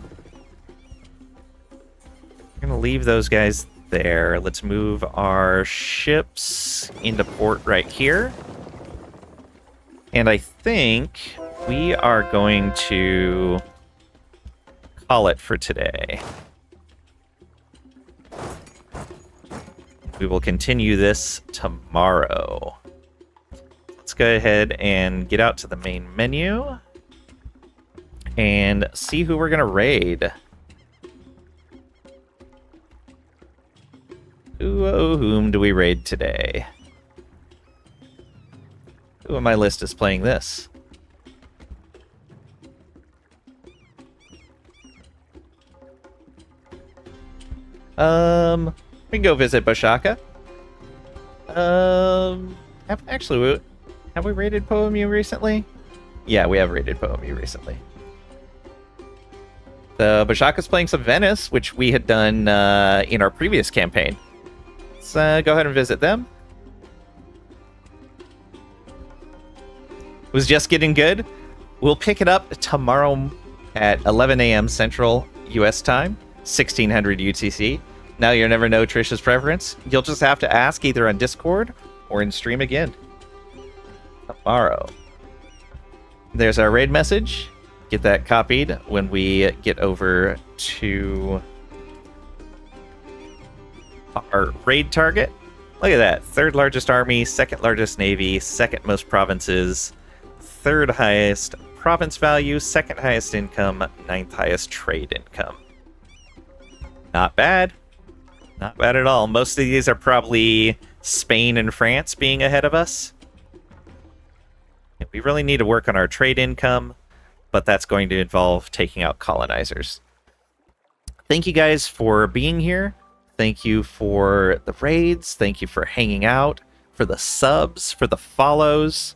gonna leave those guys there. Let's move our ships into port right here. And I think we are going to call it for today. We will continue this tomorrow. Let's go ahead and get out to the main menu and see who we're going to raid. Whom do we raid today? Who on my list is playing this? We can go visit Boshaka. Have we raided Poemu recently? Yeah, we have raided Poemu recently. The Boshaka's playing some Venice, which we had done in our previous campaign. Let's go ahead and visit them. Was just getting good. We'll pick it up tomorrow at 11 a.m. Central U.S. time, 1600 UTC. Now you'll never know Trisha's preference. You'll just have to ask either on Discord or in stream again. Tomorrow. There's our raid message. Get that copied when we get over to our raid target. Look at that. Third largest army, second largest navy, second most provinces, third highest province value, second highest income, ninth highest trade income. Not bad. Not bad at all. Most of these are probably Spain and France being ahead of us. We really need to work on our trade income, but that's going to involve taking out colonizers. Thank you guys for being here. Thank you for the raids. Thank you for hanging out, for the subs, for the follows.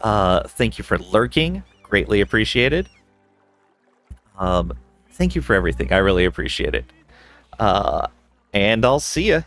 Thank you for lurking. Greatly appreciated. Thank you for everything. I really appreciate it. And I'll see ya.